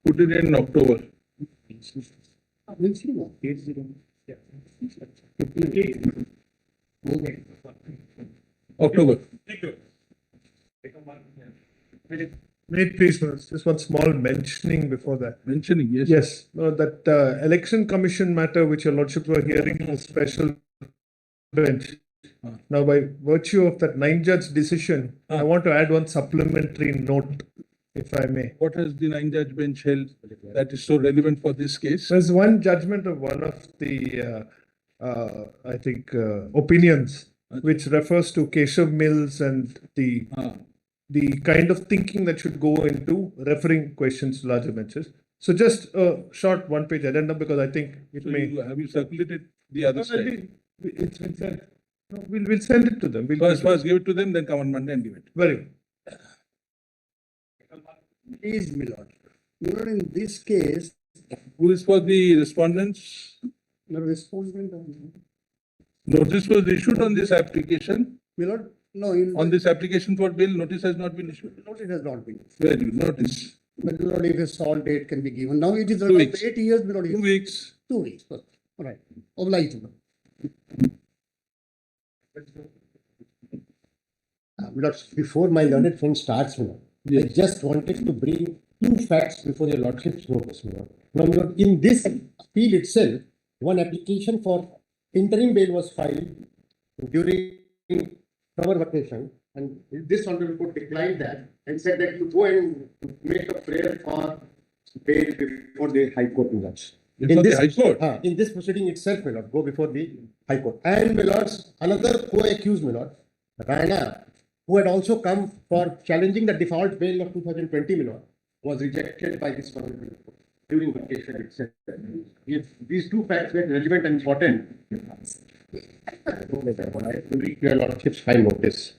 Put it in October. We'll see now. October. Wait, please, just one small mentioning before that. Mentioning, yes. Yes, no, that election commission matter which your lordships were hearing in a special bench. Now, by virtue of that 9-judge decision, I want to add one supplementary note, if I may. What has the 9-judge bench held that is so relevant for this case? There's one judgment of one of the, opinions, which refers to Keshav Mills and the kind of thinking that should go into referring questions to larger benches. So just a short one-page addendum because I think it So may. have you circulated the other side? It's been sent. No, we'll send it to them. First give it to them, then come on Monday and give it. Very good. Please, my lord. My lord, in this case, Who is for the respondents? the respondent, Notice was issued on this application. my lord, no, in On this application for bill, notice has not been issued. notice has not been. Very good, notice. But my lord, if a salt date can be given, now it is 2 weeks. 8 years, my lord. 2 weeks. 2 weeks, all right. Obliged. My lord, before my learned friend starts, my lord, I just wanted to bring 2 facts before your lordship's notice, my lord. Now, my lord, in this appeal itself, one application for interim bail was filed during summer vacation, and this honorable court declined that and said that you go and make a prayer for bail before the High Court judge. Before the High Court? In this proceeding itself, my lord, go before the High Court. And, my lords, another co-accused, my lord, Rana, who had also come for challenging the default bail of 2020, my lord, was rejected by this honorable court during vacation itself. If these 2 facts were relevant and important, I bring your lordship's high notice.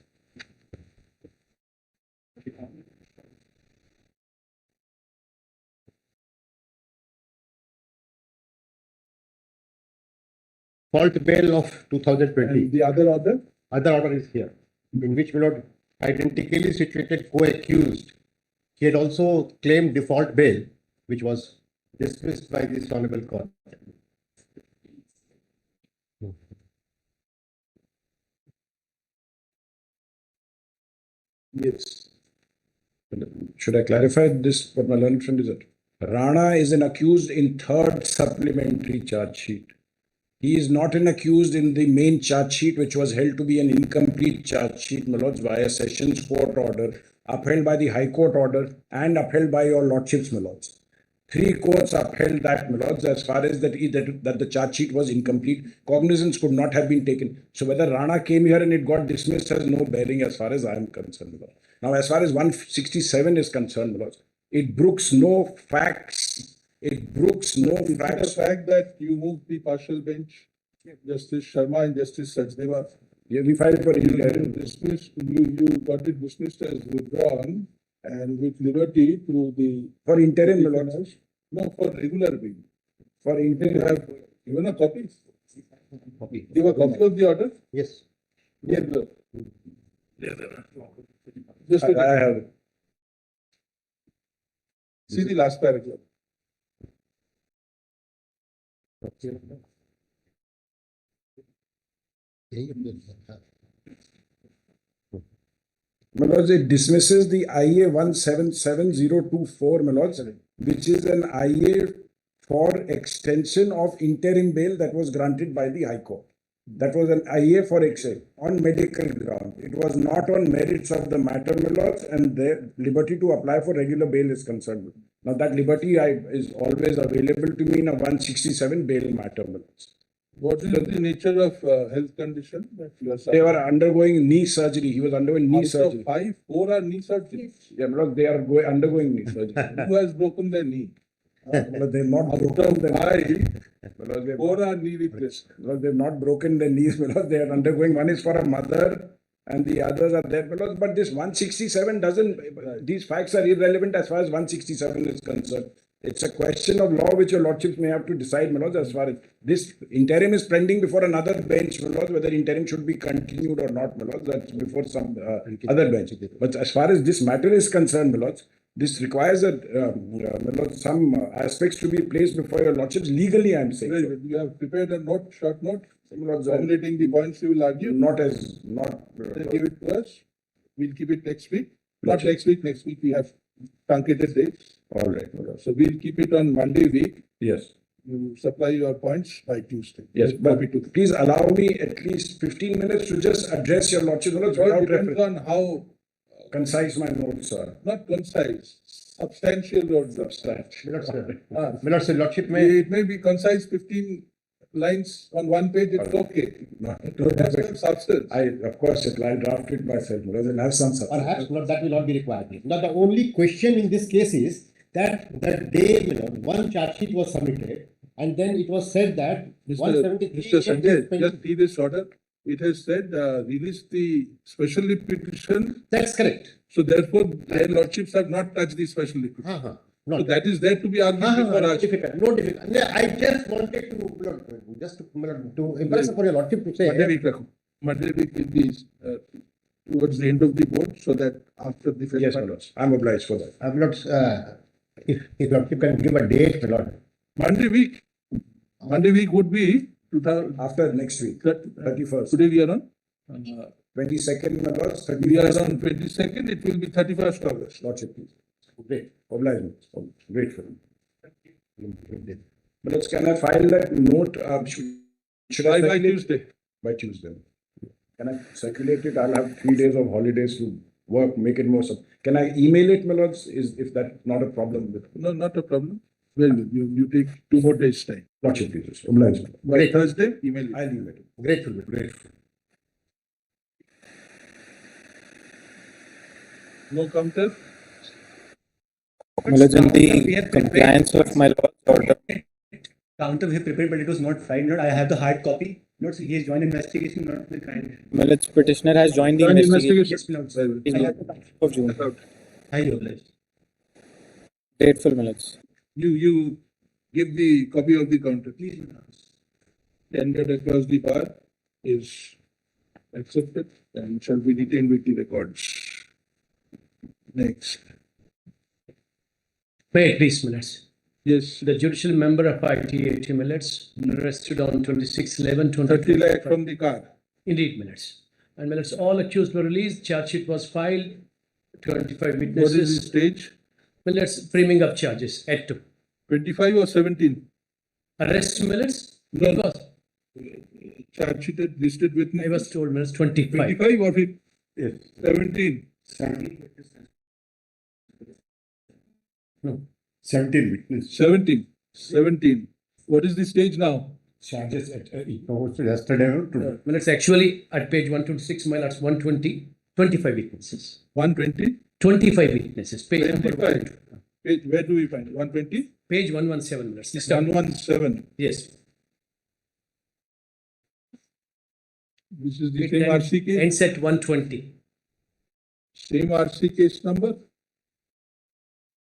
Fault bail of 2020. And the other order? Other order is here, in which, my lord, identically situated co-accused, he had also claimed default bail, which was dismissed by this honorable court. Yes. Should I clarify this, what my learned friend is at? Rana is an accused in 3rd supplementary charge sheet. He is not an accused in the main charge sheet, which was held to be an incomplete charge sheet, my lords, via Sessions Court order, upheld by the High Court order, and upheld by your lordships, my lords. 3 courts upheld that, my lords, as far as that the charge sheet was incomplete. Cognizance could not have been taken. So whether Rana came here and it got dismissed has no bearing as far as I am concerned, my lord. Now, as far as 167 is concerned, my lords, it brooks no facts. It brooks no The facts. fact that you moved the partial bench, Justice Sharma and Justice Sachdeva, Yeah, we filed for you it. dismissed, you got it dismissed as withdrawn and with liberty to the. For interim, my lords. No, for regular bail. For You interim. have given a copy? Copy. Give a copy of the order? Yes. Yeah. Just I have it. see the last paragraph. My lords, it dismisses the IA 177024, my lords, which is an IA for extension of interim bail that was granted by the High Court. That was an IA for excel on medical ground. It was not on merits of the matter, my lords, and the liberty to apply for regular bail is concerned. Now that liberty is always available to me in a 167 bail matter, my lords. What is the nature of health condition that you are They suffering? were undergoing knee surgery. He was undergoing knee Out of surgery. 5, 4 are knee surgeries. Yeah, my lord, they are undergoing knee surgery. Who has broken their knee? But they've not Out broken of them. 5, Because they've 4 are knee replacement. Because they've not broken their knees, because they are undergoing. One is for a mother and the others are there. Because, but this 167 doesn't, these facts are irrelevant as far as 167 is concerned. It's a question of law which your lordships may have to decide, my lords, as far as this interim is pending before another bench, my lords, whether interim should be continued or not, my lords, that's before some other bench. But as far as this matter is concerned, my lords, this requires my lords, some aspects to be placed before your lordships legally, I'm saying. Very good. You have prepared a note, short note, My lords, formulating the points you will argue. Then give it to us. We'll keep it next week. Not next week. Next week we have truncated dates. all right, my lords. So we'll keep it on Monday week. Yes. You supply your points by Tuesday. Yes, but Copy to. please allow me at least 15 minutes to just address your lordship, my lords, It all without depends reference. on how, Concise my notes, sir. not concise, substantial or Substantial. My lord, sir, lordship may. It may be concise, 15 lines on one page, it's okay. It has some substance. Of course, I'll draft it myself, my lords, and have some substance. Perhaps not, that will not be required. Now, the only question in this case is that the day, you know, one charge sheet was submitted, and then it was said that Mr. 173. Mr. Sanjay, just read this order. It has said, release the special petition. That's correct. So therefore, their lordships have not touched the special petition. So No, that is there to be argued before no us. difficult, no difficult. Yeah, I just wanted to impress upon your lordship to say. Monday week, Rakho. Monday week will be towards the end of the board, so that after the. Yes, my lords, I'm obliged for that. I'm not, if lordship can give a date, my lord. Monday week would be 2000. After next week, 31st, Today we are on. 22nd, my lords, We are 31st, on 22nd, it will be 31st August. lordship, please. Great. Obliged, grateful. But lords, can I file that note, should I By circulate- Tuesday. By Tuesday. Can I circulate it? I'll have 3 days of holidays to work, make it more. Can I email it, my lords? Is that not a problem with No, not a problem. Well, you take 2 more days time. lordship, please? Obliged. By Thursday, email it. I'll email it. Grateful. No counter? My lords, in We the have compliance of my lord's order, counter we have prepared, but it was not filed. Not, I have the hard copy. Not, he has joined investigation, not the kind. my lord's petitioner has joined the Joint investigation Yes, my lords. Well, in I the have the copy. of June. about- Highly obliged. Grateful, my lords. You give the copy of the counter. Please, my lords. Tendered across the bar is accepted and shall be retained with the records. Next. May I please, minutes. Yes, The judicial member of ITAT minutes arrested on 26/11/20. 30 lakh from the car. Indeed, minutes. And minutes, all accused were released, charge sheet was filed, 25 What is the witnesses. stage? Minutes, framing of charges, at 2. 25 or 17? Arrest minutes, No. because Charge sheeted, listed with. I was told minutes 25. 25 or 17? No, 17 witnesses. 17. What is the stage now? Charges at, yesterday or today. minutes actually at page 126, my lords, 120, 25 witnesses. 120? 25 witnesses, page number 25. Page, where do we find? 120? Page 117 minutes. This time. 117. Yes. This is the It same ends- RC case? Ends at 120. Same RC case number?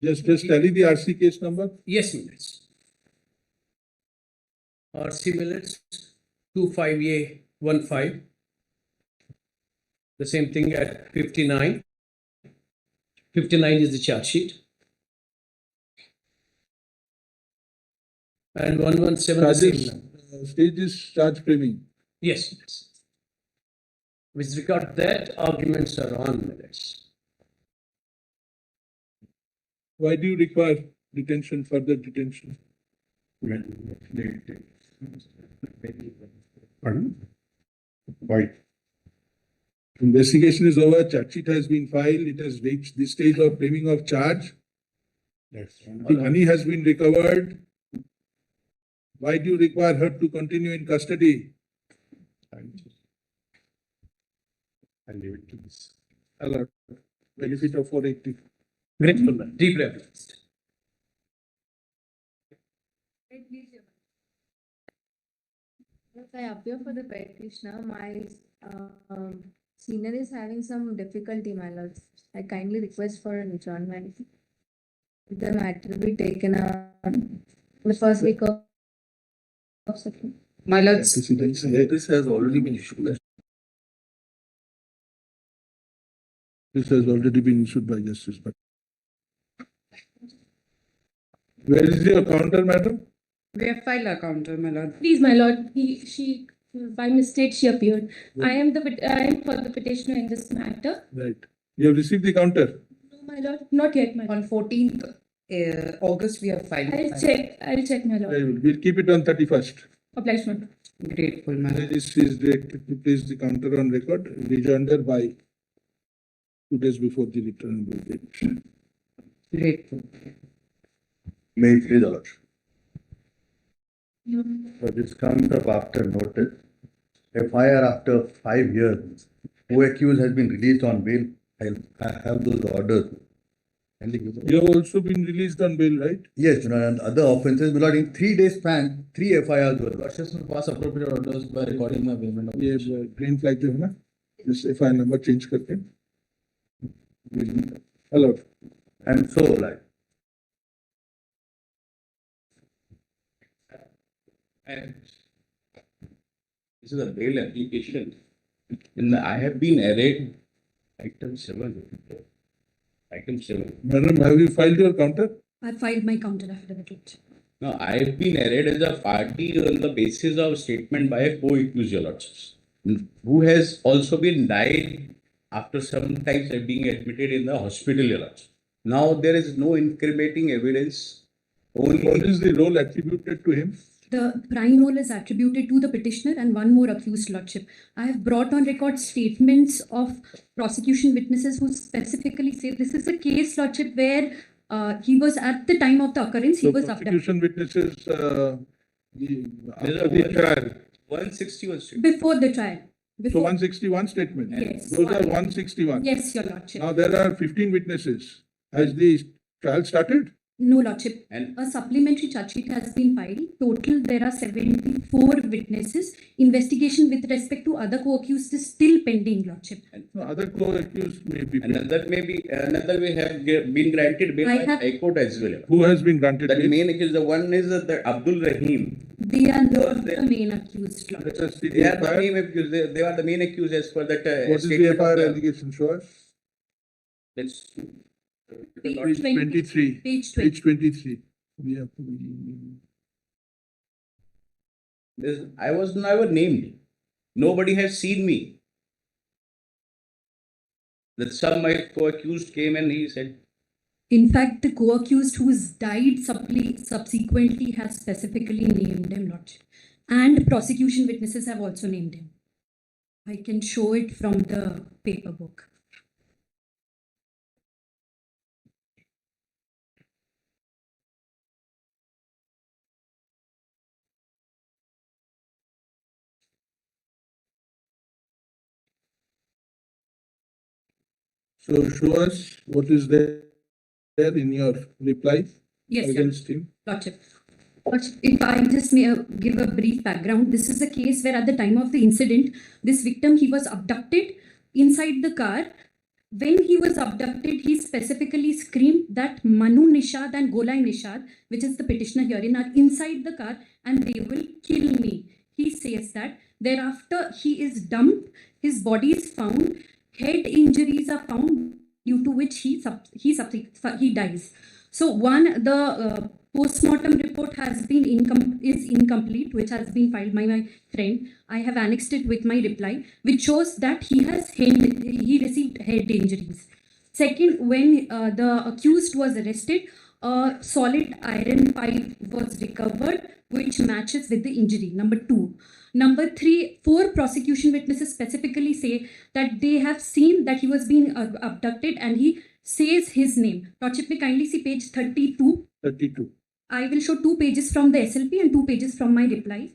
Just tally the RC case number. Yes, minutes. RC minutes 25A15. The same thing at 59. 59 is the charge sheet. And 117 the Charges, same. stage is charge framing. Yes, minutes. With regard to that, arguments are on minutes. Why do you require detention, further detention? Pardon? Why? Investigation is over, charge sheet has been filed, it has reached the stage of framing of charge, the money has been recovered. Why do you require her to continue in custody? I'll leave it to this. Allowed. Benefit of 480. Grateful, man. Deeply appreciated. Yes, I appear for the petitioner. My senior is having some difficulty, my lords. I kindly request for an adjournment. the matter be taken up the first week of September. My lord, This has already been issued. This has already been issued by Justice. But where is your counter, madam? we have filed our counter, my lord. Please, my lord, she, by mistake, she appeared. I am for the petitioner in this matter. Right. You have received the counter? No, my lord, not yet, my lord. On 14th August, we have filed. I'll check, my lord. Very well. We'll keep it on 31st. Obligement. Grateful, my lord. This is directed to place the counter on record, rejoinder by 2 days before the return date. Grateful. May it please the Lordship. For this comes up after notice. FIR after 5 years, who accused has been released on bail. I have those orders. Can they give them? You have also been released on bail, right? Yes, Your Honor, and other offences, my lord, in 3 days span, 3 FIRs were lodged. Process will pass appropriate orders by recording the payment of. ये green flag जो है ना, इस FIR number change करके. Hello. And so like. This is a bail application. I have been arraigned. Item 7. Item 7. Madam, have you filed your counter? I filed my counter affidavit. Now, I have been arraigned as a party on the basis of statement by a co-accused, your lordships, who has also been died after some times being admitted in the hospital, your lordships. Now, there is no incriminating evidence. What Only is the role attributed to him? The prime role is attributed to the petitioner and one more accused, lordship. I have brought on record statements of prosecution witnesses who specifically say this is a case, lordship, where he was at the time of the occurrence, he So was abducted. prosecution witnesses, There's after the trial. 161 statement. Before the trial. So Before, 161 statement. Yes. Those are 161. yes, your lordship. Now there are 15 witnesses. Has the trial started? No, lordship. And A supplementary charge sheet has been filed. Total, there are 74 witnesses. Investigation with respect to other co-accused is still pending, lordship. No, other co-accused may be. another may have been granted bail I by have- High Court as well. Who has been granted That bail? main accused, the one is the Abdul Rahim. They are not the main accused, lordship. Let us see They the are the FIR. main accused. They are the main accused as per that. What is the statement of FIR the- allegation? Show us. That's Page Page 20. 23. Page 20. Page 23. We have I was never named. Nobody has seen me. That some my co-accused came and he said, In fact, the co-accused who's died subsequently has specifically named him, lordship. And prosecution witnesses have also named him. I can show it from the paper book. So show us what is there in your reply Yes, sir. against him. Lordship. Lordship, if I just may give a brief background, this is a case where at the time of the incident, this victim, he was abducted inside the car. When he was abducted, he specifically screamed that Manu Nishad and Golai Nishad, which is the petitioner herein, are inside the car and they will kill me. He says that. Thereafter, he is dumped, his body is found, head injuries are found, due to which he dies. So the post-mortem report has been incomplete, which has been filed by my friend. I have annexed it with my reply, which shows that he received head injuries. Second, when the accused was arrested, a solid iron pipe was recovered, which matches with the injury. Number 2. Number 3, 4 prosecution witnesses specifically say that they have seen that he was being abducted and he says his name. Lordship, may kindly see page 32. 32. I will show 2 pages from the SLP and 2 pages from my reply.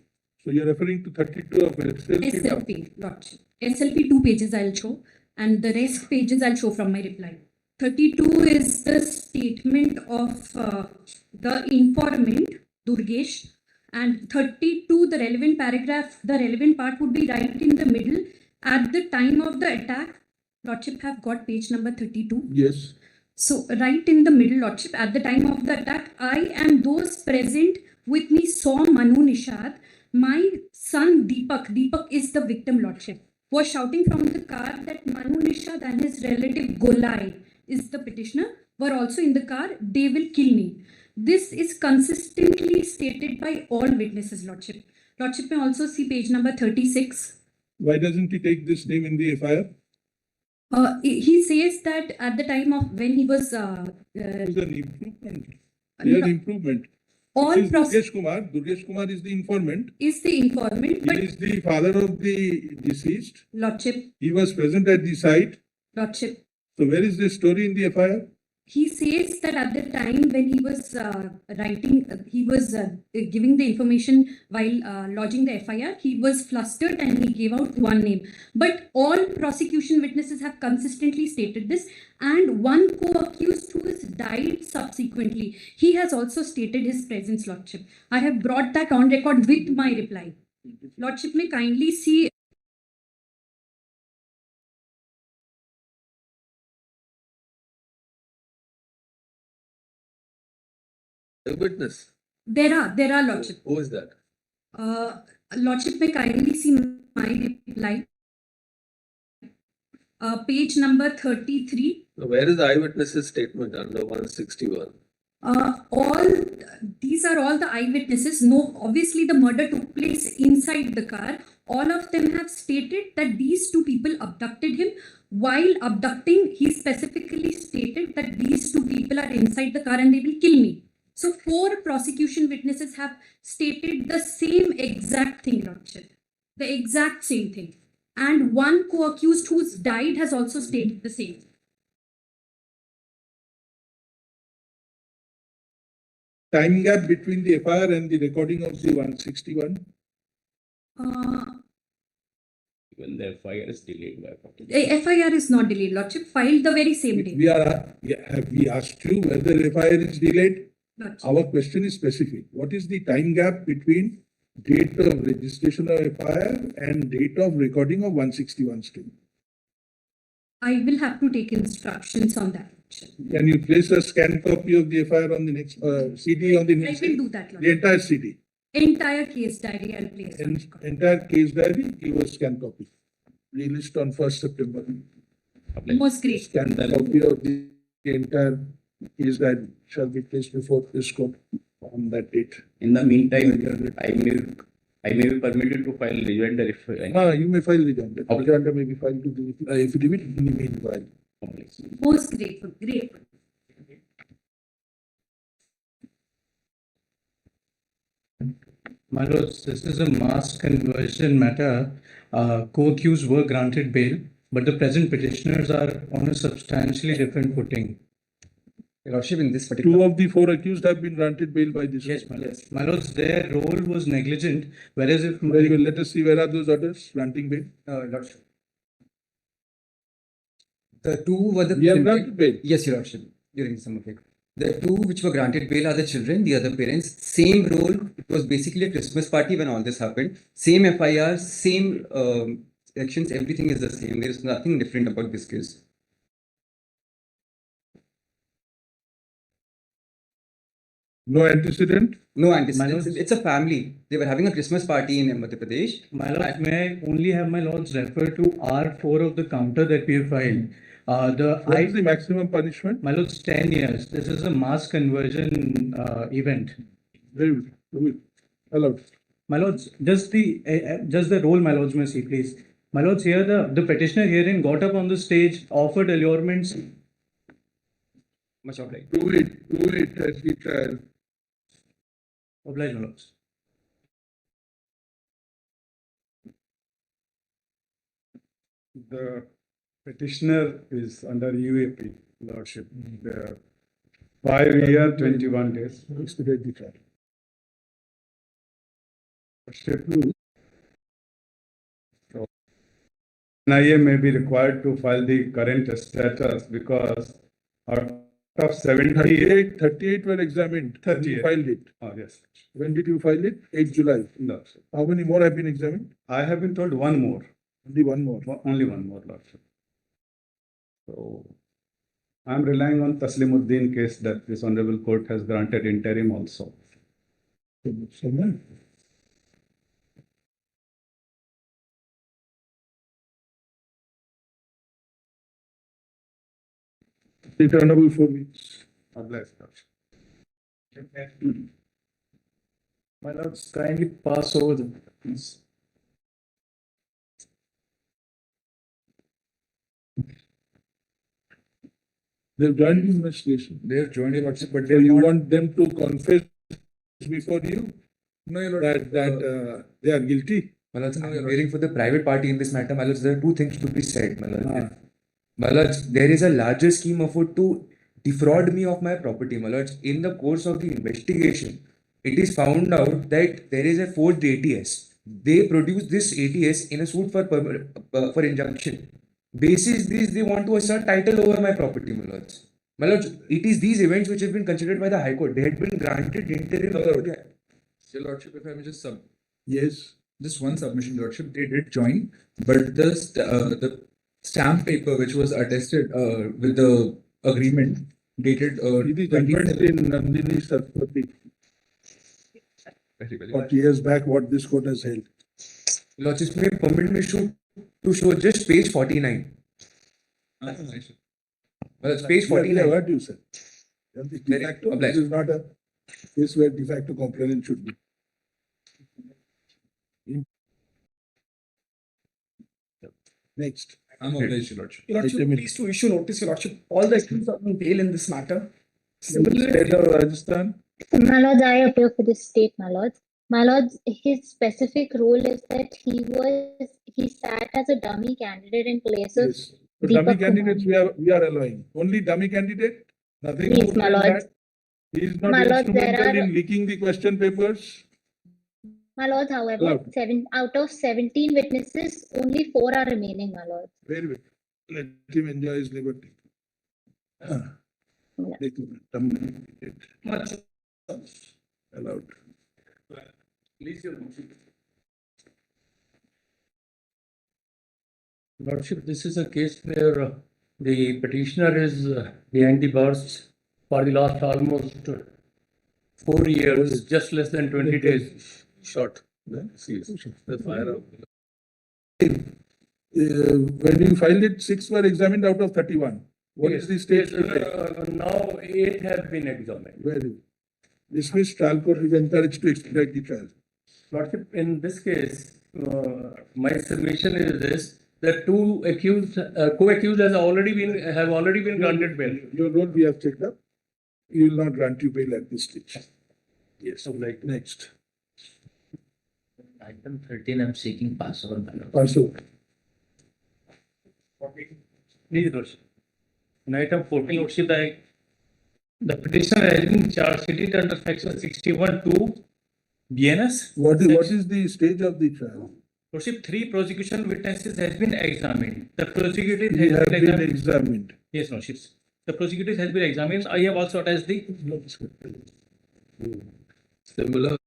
So you're referring to 32 of SLP. SLP, Lordship. SLP 2 pages I'll show and the rest pages I'll show from my reply. 32 is the statement of the informant, Durgesh. And 32, the relevant paragraph, the relevant part would be right in the middle. At the time of the attack, Lordship have got page number 32. Yes. So right in the middle, Lordship, at the time of the attack, I and those present with me saw Manu Nishad. My son Deepak is the victim, Lordship, was shouting from the car that Manu Nishad and his relative Golai is the petitioner, were also in the car, they will kill me. This is consistently stated by all witnesses, Lordship. Lordship may also see page number 36. Why doesn't he take this name in the FIR? He says that at the time of when he was It's an improvement. Clear improvement. all This is process Durgesh Kumar. Durgesh Kumar is the informant. is the informant, He but is the father of the deceased. Lordship, He was present at the site. Lordship, So where is this story in the FIR? he says that at the time when he was giving the information while lodging the FIR, he was flustered and he gave out one name. But all prosecution witnesses have consistently stated this, and one co-accused who has died subsequently, he has also stated his presence, Lordship. I have brought that on record with my reply. Lordship may kindly see. A witness. There are, Lordship. Who is that? Lordship may kindly see my reply. Page number 33. Now, where is the eyewitness's statement under 161? All these are all the eyewitnesses. No, obviously the murder took place inside the car. All of them have stated that these two people abducted him. While abducting, he specifically stated that these two people are inside the car and they will kill me. So 4 prosecution witnesses have stated the same exact thing, Lordship. The exact same thing. And one co-accused who's died has also stated the same. Time gap between the FIR and the recording of the 161? When the FIR is delayed by. The FIR is not delayed, Lordship. Filed the very same day. Have we asked you whether FIR is delayed? Lordship. Our question is specific. What is the time gap between date of registration of FIR and date of recording of 161 stream? I will have to take instructions on that. Can you place a scan copy of the FIR on the next CD on the I next? will do that, The Lordship. entire CD, Entire case diary I'll place. on record. entire case diary, give us scan copy. Released on 1st September. Most great. Scan copy of the entire case diary shall be placed before this court on that date. In the meantime, I may be permitted to file rejoinder if You may file rejoinder. Okay. Rejoinder may be filed to the affidavit in the meanwhile. Most grateful. Grateful. My lords, this is a mass conversion matter. Co-accused were granted bail, but the present petitioners are on a substantially different footing. Your Lordship, in this particular. 2 of the 4 accused have been granted bail by this. Yes, my lords. My lords, their role was negligent, whereas if Very well. Let us see where are those orders granting bail. Lordship. The 2 were the. We have granted bail. Yes, Your Lordship, during some of it. The 2 which were granted bail are the children, the other parents. Same role. It was basically a Christmas party when all this happened. Same FIR, same actions. Everything is the same. There is nothing different about this case. No antecedent. No antecedents. lords- It's a family. They were having a Christmas party in Madhya Pradesh. My lords, may I only have my lords refer to R4 of the counter that we have filed. What is the maximum punishment? My lords, 10 years. This is a mass conversion event. Very well. Do it. Allowed. My lords, just the role, my lords, may see, please. My lords, here the petitioner herein got up on the stage, offered allurements. Much obliged. Do it as the trial. Oblige, my lords. The petitioner is under UAP, Lordship. The 5-year, 21 days. Expedite the trial. Lordship. So, NIA may be required to file the current status because out of 70. 38 were examined. 38. You filed it. Oh, yes. When did you file it? 8 July. Lordship. How many more have been examined? I have been told one more. Only one more. Only one more, Lordship. So I'm relying on Taslimuddin case that this honorable court has granted interim also. Returnable 4 weeks. My lords, kindly pass over the. Please. They've joined the investigation. They have joined your lordship, but So you want them to confess before you No, your lordship. that they are guilty? My lords, I'm hearing for the private party in this matter. My lords, there are two things to be said, my lords. My lords, there is a larger scheme afoot to defraud me of my property, my lords. In the course of the investigation, it is found out that there is a forged ATS. They produced this ATS in a suit for injunction. Basis this, they want to assert title over my property, my lords. My lords, it is these events which have been considered by the High Court. They had been granted interim. Your lordship, if I may Yes. just one submission, lordship, they did join, but the stamp paper which was attested with the agreement dated It is judgment in Nandini Saraswati. very well. 40 years back, what this court has held. Lordship, may permit me to show just page 49. Well, it's page Yeah, 49. what you said. De Very facto, obliged. this is not a case where de facto complainant should be. Next. I'm obliged, your lordship. Your lordship, please to issue notice, Your Lordship, all the accused are on bail in this matter. State of Rajasthan. My lords, I appear for this state, my lords. My lords, his specific role is that he sat as a dummy candidate in place of Yes. The dummy Deepak candidates we are allowing. Only dummy candidate? Nothing Yes, more my than lords. that? He is not My lords, there instrumental are- in leaking the question papers? My lords, however, Allowed. 7 out of 17 witnesses, only 4 are remaining, my lords. Very well. Let him enjoy his liberty. Yeah. Take him, dummy candidate. Allowed. Please, your lordship, this is a case where the petitioner is behind the bars for the last almost 4 years, just less than 20 days. Short. The fire out. When you filed it, 6 were examined out of 31. What is the state? Now 8 have been examined. Very well. Dismissed, trial court is encouraged to expedite the trial. Lordship, in this case, my submission is this, that 2 accused, co-accused have already been granted bail. Your role we have checked up. We will not grant you bail at this stage. Yes, like next. Item 13, I'm seeking pass over. Also, Please, Lordship. In item 14, Lordship, the petitioner has been charged under section 61(2) BNS. what is the stage of the trial? Lordship, 3 prosecution witnesses has been examined. The prosecutor They has have been been examined. examined. Yes, Lordship. The prosecutor has been examined. I have also attached the Similar.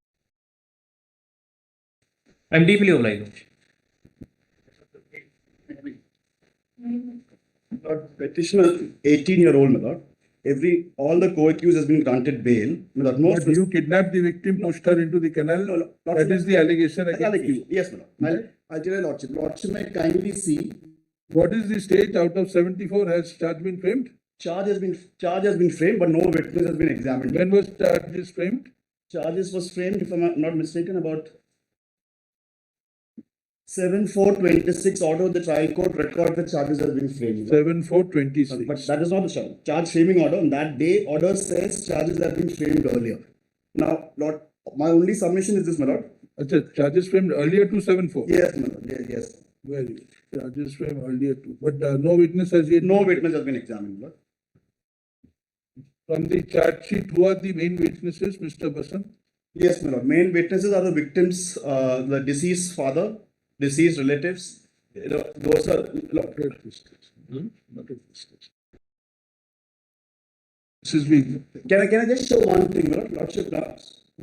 I'm deeply obliged. Petitioner, 18-year-old, my lord. All the co-accused has been granted bail. My lord, no But you kidnapped the victim, pushed her into the canal. No, no, That is the allegation against you. Yes, my lord. I'll tell you, lordship. Lordship may kindly see, What is the stage out of 74? Has charge been framed? charge has been framed, but no witness has been examined. When was charges framed? Charges was framed, if I'm not mistaken, about 7/4/26 order of the trial court record the charges have been framed. 7/4/26. But that is not the charge framing order. On that day, order says charges have been framed earlier. Now, Lord, my only submission is this, my lord. Charges framed earlier to 7/4. Yes, my lord. Yes. Very good. Charges framed earlier to, but no witness has yet. No witness has been examined, my lord. From the charge sheet, who are the main witnesses, Mr. Basant? Yes, my lord. Main witnesses are the victims, the deceased father, deceased relatives. Those are. Not at this stage. Not at this stage. This is being. Can I just show one thing, my lord? Lordship,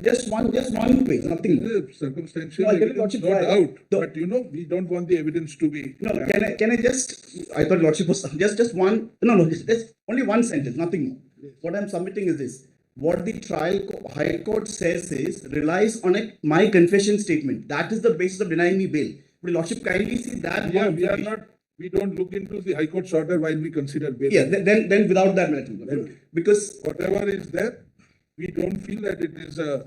Just one page, nothing more. Circumstantial No, I get it, evidence, Lordship, no why- doubt, the- but we don't want the evidence to be. No, can I just, I thought Lordship was just one, no, just only one sentence, nothing more. What I'm submitting is this. What the High Court says is, relies on my confession statement. That is the basis of denying me bail. Would Lordship kindly see that? Yeah, one we are information? not, we don't look into the High Court's order while we consider bail. Yeah, then without that matter, because Whatever is there, we don't feel that it is a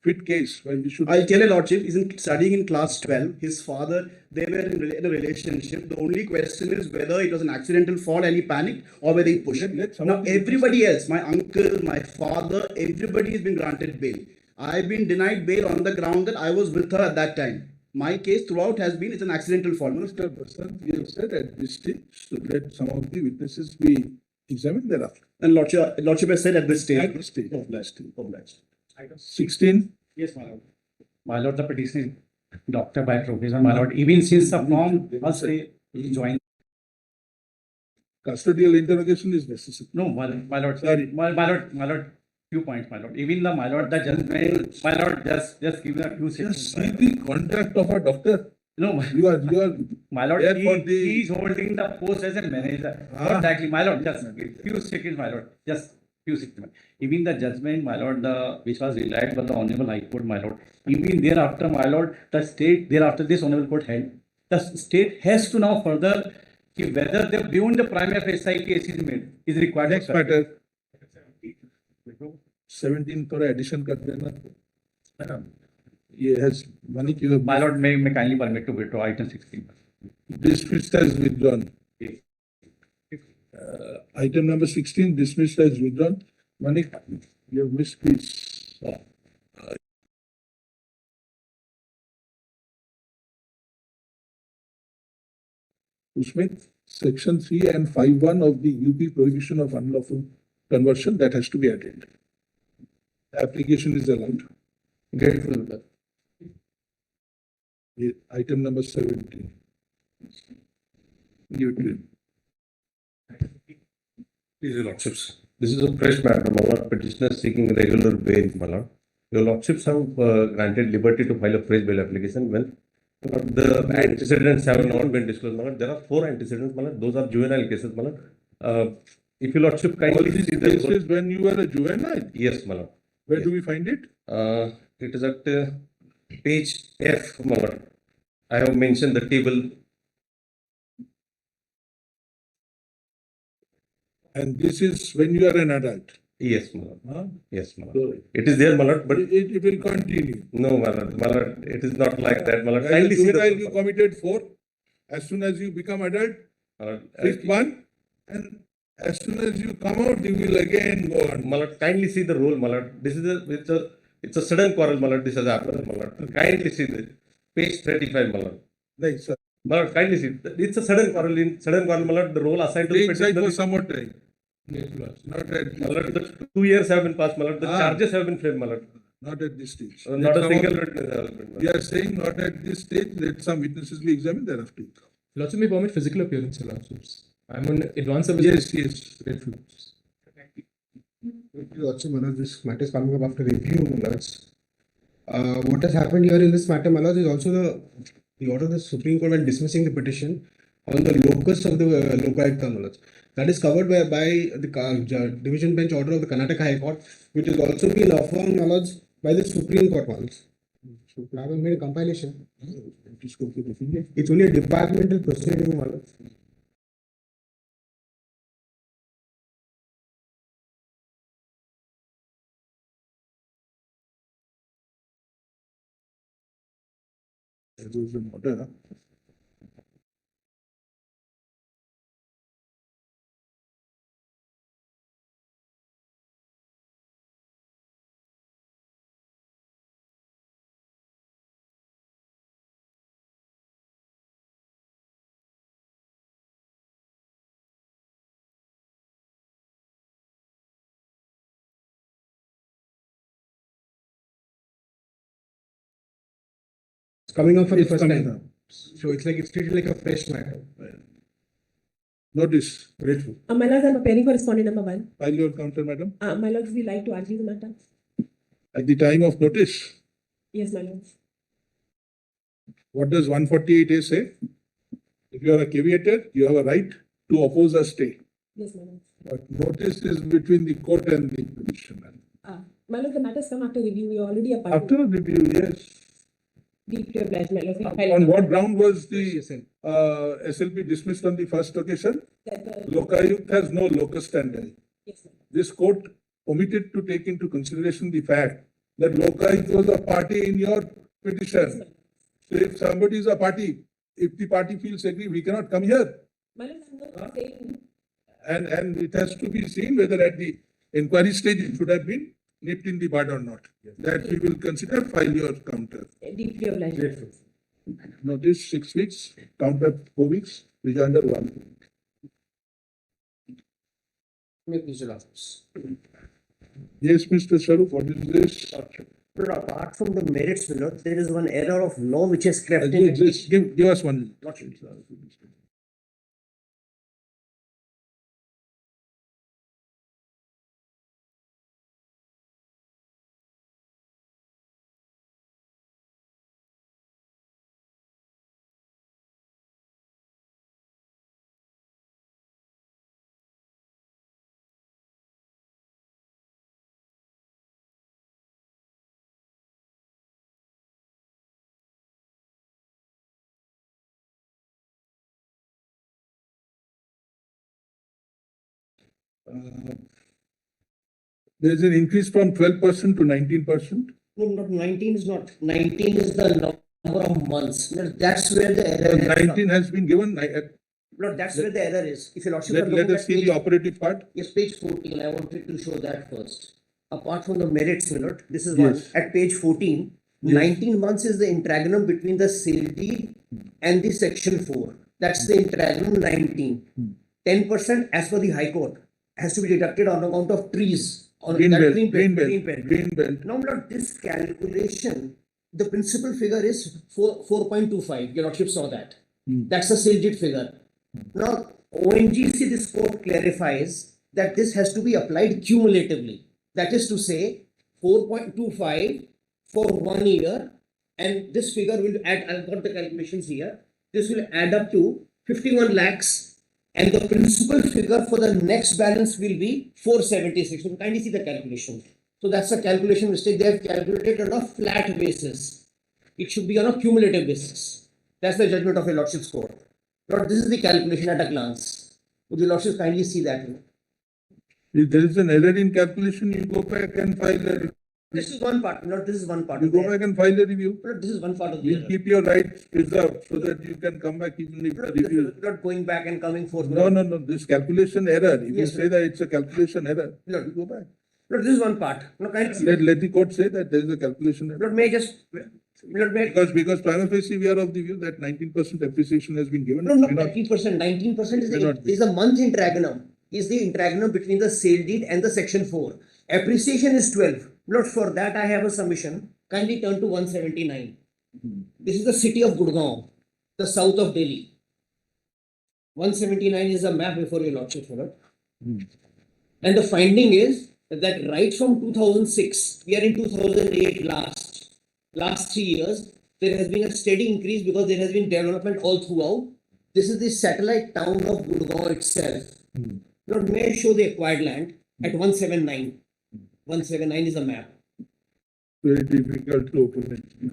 fit case where we should. I'll tell you, Lordship, he's studying in class 12. His father, they were in a relationship. The only question is whether it was an accidental fall and he panicked or whether he pushed. Now, everybody else, my uncle, my father, everybody has been granted bail. I've been denied bail on the ground that I was with her at that time. My case throughout has been it's an accidental fall. Mr. Basant, we have said at this stage, so let some of the witnesses be examined thereafter. And Lordship has said at this stage. At this stage. Obliged. 16. Yes, my lord. My lord, the petitioner is doctor by profession, my lord. Even since the form first day he joined. Custodial interrogation is necessary. No, my lord, Sorry. my lord, few points, my lord. Even my lord, the judgment, my lord, just give a few Just seconds. see the contact of a doctor. No, You are, my lord, there for he is holding the post as a manager. Ah. Not exactly, my lord, just few seconds, my lord, just few seconds. Even the judgment, my lord, which was relied by the Honorable High Court, my lord. Even thereafter, my lord, the state, thereafter this Honorable Court held, the state has to now further see whether the beyond the prima facie case is made, is required. next matter. 17 थोड़ा addition कर देना. ये has money की My lord, may kindly permit to withdraw item 16. dismissed as withdrawn. Item number 16 dismissed as withdrawn. Manik, you have missed please. Usmit, section 3 and 5(1) of the UP prohibition of unlawful conversion that has to be added. The application is allowed. Grateful. Item number 17. Give it to him. Please, Your Lordships, this is a fresh matter, my lord. Petitioner seeking regular bail, my lord. Your Lordships have granted liberty to file a fresh bail application when the antecedents have not been disclosed, my lord. There are 4 antecedents, my lord. Those are juvenile cases, my lord. If Your Lordship All kindly these see cases when you were a juvenile. Yes, my lord. Where do we find it? It is at page F, my lord. I have mentioned the table. And this is when you are an adult. Yes, my lord. Huh? Yes, my lord. So It is there, my lord, but it will continue. no, my lord. My lord, it is not like that, my lord. As a Kindly see juvenile, you the. committed 4. As soon as you become adult, My lord, fifth one. And as soon as you come out, you will again go on. my lord, kindly see the rule, my lord. This is it's a sudden quarrel, my lord. This has happened, my lord. Kindly see this. Page 35, my lord. Like, sir. My lord, kindly see. It's a sudden quarrel. In sudden quarrel, my lord, the role assigned to the Take side petitioner for is- some more time. Not at, my lord, the 2 years have been passed, my lord. The charges have been framed, my lord. not at this stage. Not Let a some single of- witness has been. my We lord. are saying not at this stage, let some witnesses be examined thereafter. Lordship may permit physical appearance, Your Lordships. I'm on advance service. Yes, yes. Grateful. Lordship, Manoj, this matter is coming up after review, Manoj. What has happened here in this matter, Manoj, is also the order of the Supreme Court when dismissing the petition on the locus of the Lokayukta, Manoj. That is covered by the division bench order of the Karnataka High Court, which has also been affirmed, Manoj, by the Supreme Court, Manoj. I haven't made a compilation. It's only a departmental proceeding, Manoj. There was an order. Coming up for the It's first coming time. up. So it's like it's treated like a fresh matter. Notice. Grateful. My lords, I'm appearing for respondent number 1. File your counter, madam. My lords, we like to argue the matter. at the time of notice. Yes, my lord. What does 148A say? If you are a caveator, you have a right to oppose a stay. Yes, my lord. But notice is between the court and the petitioner. My lord, the matters come after review. We already appointed. After review, yes. Deeply obliged, my lord. We file On a- what ground was the SLP dismissed on the first occasion? Lokayukt has no locus standi. Yes, my lord. This court omitted to take into consideration the fact that Lokayukt was a party in your petition. So if somebody is a party, if the party feels aggrieved, we cannot come here. My lord, I'm not saying. And it has to be seen whether at the inquiry stage it should have been nipped in the bud or not. That we will consider, file your counter. Deeply obliged. Notice 6 weeks, counter 4 weeks, rejoinder 1 week. May please your office. Yes, Mr. Sharup, what is this? But apart from the merits, my lord, there is one error of law which has crept in. Just give us one. There is an increase from 12% to 19%. No, not 19 is not. 19 is the number of months. No, that's where the error is. 19 has been given. No, that's where the error is. If you lordship are Let looking us at see page, the operative part. yes, page 14, I wanted to show that first. Apart from the merits, my lord, this is Yes. one. At page 14, Yes. 19 months is the intragonum between the sale deed and the section 4. That's the intragonum 19. 10% as per the High Court has to be deducted on account of trees. On Green that belt, green green belt, belt, green belt. green belt. Now, my lord, this calculation, the principal figure is 4.25. Your lordship saw that. That's the sale deed figure. Now, ONGC, this court clarifies that this has to be applied cumulatively. That is to say, 4.25 for 1 year, and this figure will add, I've got the calculations here, this will add up to 51 lakhs, and the principal figure for the next balance will be 476. So kindly see the calculation. So that's a calculation mistake. They have calculated on a flat basis. It should be on a cumulative basis. That's the judgment of a lordship's court. Lord, this is the calculation at a glance. Would your lordship kindly see that? If there is an error in calculation, you go back and file a. This is one part. Lord, this is one part. You of go the back and file a review. Lord, this is one part of the You error. keep your rights preserved so that you can come back even if the Lord, review. this is not going back and coming forth. No, no, no. This calculation error. If you Yes, say that it's a calculation error, Lord, you go back. Lord, this is one part. No, kindly see. Let the court say that there is a calculation error. Lord, may I just. Lord, may I. Because prima facie we are of the view that 19% appreciation has been given. No, not May not- 19%. 19% is May not be. the month intragonum. Is the intragonum between the sale deed and the section 4. Appreciation is 12. Lord, for that I have a submission. Kindly turn to 179. This is the city of Gurgaon, the south of Delhi. 179 is a map before your lordship, Lord. And the finding is that right from 2006, we are in 2008 last 3 years, there has been a steady increase because there has been development all throughout. This is the satellite town of Gurgaon itself. Lord, may I show the acquired land at 179? 179 is a map. Very difficult to open it.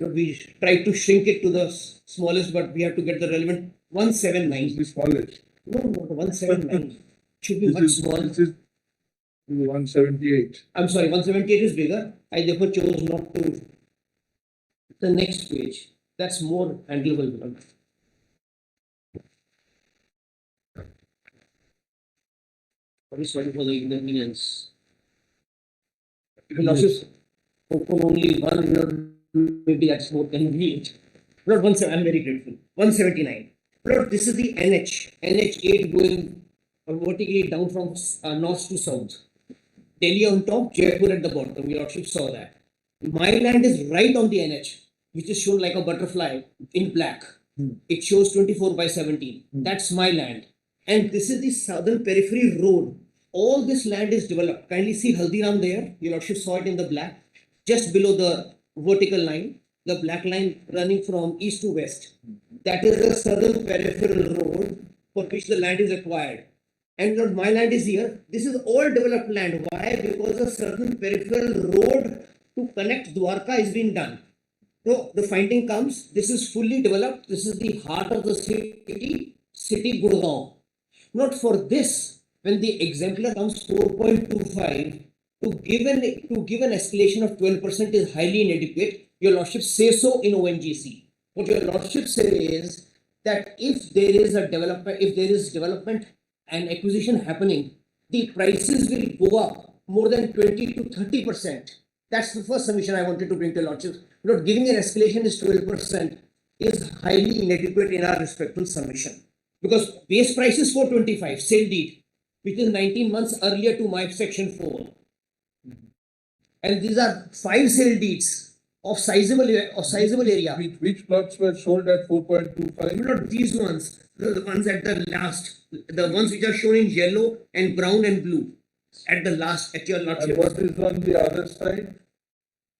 Lord, we tried to shrink it to the smallest, but we have to get the relevant 179. The smallest. No, 179. Should be This much is, smaller. this is 178. I'm sorry, 178 is bigger. I therefore chose not to. The next page. That's more handleable. Very sorry for the inconvenience. Losses. Open only one, maybe that's more convenient. Lord, I'm very grateful. 179. Lord, this is the NH. NH8 going vertically down from north to south. Delhi on top, Jaipur at the bottom. Your lordship saw that. My land is right on the NH, which is shown like a butterfly in black. It shows 24/17. That's my land. And this is the southern periphery road. All this land is developed. Kindly see Haldiram there. Your lordship saw it in the black. just below the vertical line, the black line running from east to west. That is the southern peripheral road for which the land is acquired. And Lord, my land is here. This is all developed land. Why? Because a certain peripheral road to connect Dwarka is being done. So the finding comes, this is fully developed. This is the heart of the city Gurgaon. Not for this, when the exemplar comes 4.25, to give an escalation of 12% is highly inadequate. Your Lordship says so in ONGC. What your Lordship says that if there is development and acquisition happening, the prices will go up more than 20 to 30%. That's the first submission I wanted to bring to Lordship. Not giving an escalation is 12% is highly inadequate in our respectful submission. Because base price is 425, sale deed, which is 19 months earlier to my section 4. And these are 5 sale deeds of sizable area. Which plots were sold at 4.25? Not these ones, the ones at the last, the ones which are shown in yellow and brown and blue. At the last, at your Lordship. And what is on the other side?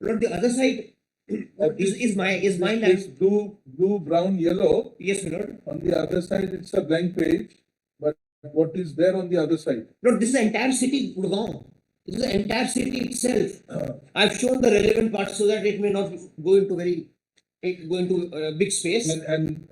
Not the other side is my land. It's blue, brown, yellow. Yes, my lord. On the other side, it's a blank page. But what is there on the other side? No, this is the entire city, Gurgaon. This is the entire city itself. I've shown the relevant parts so that it may not go into big space. And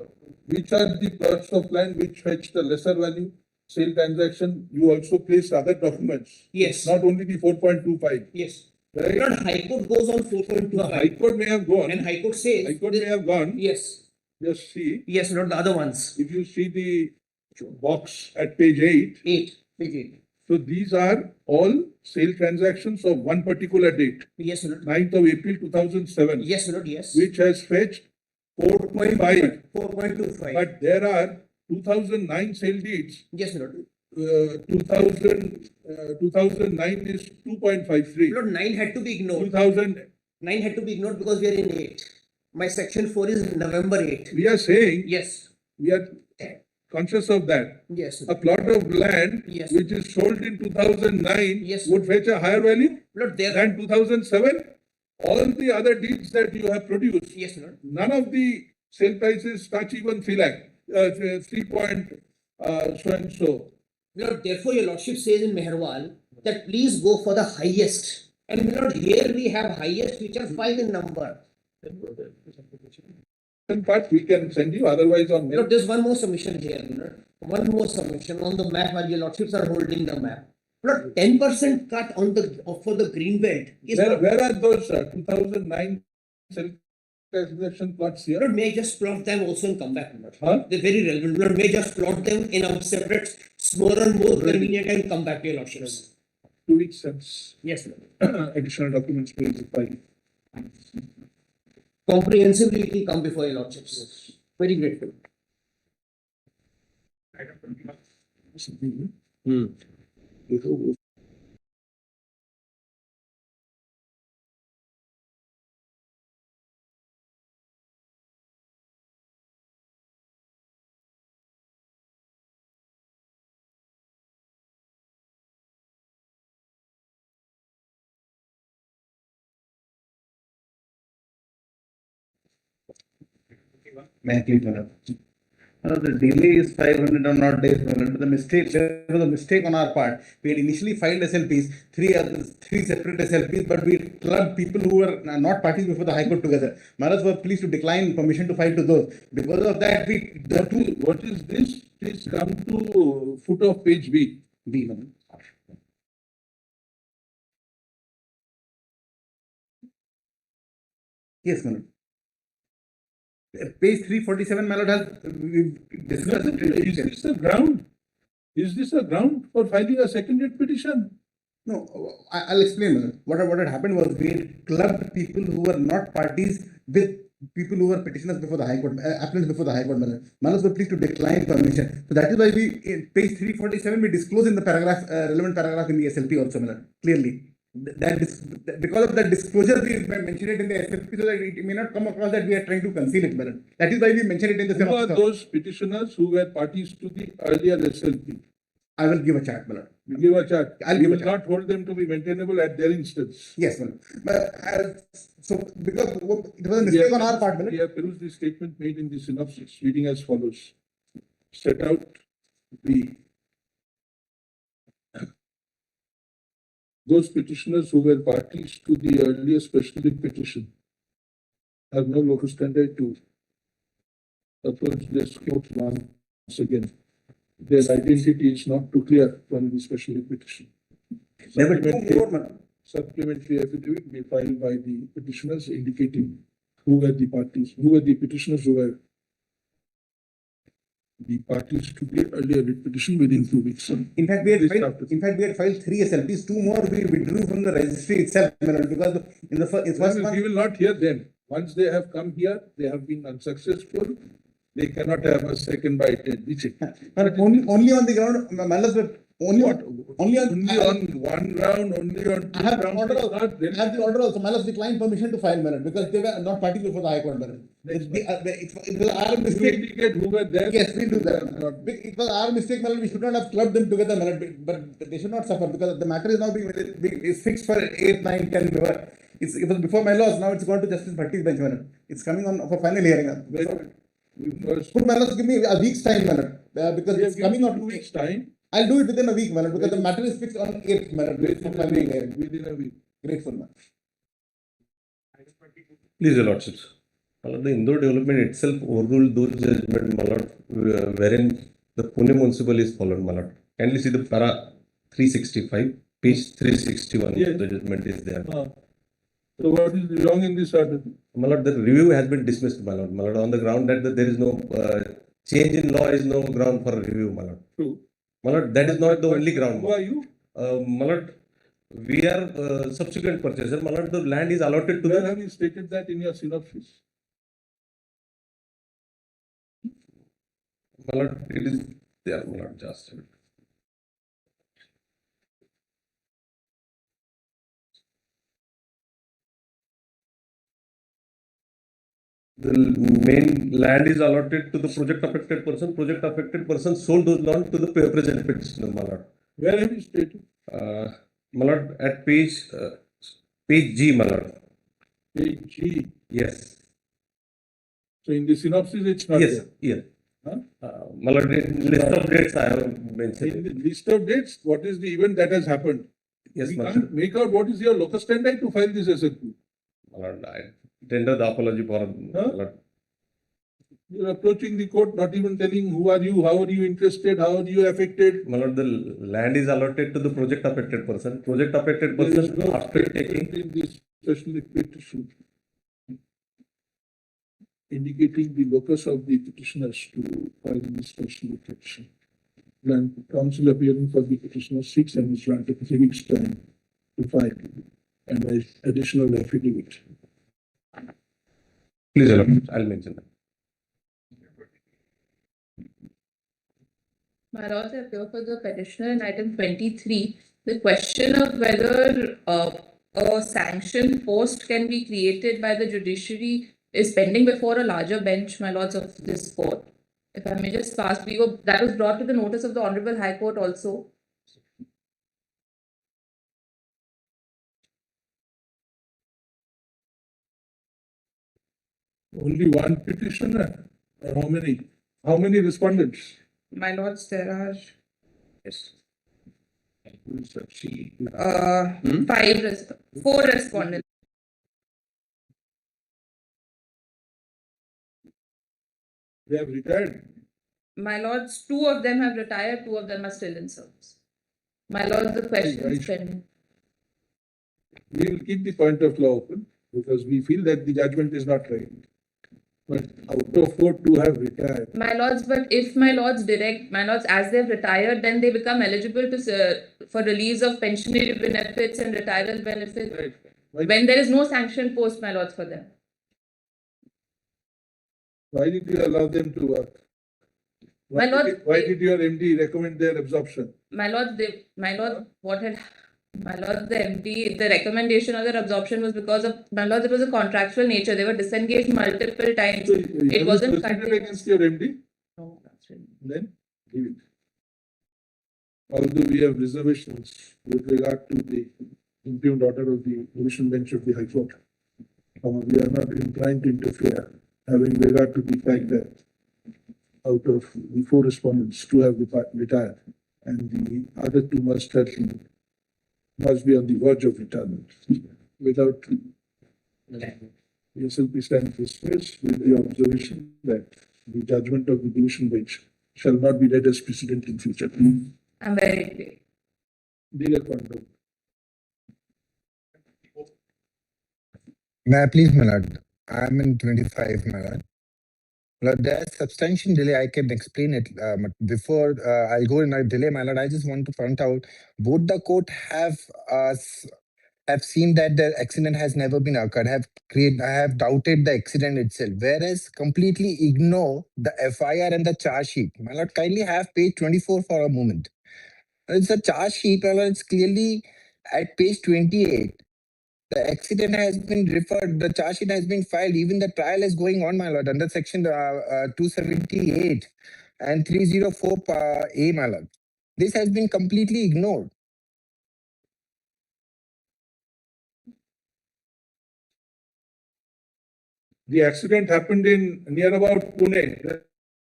which are the plots of land which fetch the lesser value? Sale transaction, you also place other documents. Yes. Not only the 4.25. Yes. Right? Not High Court goes on 4.25. No, High Court may have gone. And High Court says. High Court may have gone. Yes. Just see. Yes, not the other ones. If you see the box at page 8. Page 8. So these are all sale transactions of one particular date. Yes, Lord. 9th of April 2007. Yes, Lord, yes. Which has fetched 4.5. 4.25. But there are 2009 sale deeds. Yes, Lord. 2009 is 2.53. Lord, 9 had to be ignored. 9 had to be ignored because we are in 8. My section 4 is November 8. We are saying. Yes. We are conscious of that. Yes. A plot of land yes. which is sold in 2009 yes. would fetch a higher value Lord, than 2007. All the other deeds that you have produced, yes, Lord. None of the sale prices touch even 3 lakh, 3 point so and so. Lord, therefore your Lordship says in Meherwal that please go for the highest. And Lord, here we have highest which are 5 in number. In fact, we can send you otherwise on mail. Lord, there's one more submission here. Lord. One more submission on the map while your Lordships are holding the map. Lord, 10% cut on for the green belt. Where are those 2009 sale transaction plots here? Lord, may I just plot them also and come back? Lord. Huh? They're very relevant. Lord, may I just plot them in a separate, smaller and more convenient and come back to your Lordships. 2 weeks since. Yes, Lord. Additional documents please file. Comprehensively it will come before your Lordships. Very grateful. May I please, Madam? The delay is 500 or not days. The mistake, there was a mistake on our part. We had initially filed SLPs, three separate SLPs, but we clubbed people who were not parties before the High Court together. Maharaj were pleased to decline permission to file to those. Because of that, What is this? Please come to foot of page B. B, Madam. Yes, Madam. Page 347, my lord, has discussed it. Is this a ground? Is this a ground for filing a secondary petition? No, I'll explain, madam. What had happened was we had clubbed people who were not parties with people who were petitioners before the High Court, applicants before the High Court, madam. Manas were pleased to decline permission. So that is why we, in page 347, we disclose in the paragraph, relevant paragraph in the SLP also, madam, clearly. Because of that disclosure, we mentioned it in the SLP so that it may not come across that we are trying to conceal it, madam. That is why we mentioned it in the Who are those petitioners who were parties to the earlier SLP? I will give a chart, my lord. You give a chart. I'll You give a will not hold them to be maintainable at their instance. Yes, my lord. So because it was a mistake on our part, my lord. We have perused the statement made in the synopsis, reading as follows. Set out the those petitioners who were parties to the earlier special writ petition have no locus standi to approach this court once again. Their identity is not too clear from the special writ petition. Supplementary affidavit be filed by the petitioners indicating who were the parties, who were the petitioners who were the parties to the earlier writ petition within 2 weeks. In fact, we had filed 3 SLPs. 2 more we withdrew from the registry itself, my lord, because in the first month. We will not hear them. Once they have come here, they have been unsuccessful. They cannot have a second bite at the chicken. Only on the ground, my lord, only on one round, only on two I have the rounds. order also. I have the order also. My lord declined permission to file, my lord, because they were not parties before the High Court, my lord. It was our You mistake. indicate who were there. Yes, we do that. It was our mistake, my lord. We should not have clubbed them together, my lord. But they should not suffer because the matter is now being fixed for 8, 9, 10 November. It was before my laws. Now it's gone to Justice Bhatti's bench, my lord. It's coming on for final hearing. Put my lord, give me a week's time, my lord, because it's coming on 2 weeks time. I'll do it within a week, my lord, because the matter is fixed on 8th, my lord. Within a week. Grateful, man. Please, your lordships. My lord, the Indore development itself overruled those judgment, my lord, wherein the Pune municipal is followed, my lord. Kindly see the para 365, page 361. Yes. The judgment is there. So what is wrong in this order? My lord, the review has been dismissed, my lord. My lord, on the ground that there is no change in law is no ground for review, my lord. True. My lord, that is not the only ground. Who are you? My lord, we are subsequent purchaser. My lord, the land is allotted to Where the. have you stated that in your synopsis? My lord, it is there, my lord, just. The main land is allotted to the project affected person. Project affected person sold those land to the present petitioner, my lord. Where have you stated? My lord, at page G, my lord. Page G. Yes. So in the synopsis, it's not Yes, there. yes. Huh? My lord, in list of dates I have mentioned. In the list of dates, what is the event that has happened? Yes, we my can't make out what is your locus standi to file this SLP. My lord, I tender the apology for my lord. You're approaching the court, not even telling who are you, how are you interested, how are you affected. My lord, the land is allotted to the project affected person. Project affected There is person no after statement taking. in this special petition indicating the locus of the petitioners to file the special petition. Land counsel appearing for the petitioner seeks and is granted 3 weeks time to file an additional affidavit. Please, your lord, I'll mention that. My lord, I appear for the petitioner in item 23. The question of whether a sanction post can be created by the judiciary is pending before a larger bench, my lords, of this court. If I may just pass, that was brought to the notice of the Honorable High Court also. Only one petitioner? Or how many? How many respondents? My lords, there are yes, Hmm? 4 respondents. They have retired. My lords, 2 of them have retired, 2 of them are still in service. My lords, the question is pending. We will keep the point of law open because we feel that the judgment is not right. But out of 4, 2 have retired. My lords, but if my lords direct, my lords, as they've retired, then they become eligible to for release of pensionary benefits and retirement benefits. Right. When there is no sanction post, my lords, for them. Why did you allow them to work? My lord, Why did your MD recommend their absorption? My lord, the MD, the recommendation of their absorption was because of, my lord, it was a contractual nature. They were disengaged multiple times. It wasn't proceeded against your MD? No, that's right. Then leave it. although we have reservations with regard to the impugned order of the division bench of the High Court, we are not inclined to interfere, having regard to the fact that out of the 4 respondents, 2 have retired, and the other 2 must be on the verge of retirement. Without the SLP stands dismissed with the observation that the judgment of the division bench shall not be read as precedent in future. I'm very clear. Legal conduct. May I please, my lord? I'm in 25, my lord. Lord, there's substantial delay. I can explain it. But before I'll go in a delay, my lord, I just want to point out both the court have seen that the accident has never been occurred. I have doubted the accident itself, whereas completely ignore the FIR and the charge sheet. My lord, kindly have page 24 for a moment. It's a charge sheet, my lord. It's clearly at page 28. The accident has been referred, the charge sheet has been filed, even the trial is going on, my lord, under section 278 and 304 A, my lord. This has been completely ignored. The accident happened in near about Pune,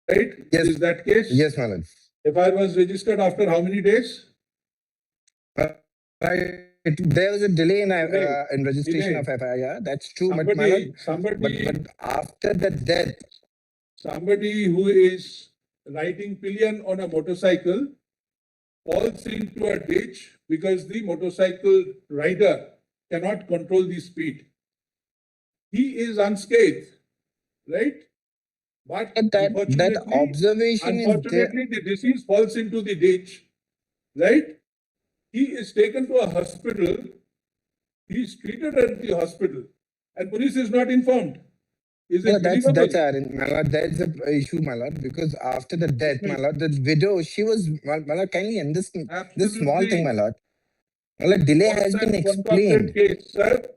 right? Yes. Is that case? Yes, my lord. FIR was registered after how many days? There was a delay in registration of FIR. That's true, but my lord, but after the death, somebody who is riding pillion on a motorcycle falls into a ditch because the motorcycle rider cannot control the speed. He is unscathed, right? But that observation is there. Unfortunately, the deceased falls into the ditch, right? He is taken to a hospital. He is treated at the hospital, and police is not informed. Is it believable? My lord, that's the issue, my lord, because after the death, my lord, the widow, she was, my lord, kindly understand this small thing, my lord. My lord, delay has been explained. Case, sir.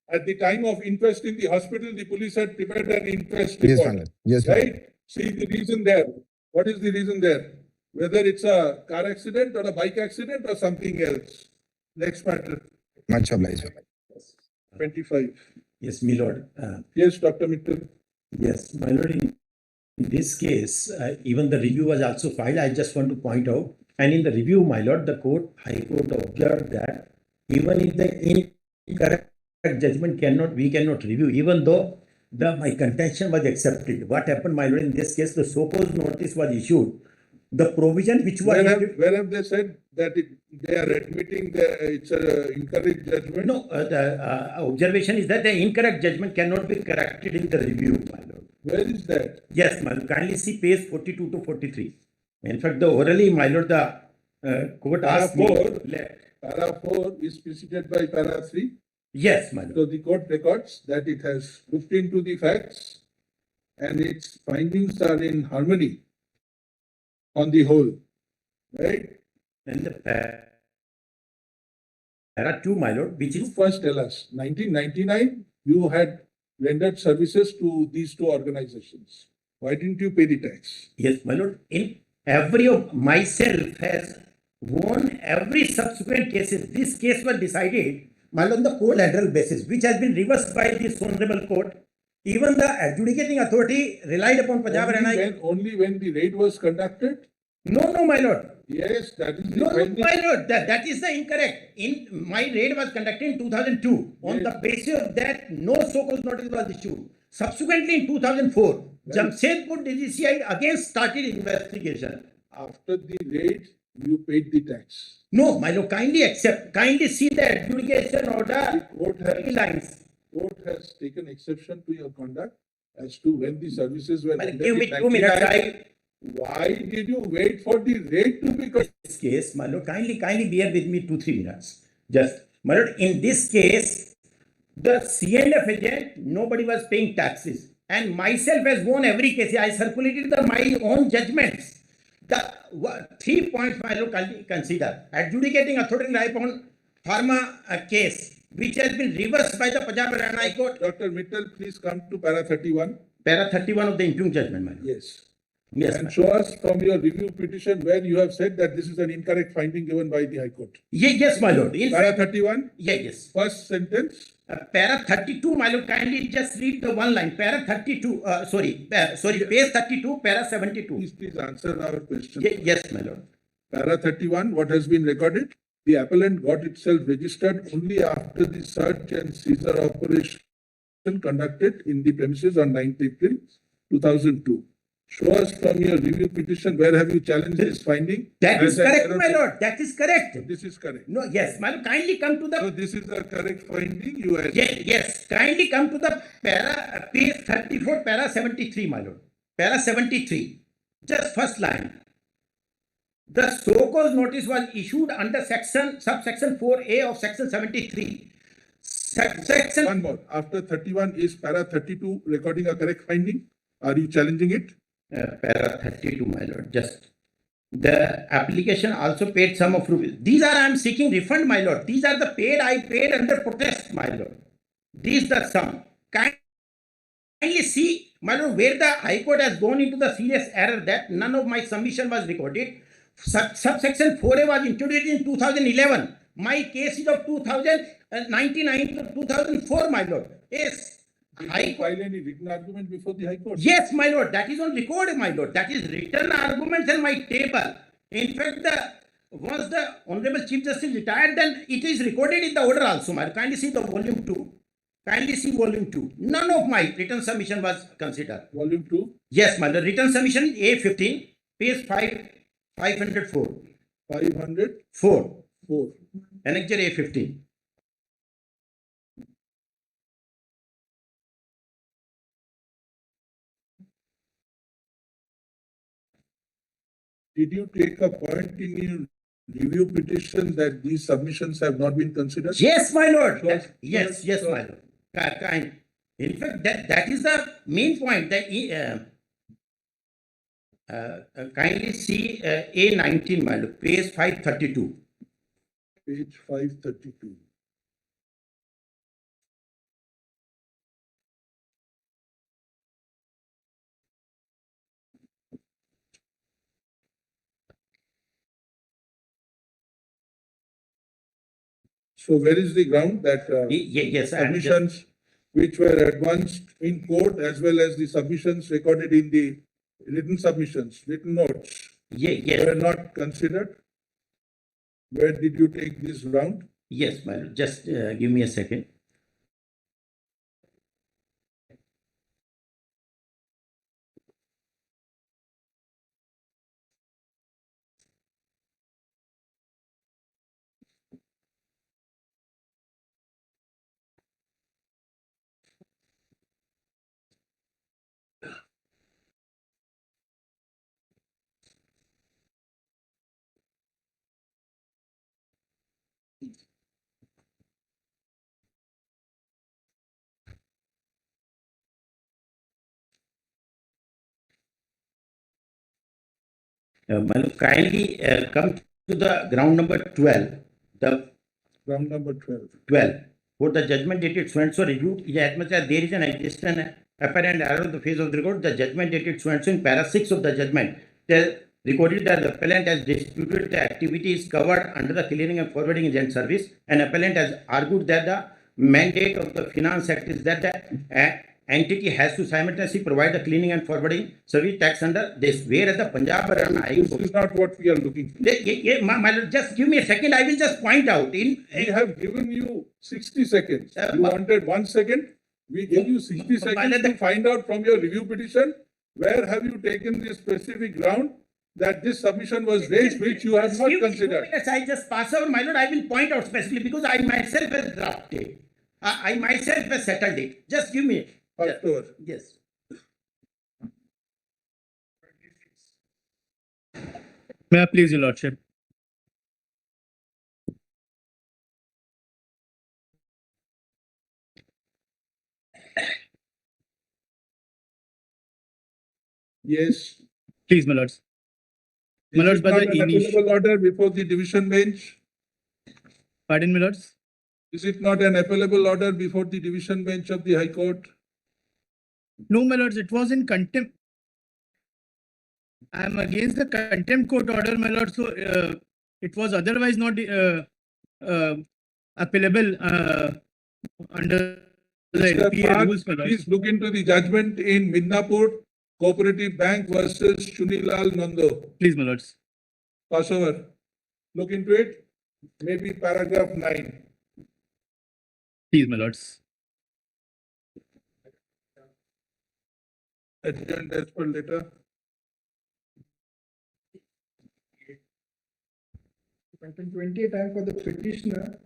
At the time of inquest in the hospital, the police had prepared an inquest report. Yes, my lord. Yes, my lord. Right? See the reason there. What is the reason there? Whether it's a car accident or a bike accident or something else. Next matter. Much obliged. 25. Yes, my lord. Yes, Dr. Mittal. Yes, my lord. In this case, even the review was also filed. I just want to point out, and in the review, my lord, the High Court observed that even if the incorrect judgment we cannot review, even though my contention was accepted. What happened, my lord, in this case, the so-called notice was issued. The provision which was... Where have they said that they are admitting it's an incorrect judgment? No, the observation is that the incorrect judgment cannot be corrected in the review, my lord. Where is that? Yes, my lord. Kindly see page 42 to 43. In fact, the orally, my lord, the court asked me... Para 4 is preceded by para 3. Yes, my lord. So the court records that it has looked into the facts and its findings are in harmony on the whole, right? And the para 2, my lord, which is... First tell us, 1999, you had rendered services to these 2 organizations. Why didn't you pay the tax? Yes, my lord. In every of myself has won every subsequent cases. This case was decided, my lord, on the collateral basis, which has been reversed by this honorable court. Even the adjudicating authority relied upon Punjab Haryana. Only when the raid was conducted? No, my lord. Yes, that is the No, finding. my lord, that is the incorrect. My raid was conducted in 2002. On the basis of that, no so-called notice was issued. Subsequently, in 2004, Jamshedpur DGCI again started investigation. After the raid, you paid the tax. No, my lord, kindly see the adjudication order. The court has taken exception to your conduct as to when the services were rendered. Give me 2 minutes. Why did you wait for the raid to be conducted? This case, my lord, kindly bear with me 2-3 minutes. Just, my lord, in this case, the C&F agent, nobody was paying taxes. And myself has won every case. I circulated my own judgments. The 3 points, my lord, consider. Adjudicating authority relied upon pharma case, which has been reversed by the Punjab Haryana High Court. Dr. Mittal, please come to para 31. Para 31 of the impugned judgment, my lord. Yes. Yes, And show us from your review petition where you have said that this is an incorrect finding given by the High Court. Yes, my lord. In Para fact, 31, yes. first sentence. Para 32, my lord, kindly just read the one line. Para 32, sorry, page 32, para 72. Please answer our question. Yes, my lord. Para 31, what has been recorded? The appellant got itself registered only after the search and seizure operation conducted in the premises on 9th April 2002. Show us from your review petition where have you challenged this finding? That is As an correct, error my to- lord. That is correct. This is correct. No, yes, my lord, kindly come to the. So this is a correct finding you had. Yes, kindly come to the para, page 34, para 73, my lord. Para 73, just first line. The so-called notice was issued under subsection 4A of section 73. Subsection. One more. After 31 is para 32 recording a correct finding? Are you challenging it? Para 32, my lord, just. The application also paid sum of rupees. These are, I am seeking refund, my lord. These are the paid, I paid under protest, my lord. These the sum. Kindly see, my lord, where the High Court has gone into the serious error that none of my submission was recorded. Subsection 4A was introduced in 2011. My case is of 2099 to 2004, my lord. Yes. Did you file any written argument before the High Court? Yes, my lord. That is on record, my lord. That is written arguments in my table. In fact, once the Honorable Chief Justice retired, then it is recorded in the order also, my lord. Kindly see the volume 2. Kindly see volume 2. None of my written submission was considered. Volume 2? Yes, my lord. Written submission A15, page 504. 504. 4. Annexure A15. Did you take a point in your review petition that these submissions have not been considered? Yes, my lord. So- Yes, my lord. Kind. In fact, that is the main point. That kindly see A19, my lord, page 532. Page 532. So where is the ground that Yes, I am just- submissions which were advanced in court as well as the submissions recorded in the written submissions, written notes Yes. were not considered? Where did you take this ground? Yes, my lord. Just give me a second. My lord, kindly come to the ground number 12. The Ground number 12. 12. For the judgment dated so and so reviewed, as much as there is an existence apparent error on the face of the record, the judgment dated so and so in para 6 of the judgment, they recorded that the appellant has disputed the activities covered under the clearing and forwarding agent service, and appellant has argued that the mandate of the Finance Act is that the entity has to simultaneously provide the cleaning and forwarding service tax under this, whereas the Punjab Haryana High This Court. is not what we are looking for. My lord, just give me a second. I will just point out. We have given you 60 seconds. You wanted 1 second. We gave you 60 seconds to find out from your review petition where have you taken this specific ground that this submission was raised which you have not considered. Yes, I just pass over, my lord. I will point out specifically because I myself have drafted. I myself have settled it. Just give me. Yes. May I please, your lordship? Yes. Please, my lords. My Is lords, it by not the an appellable order before the division bench? Pardon, my lords? Is it not an appellable order before the division bench of the High Court? No, my lords, it was in contempt. I am against the contempt court order, my lord. So it was otherwise not applicable under the Mr. LPA Park, rules, my lord. please look into the judgment in Midnapur Cooperative Bank versus Chunilal Nando. Please, my lords. Pass over. Look into it. Maybe paragraph 9. Please, my lords. Adjourned as per letter. Section 28 time for the petitioner,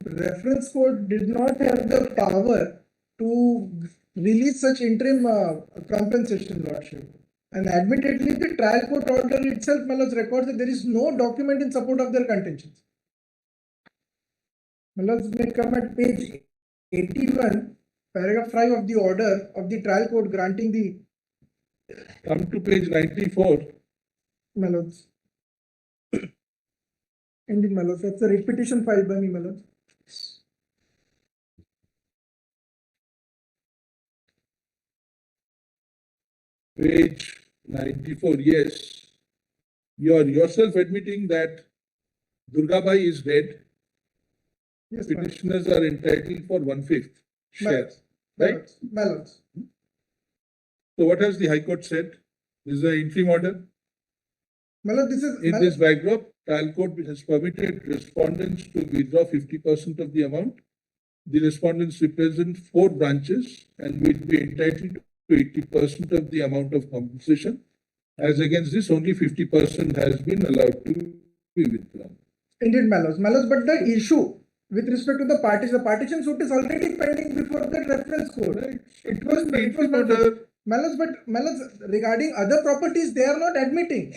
reference court did not have the power to release such interim compensation, lordship. And admittedly, the trial court order itself, my lords, records that there is no document in support of their contentions. My lords may come at page 81, paragraph 5 of the order of the trial court granting the. Come to page 94. My lords. Indeed, my lords, that's a repetition filed by me, my lords. Page 94, yes. You are yourself admitting that Durgabai is dead. Yes, petitioners are entitled for 1/5 share, right? My lords. So what has the High Court said? This is an interim order. My lord, this is. In this backdrop, trial court has permitted respondents to withdraw 50% of the amount. The respondents represent 4 branches and will be entitled to 80% of the amount of compensation. As against this, only 50% has been allowed to be withdrawn. Indeed, my lords. My lords, but the issue with respect to the partition suit is already pending before the reference court. Right. It was not. My lords, but my lords, regarding other properties, they are not admitting.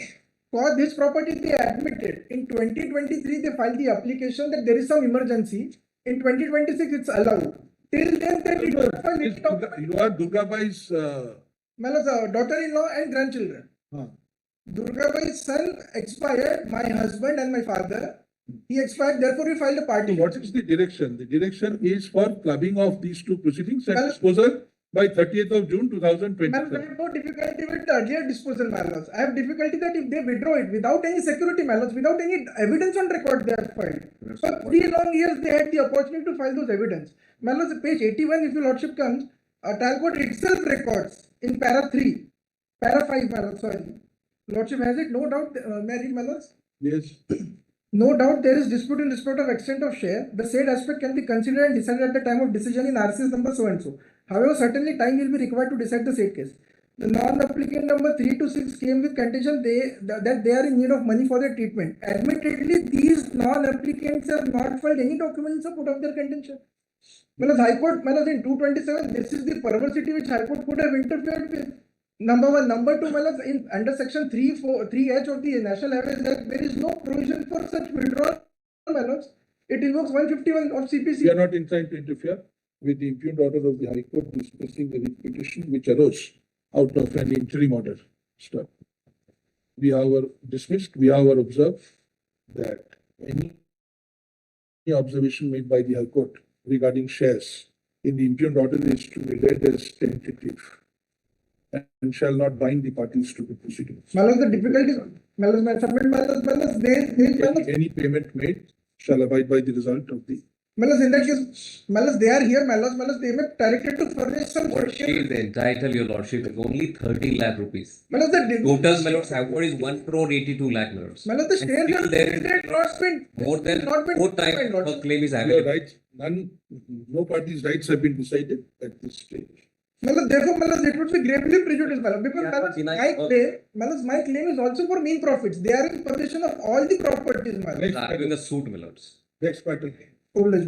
For this property, they admitted. In 2023, they filed the application that there is some emergency. In 2026, it's allowed. Till then, they did not file it. You are Durgabai's. My lords, daughter-in-law and grandchildren. Durgabai's son expired, my husband and my father. He expired, therefore we filed a partition. What is the direction? The direction is for clubbing of these two proceedings and disposal by 30th of June 2027. I have no difficulty with the earlier disposal, my lords. I have difficulty that if they withdraw it without any security, my lords, without any evidence on record, they have filed. For 3 long years, they had the opportunity to file those evidence. My lords, page 81, if your lordship comes, trial court itself records in para 3, para 5, my lords, sorry. Lordship has it, no doubt, may I read, my lords? Yes. No doubt there is dispute in respect of extent of share. The said aspect can be considered and decided at the time of decision in RCS number so and so. However, certainly time will be required to decide the said case. The non-applicant number 3 to 6 came with condition that they are in need of money for their treatment. Admittedly, these non-applicants have not filed any document in support of their contention. Whereas High Court, in 227, this is the perversity which High Court could have interfered with. Number 1. Number 2, in under section 3H of the National Highways Act, there is no provision for such withdrawal. It invokes 151 of CPC. We are not inclined to interfere with the impugned order of the High Court dismissing the petition which arose out of an interim order. Stop. We however dismissed, we however observe that any observation made by the High Court regarding shares in the impugned order is to be read as tentative and shall not bind the parties to the proceedings. The difficulty, any payment made shall abide by the result of the. In that case, they are here, they may directed to furnish some. What she is entitled, your lordship, is only 30 lakh rupees. The total, my lords, award is 1,82 lakh, my lords. The share has more than 4 times her claim is available. Right. No party's rights have been decided at this stage. Therefore, it would be gravely prejudiced, because my claim is also for mean profits. They are in possession of all the properties, Having a suit, my lords. Next pattern. This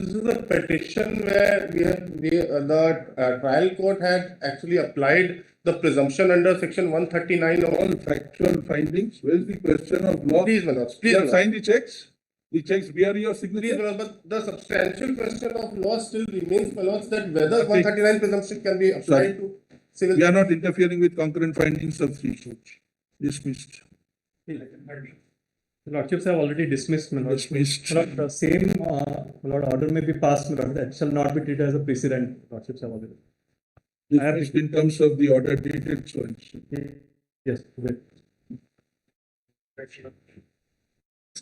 is a petition where the trial court had actually applied the presumption under section 139 of all factual findings. Where is the question of law? Please, my lords. You have signed the checks? The checks bear your signature? Please, but the substantial question of law still remains, my lords, that whether 139 presumption can be applied to civil. We are not interfering with concurrent findings of 3 suits. Dismissed. The lordships have already dismissed, my lord. Dismissed. The same order may be passed, my lord. That shall not be treated as a precedent. Lordships have already. dismissed in terms of the order dated so and so. Yes.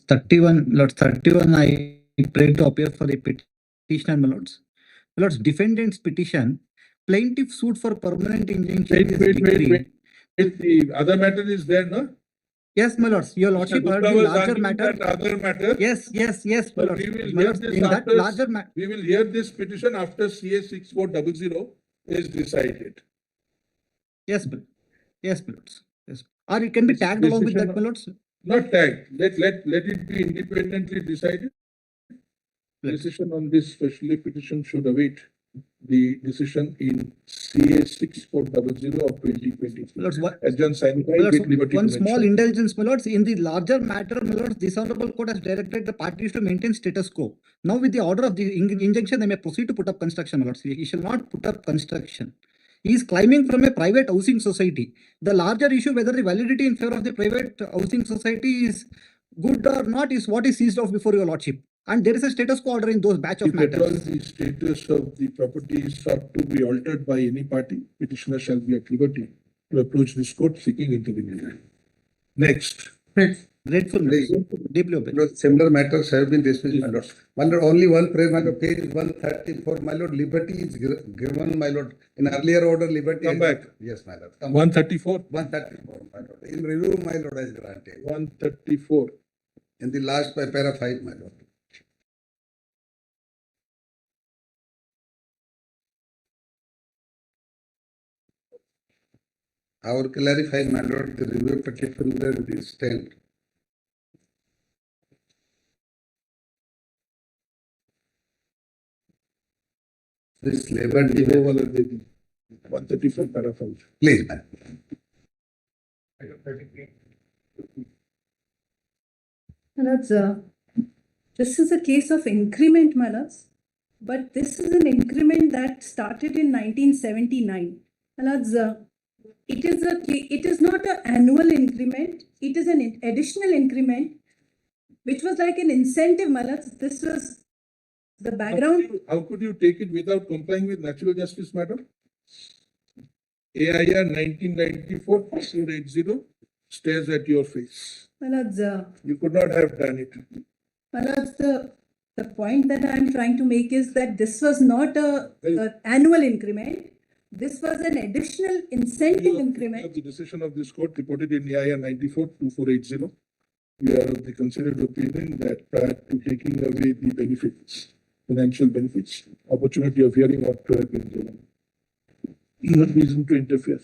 31, Lord, 31, I pray to appear for the petitioner, my lords. My lords, defendant's petition, plaintiff sued for permanent injunction. Wait. The other matter is there, no? Yes, my lords, your lordship heard the larger matter. Other matter. Yes, my lords. We will My hear lords, this in that after, larger matter. we will hear this petition after CA 6400 is decided. Yes, my lords. Yes. Or it can be tagged along with that, my lords. Not tagged. Let it be independently decided. Decision on this special petition should await the decision in CA 6400 of 2020. Lords, Adjourn sign my lords, with liberty one to small mention. indulgence, my lords. In the larger matter, my lords, this honorable court has directed the parties to maintain status quo. Now, with the order of the injunction, they may proceed to put up construction, my lords. He shall not put up construction. He is climbing from a private housing society. The larger issue, whether the validity in favor of the private housing society is good or not, is what is seized off before your lordship. And there is a status quo order in those batch of If at all matters. the status of the property is sought to be altered by any party, petitioner shall be at liberty to approach this court seeking intervention. Next. Grateful, deeply obeyed. Similar matters have been dismissed, my lord. My lord, only one prayer, my lord, page 134, my lord, liberty is given, my lord. In earlier order, liberty. Come back. Yes, my lord. 134. 134, my lord. In review, my lord has granted. 134. In the last para 5, my lord. I would clarify, my lord, the review petition that is stand. This labor delay was 134 para 5. Please, man. That's this is a case of increment, my lords. But this is an increment that started in 1979. That's it is not an annual increment. It is an additional increment, which was like an incentive, my lords. This was the background. How could you take it without complying with natural justice, madam? AIR 1994-480 stares at your face. My lords, You could not have done it. my lords, the point that I am trying to make is that this was not a annual increment. This was an additional incentive increment. The decision of this court reported in AIR 94-2480. We are of the considered opinion that prior to taking away the benefits, financial benefits, opportunity of hearing ought to have been given. No reason to interfere.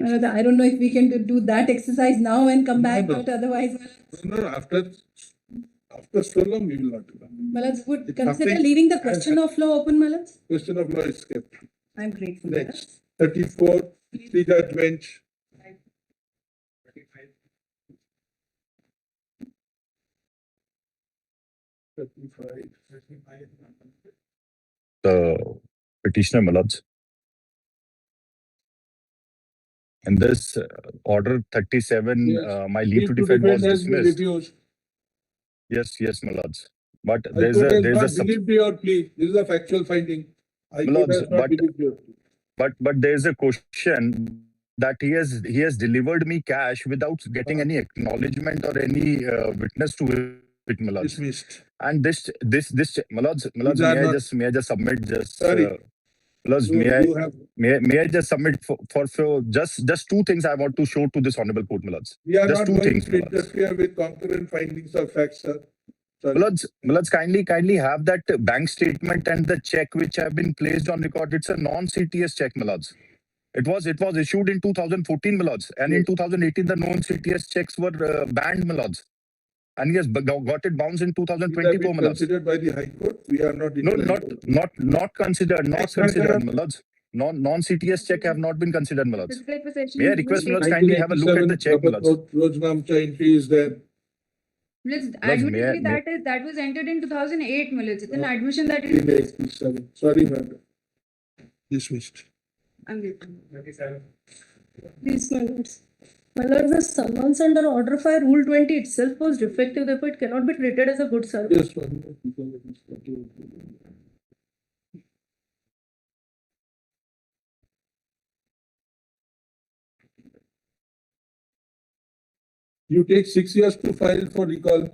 I don't know if we can do that exercise now and come back, but otherwise, No, after so long, we will not do that. my lords would It's consider nothing- leaving the question of law open, my lords. Question of law is kept. I'm grateful. my lords. Next, 34, three-judge bench. The petitioner, my lords. In this order 37, Yes. my leave to defend was has been dismissed. refused. Yes, my lords. But High there's Court a has there's a not sub- believed your plea. This is a factual finding. High My Court lords, has not believed your plea. but there's a question that he has delivered me cash without getting any acknowledgement or any witness to it, my lords. Dismissed. And this, my lords, These are not- may I just submit just Sorry. my lords, You- you have- may I just submit for just two things I want to show to this honorable court, my lords. We are Just not two going things, to my lords. interfere with concurrent findings of facts, sir. Sorry. My lords, kindly have that bank statement and the check which have been placed on record. It's a non-CTS check, my lords. It was issued in 2014, my lords, and in 2018 the non-CTS checks were banned, my lords. And he has got it bounced in These have 2024, been my lords. considered by the High Court. We are not. No, not considered, Next matter. my lords. Non-CTS check have not been considered, my lords. Physical possession May I is request, my lords, 1987 kindly have a look at the check, my lords. Rojanamcha entry is there. Admittedly, that was entered in 2008, Millet. It's an admission that is. 1987. Sorry, madam. Dismissed. I'm grateful. Please, my lords. My lords, the summons under order by Rule 20 itself was defective, therefore it cannot be treated as a good service. Yes, madam. You take 6 years to file for recall.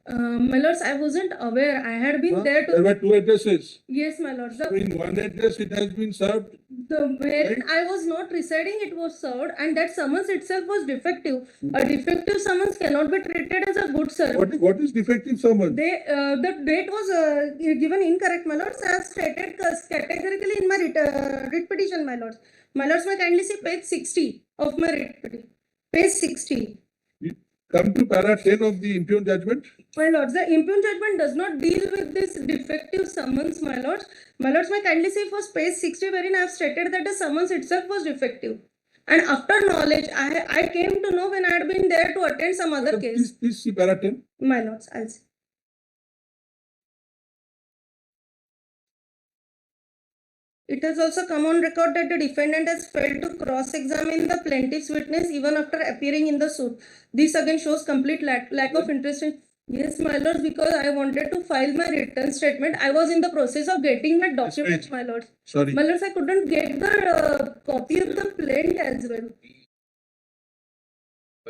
My lords, I wasn't aware. I had been there There to. were 2 addresses. Yes, my lords. So in one address, it has been served. The wherein I was not residing, it was served, and that summons itself was defective. A defective summons cannot be treated as a good service. What is defective summons? The date was given incorrect, my lords, as stated categorically in my writ petition, my lords. My lords, may kindly see page 60 of my writ petition. Page 60. Come to para 10 of the impugned judgment. My lords, the impugned judgment does not deal with this defective summons, my lords. My lords, may kindly see first page 60, wherein I have stated that the summons itself was defective. And after knowledge, I came to know when I had been there to attend some other case. Please see para 10. My lords, I'll see. It has also come on record that the defendant has failed to cross-examine the plaintiff's witness even after appearing in the suit. This again shows complete lack of interest in. Yes, my lords, because I wanted to file my written statement. I was in the process of getting my documents, my lords. Sorry. My lords, I couldn't get the copy of the plaint as well.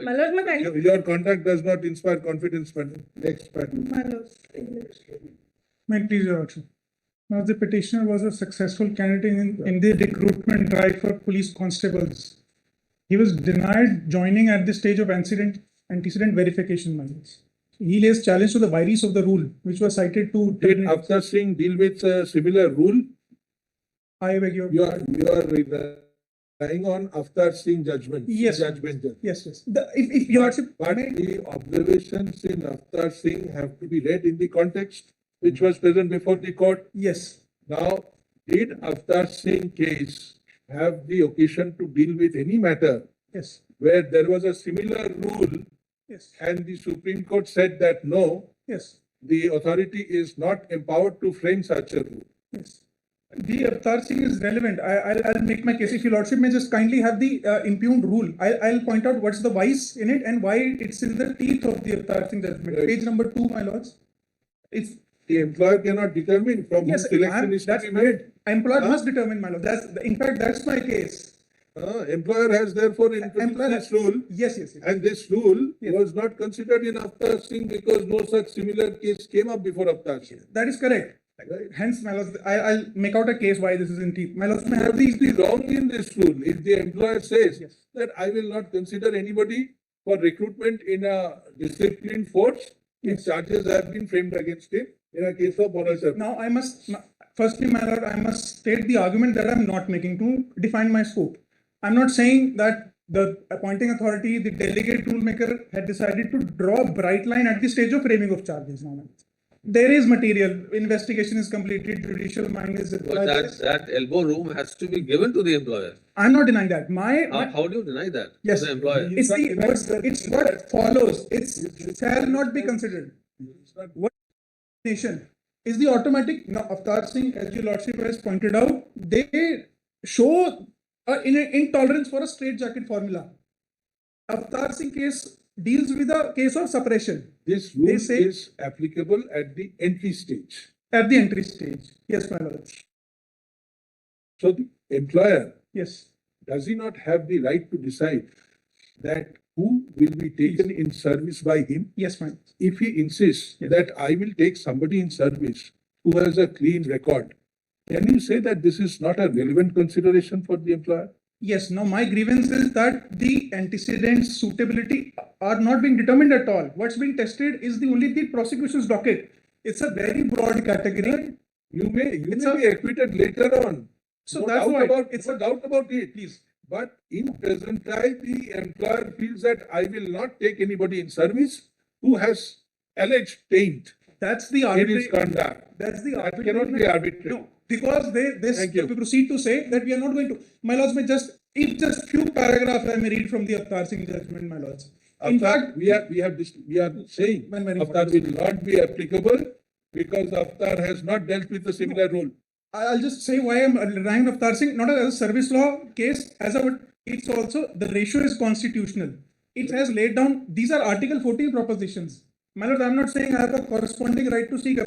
My lords, my kind. Your conduct does not inspire confidence, madam. Next, madam. My lords. May it please your Lordship. Now, the petitioner was a successful candidate in the recruitment drive for police constables. He was denied joining at the stage of antecedent verification measures. He lays challenge to the vires of the rule, which was cited to. Did Avtar Singh deal with a similar rule? I beg your. You are relying on Avtar Singh judgment. Yes. Judgment. Yes, yes. If your Lordship. But the observations in Avtar Singh have to be read in the context which was present before the court. Yes. Now, did Avtar Singh case have the occasion to deal with any matter? Yes. Where there was a similar rule? Yes. And the Supreme Court said that no. Yes. The authority is not empowered to frame such a rule. Yes. The Avtar Singh is relevant. I'll make my case. If your Lordship may just kindly have the impugned rule. I'll point out what's the vice in it and why it's in the teeth of the Avtar Singh judgment. Right. Page number 2, my lords. It's. The employer cannot determine from whose selection is to be made. Employer must determine, my lord. In fact, that's my case. Employer has therefore introduced this rule. Yes. And this rule was not considered in Avtar Singh because no such similar case came up before Avtar Singh. That is correct. Right. Hence, my lord, I'll make out a case why this is in teeth. My lord, may I have What is the wrong in this rule? If the employer says that I will not consider anybody for recruitment in a disciplined force, if charges have been framed against him in a case of moral service. Now, I must, firstly, my lord, I must state the argument that I'm not making to define my scope. I'm not saying that the appointing authority, the delegate rulemaker, had decided to draw a bright line at the stage of framing of charges. Now, there is material, investigation is completed, judicial mind is. But that elbow room has to be given to the employer. I'm not denying that. How do you deny that? Yes, to the employer. It's what follows. It shall not be considered. What nation is the automatic? Now, Avtar Singh, as your Lordship has pointed out, they show intolerance for a straitjacket formula. Avtar Singh case deals with a case of suppression. This rule is applicable at the entry stage. At the entry stage, yes, my lord. So the employer, yes, does he not have the right to decide that who will be taken in service by him? Yes, ma'am. If he insists that I will take somebody in service who has a clean record, can you say that this is not a relevant consideration for the employer? Yes. Now, my grievance is that the antecedents suitability are not being determined at all. What's being tested is only the prosecution's docket. It's a very broad category. You may be acquitted later on. So no that's doubt why about, it's a doubt about it. Please. But in present time, the employer feels that I will not take anybody in service who has alleged taint. That's the in his conduct. That's the that cannot be arbitrary. No, because they proceed to say that we are not going to. My lords, may just few paragraphs I may read from the Avtar Singh judgment, my lords. In fact, we are saying Avtar will not be applicable because Avtar has not dealt with a similar rule. I'll just say why I'm relying on Avtar Singh, not as a service law case, it's also the ratio is constitutional. It has laid down, these are Article 14 propositions. My lord, I'm not saying I have a corresponding right to seek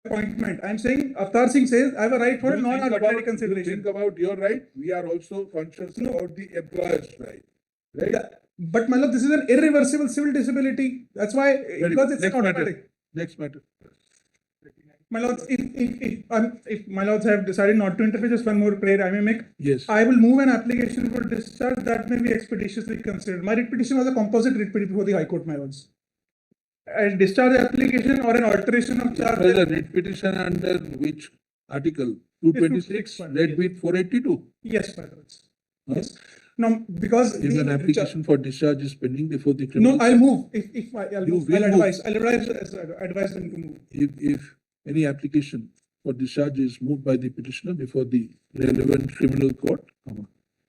appointment. I'm saying Avtar Singh says I have a right for a non-arbitrary consideration. Think about your right. We are also conscious about the employer's right. Right? But my lord, this is an irreversible civil disability. That's why, because it's Next an matter. automatic. Next matter. My lords, if my lords have decided not to interfere, just one more prayer I may make. Yes. I will move an application for discharge that may be expeditiously considered. My writ petition was a composite writ petition before the High Court, my lords. A discharge application or an alteration of charge. Well, the writ petition under which article? 226, read with 482. Yes, my lords. Yes. Now, because If an application for discharge is pending before the criminal. no, I'll move. If I'll You move. will I'll move. advise. I'll advise them to move. If any application for discharge is moved by the petitioner before the relevant criminal court,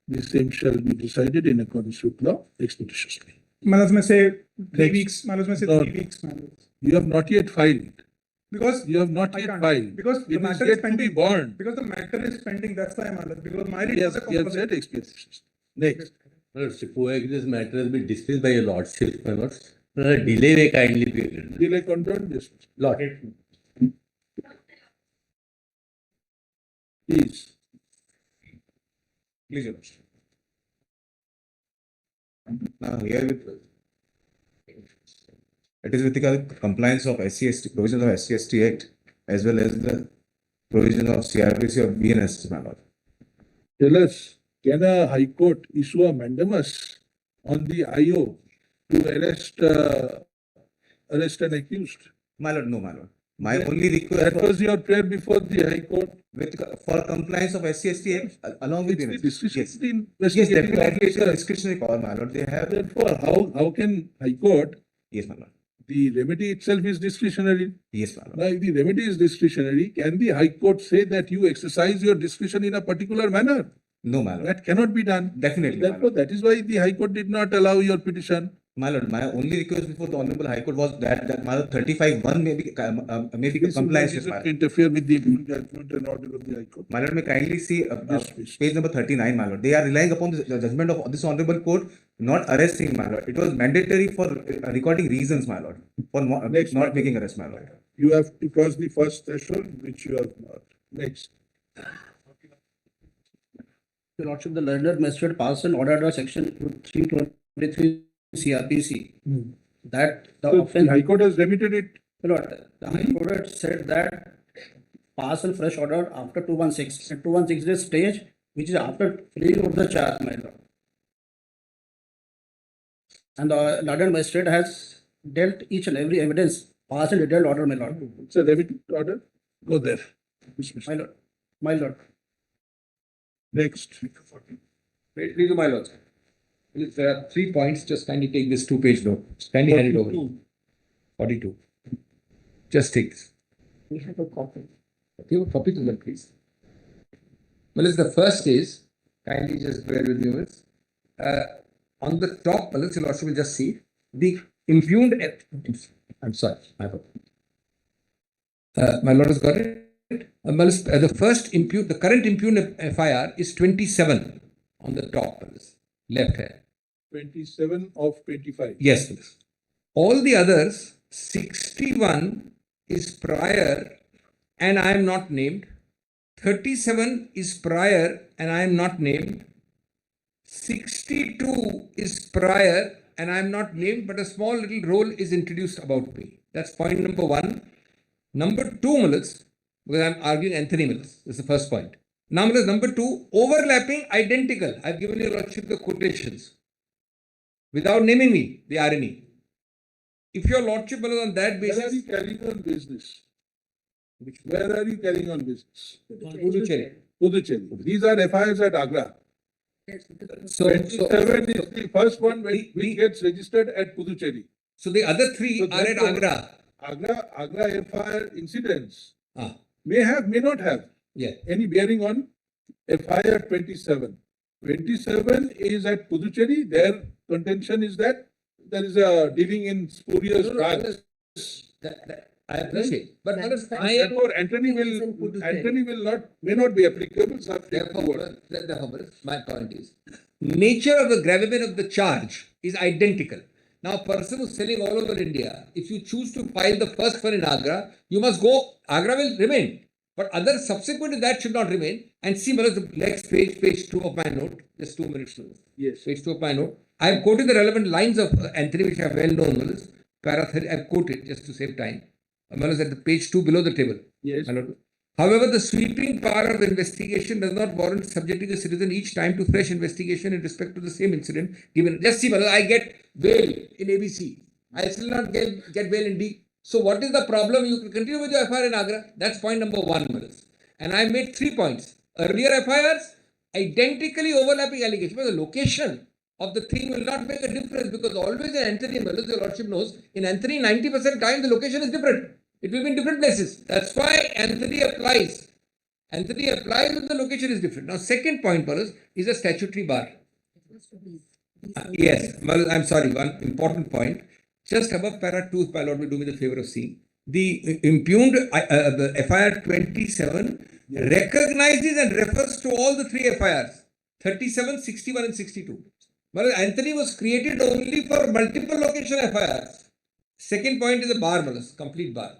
the same shall be decided in accordance with law expeditiously. My lords may say 3 Next. weeks. My lords may say No. 3 weeks. My lords. You have not yet filed. Because You have not I yet can't. filed. Because the It is matter yet is to be pending. burned. Because the matter is pending. That's why, my lord. Because my writ Yes, was a you have composite. said expeditiously. Next. My lord, suppose this matter has been dismissed by your lordship, my lords. The delay may kindly be granted. Delay control, yes. Lord. Please. Please, Your Lordship. Now, here it is with the compliance of SCST, provisions of SCST Act, as well as the provision of CRPC of BNS, my lord. Tell us, can a High Court issue a mandamus on the IO to arrest an accused? My lord, no, my lord. My only request That was your prayer before the High Court. for compliance of SCST Act along with It's BNS. the discretionary Yes, investigating definitely it's a officer. discretionary power, my lord. They have. Therefore, how can High Court, Yes, my lord. the remedy itself is discretionary. Yes, my lord. Now, if the remedy is discretionary, can the High Court say that you exercise your discretion in a particular manner? No, my lord. That cannot be done. Definitely, my Therefore, that is why the High Court did not allow your petition. My lord, my only request before the Honorable High Court was that my lord 35(1) may be This compliance is with my to interfere with the judgment and order of the High Court. My lord, may kindly see Yes, please. page number 39, my lord. They are relying upon the judgment of this Honorable Court, not arresting, my lord. It was mandatory for recording reasons, my lord, for Next, not making arrest, my lord. You have to cross the first threshold, which you have not. Next. Your Lordship, the learned magistrate passed an order under section 323 CRPC that the So offence. the High Court has remitted it. My Lord, the High Court had said that pass a fresh order after 216. At 216 is stage, which is after freeing of the charge, my lord. And the learned magistrate has dealt each and every evidence, passed a detailed order, my lord. It's a remitted order. Go there. My lord, my lord. Next. Please, my lord. Please, there are 3 points. Just kindly take this 2-page note. Kindly hand it over. 42. Just take this. We have a copy. Give a copy to them, please. Well, the first is, kindly just bear with me, Willis. On the top, Willis, your lordship will just see the impugned. I'm sorry, my fault. My lord has got it. The first impugned, the current impugned FIR is 27 on the top, Willis, left hand. 27 of 25. Yes, Willis. All the others, 61 is prior and I am not named. 37 is prior and I am not named. 62 is prior and I am not named, but a small little role is introduced about me. That's point number 1. Number 2, Mills, because I'm arguing Anthony Mills. This is the first point. Now, Mills, number 2, overlapping, identical. I've given you, Lordship, the quotations without naming me, the irony. If your Lordship is on that Where are basis. you carrying on business? Where are you carrying on business? Puducherry. Puducherry. These are FIRs at Agra. So 27 is the first one which gets registered at Puducherry. So the other 3 are at Agra. Agra FIR incidents may not have any bearing on FIR 27. 27 is at Puducherry. Their contention is that there is a dealing in spurious drugs. I appreciate. But therefore, Anthony may not be applicable. Therefore, my point is, nature of the gravamen of the charge is identical. Now, a person who's selling all over India, if you choose to file the first one in Agra, you must go, Agra will remain. But other subsequent to that should not remain. And see, the next page 2 of my note, just 2 minutes. Yes. Page 2 of my note. I've quoted the relevant lines of Anthony, which are well known. Para 30, I've quoted just to save time. At the page 2 below the table. Yes. However, the sweeping power of investigation does not warrant subjecting a citizen each time to fresh investigation in respect to the same incident. Given just see, I get bail in ABC. I still not get bail in D. So what is the problem? You can continue with your FIR in Agra. That's point number 1. And I made 3 points. Earlier FIRs, identically overlapping allegations. But the location of the thing will not make a difference because always in Anthony, your Lordship knows, in Anthony 90% time the location is different. It will be in different places. That's why Anthony applies. Anthony applies when the location is different. Now, second point for us is a statutory bar. Yes, I'm sorry, one important point. Just above para 2, if my Lord will do me the favor of seeing. The impugned the FIR 27 recognizes and refers to all the 3 FIRs 37, 61, and 62. Well, Anthony was created only for multiple location FIRs. Second point is a bar, complete bar.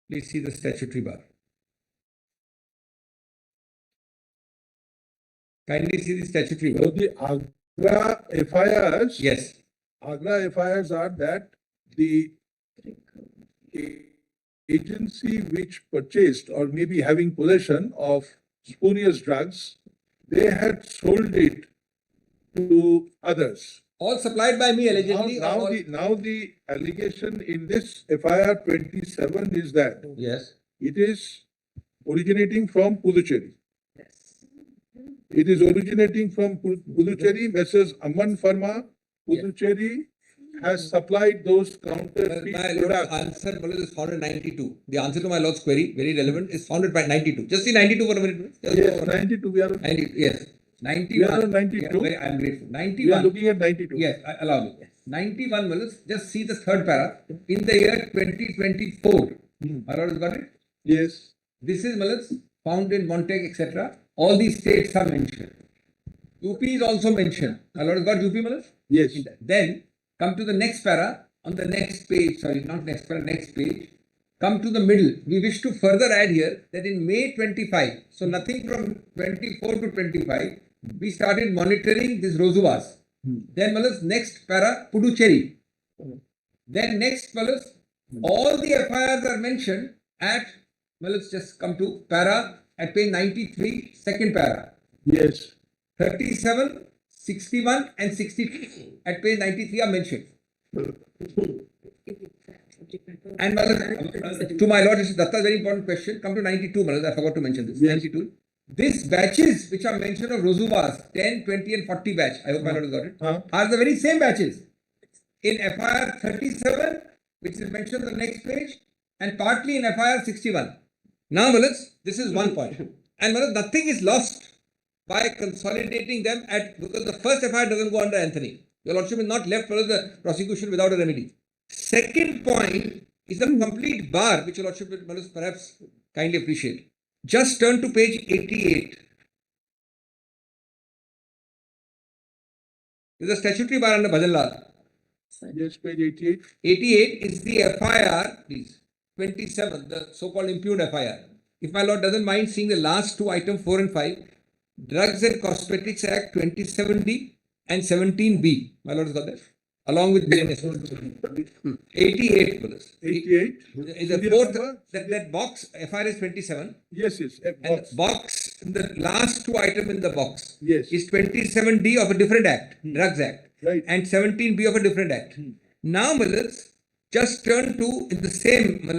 Please see the statutory bar. Kindly see the statutory bar. So the Agra FIRs. Yes. Agra FIRs are that the agency which purchased or maybe having possession of spurious drugs, they had sold it to others. All supplied by me allegedly. Now the allegation in this FIR 27 is that yes, it is originating from Puducherry. It is originating from Puducherry. Messrs. Amman Pharma, Puducherry has supplied those counterfeit my products. answer is found in 92. The answer to my Lord's query, very relevant, is founded by 92. Just see 92 for a minute. Yes, 92. We are on 90, yes. 91. We are on 92. Yeah, I'm grateful. 91. We are looking at 92. Yes, allow me. 91 just see the third para. In the year 2024. My Lord has got it? Yes. This is found in Monteg, etc. All these states are mentioned. UP is also mentioned. My Lord has got UP, Yes. Then come to the next para on the next page. Sorry, not next para, next page. Come to the middle. We wish to further add here that in May 25, so nothing from 24 to 25, we started monitoring these Rosuvas. Then next para, Puducherry. Then next all the FIRs are mentioned at, just come to para at page 93, second para. Yes. 37, 61 and 62 at page 93 are mentioned. And to my Lord, this is Datta's very important question. Come to 92, I forgot to mention this. 92. These batches which are mentioned of Rosuvas, 10, 20 and 40 batch, I hope my Lord has got it, are the very same batches. In FIR 37, which is mentioned on the next page, and partly in FIR 61. Now, this is one point. And nothing is lost by consolidating them because the first FIR doesn't go under Anthony. Your Lordship is not left for the prosecution without a remedy. Second point is the complete bar, which Your Lordship will perhaps kindly appreciate. Just turn to page 88. There's a statutory bar under Bhajan Lal. Yes, page 88. 88 is the FIR, please. 27, the so-called impugned FIR. If my Lord doesn't mind seeing the last two items 4 and 5, Drugs and Cosmetics Act 27D and 17B. My Lord has got that. Along with BNS. 88. 88. Is the fourth, that box, FIR is 27. Yes, yes. And box, the last two items in the box yes, is 27D of a different act, Drugs Act, right, and 17B of a different act. Now, just turn to, in the same,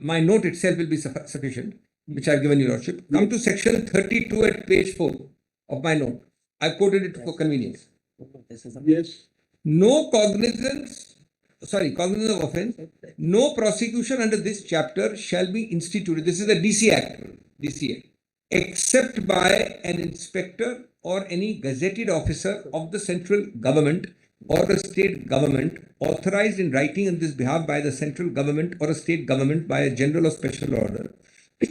my note itself will be sufficient, which I have given you, Lordship. Come to section 32 at page 4 of my note. I quoted it for convenience. Yes. No cognizance of offence, no prosecution under this chapter shall be instituted. This is the DC Act, except by an inspector or any gazetted officer of the central government or a state government authorized in writing on this behalf by the central government or a state government by a general or special order,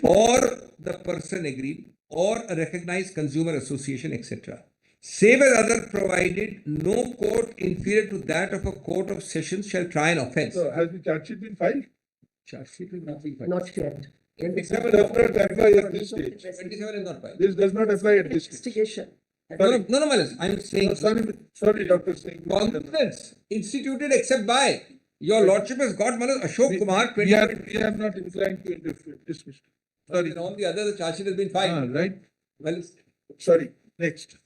or the person aggrieved, or a recognized consumer association, etc. Save as other provided, no court inferior to that of a court of sessions shall try an offence. So, has the charge sheet been filed? Charge sheet will not be filed. Not yet. 27 does not apply at this stage. 27 is not filed. This does not apply at this stage. Investigation. No, my lords, I'm saying. Sorry, Dr. Singh. Conference instituted except by. Your lordship has got, my lord, Ashok Kumar. We are not inclined to interfere. Dismissed. Sorry. On the other, the charge sheet has been filed. Right. Well, Sorry. Next.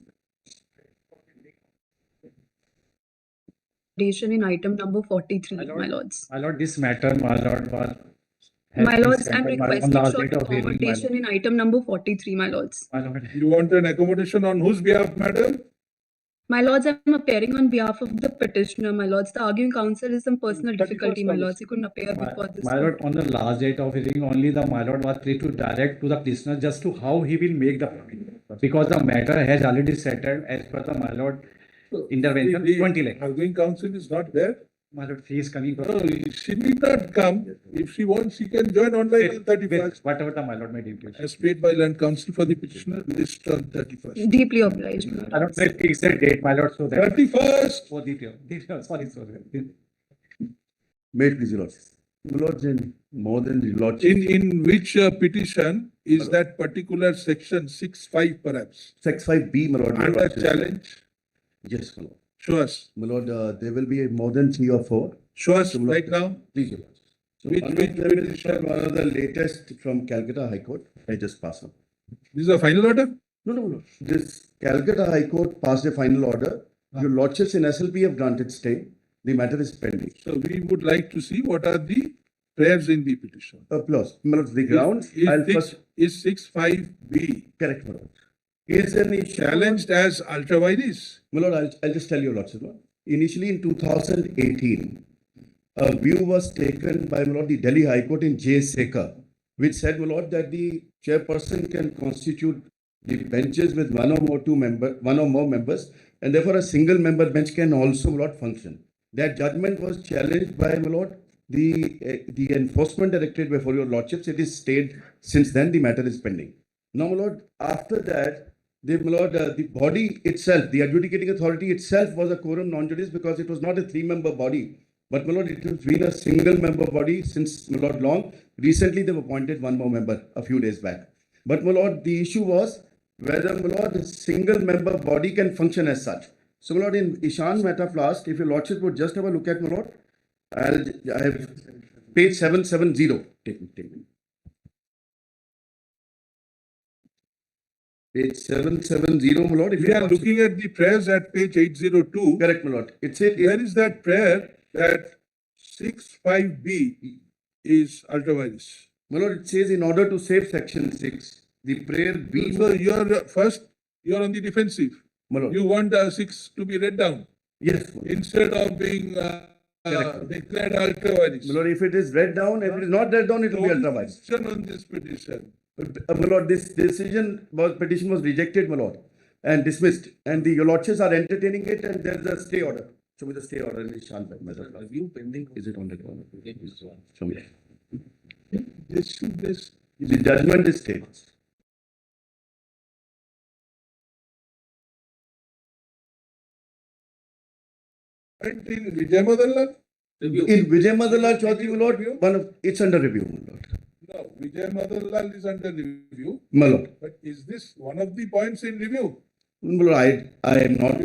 In item number 43, my lords. My lord, this matter, my lord, was. My lords, I'm on requesting last short date of hearing, my accommodation in item number 43, my lords. My lord. You want an accommodation on whose behalf, madam? My lords, I'm appearing on behalf of the petitioner, my lords. The arguing counsel is some personal difficulty, my lords. He couldn't appear before this. My lord, on the last date of hearing, only the my lord was free to direct to the prisoner just to how he will make the payment. Because the matter has already settled as per the my lord intervention. 20 lakhs. Arguing counsel is not there. My lord, she is coming. No, she need not come. If she wants, she can join online on 31st. Whatever the my lord may do. As paid by land council for the petitioner, list on 31st. Deeply obliged, my lords. I don't say fix a date, my lord, so that. 31st. For detail. Sorry. May it please, your lordship. Your lordship, more than the lordship. In which petition is that particular section 6.5 perhaps? 6.5B, my lord. Under challenge? Yes, my lord. Show us. My lord, there will be more than 3 or 4. Show us right now. Please, your lordship. So Which petition, one of the latest from Calcutta High Court. I just pass on. This is a final order? No. This Calcutta High Court passed a final order. Your lordships in SLP have granted stay. The matter is pending. So we would like to see what are the prayers in the petition. Applause. My lord, the grounds. Is 6.5B. Correct, my lord. Is any challenged as ultra vires? My lord, I'll just tell you, lordship. Initially in 2018, a view was taken by my lord the Delhi High Court in J. Sekar, which said, my lord, that the chairperson can constitute the benches with one or more members, and therefore a single member bench can also, my lord, function. That judgment was challenged by, my lord, the enforcement directorate before your lordships. It is stayed since then. The matter is pending. Now, my lord, after that, the body itself, the adjudicating authority itself was a quorum non-judice because it was not a 3-member body. But, my lord, it has been a single-member body since, my lord, long. Recently, they've appointed one more member a few days back. But, my lord, the issue was whether, my lord, a single-member body can function as such. So, my lord, in Ishan Mehta Flask, if your lordship would just have a look at, my lord, I have page 770. Take me. Page 770, my lord. If We are looking at the prayers at page 802. Correct, my lord. It says, where is that prayer that 6.5B is ultra vires? My lord, it says in order to save section 6, the prayer B. So you're on the defensive. My lord. You want 6 to be read down? Yes. Instead of being declared ultra vires. My lord, if it is read down, if it is not read down, it will be ultra vires. On this petition. My lord, this petition was rejected, my lord, and dismissed. And your lordships are entertaining it, and there is a stay order. Show me the stay order in the Ishan Mehta. Review pending. Is it on the ground? Show me. This. The judgment is stayed. And in Vijay Madanlal? In Vijay Madanlal Chaudhary, my lord, it's under review, my lord. No, Vijay Madanlal is under review. My lord. But is this one of the points in review? My lord, I am not.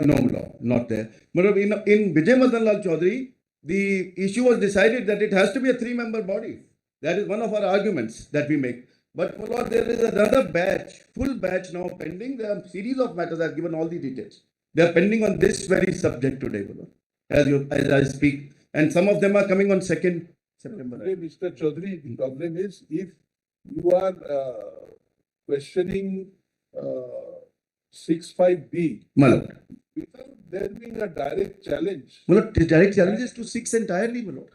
No, my lord, not there. My lord, in Vijay Madanlal Chaudhary, the issue was decided that it has to be a 3-member body. That is one of our arguments that we make. But, my lord, there is another batch, full batch now pending. There are a series of matters. I have given all the details. They are pending on this very subject today, my lord, as I speak. And some of them are coming on 2nd September. Mr. Chaudhary, the problem is if you are questioning 6.5B, my lord, without there being a direct challenge. My lord, the direct challenge is to 6 entirely, my lord.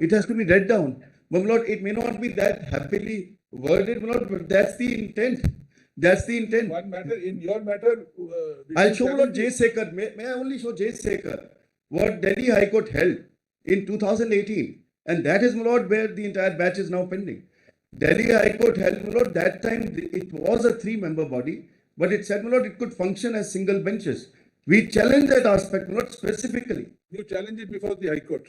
It has to be read down. But, my lord, it may not be that happily worded, my lord, but that's the intent. That's the intent. One matter, in your matter. I'll show Lord J. Sekar. May I only show J. Sekar what Delhi High Court held in 2018. And that is, my lord, where the entire batch is now pending. Delhi High Court held, my lord, that time it was a 3-member body, but it said, my lord, it could function as single benches. We challenge that aspect, my lord, specifically. You challenge it before the High Court.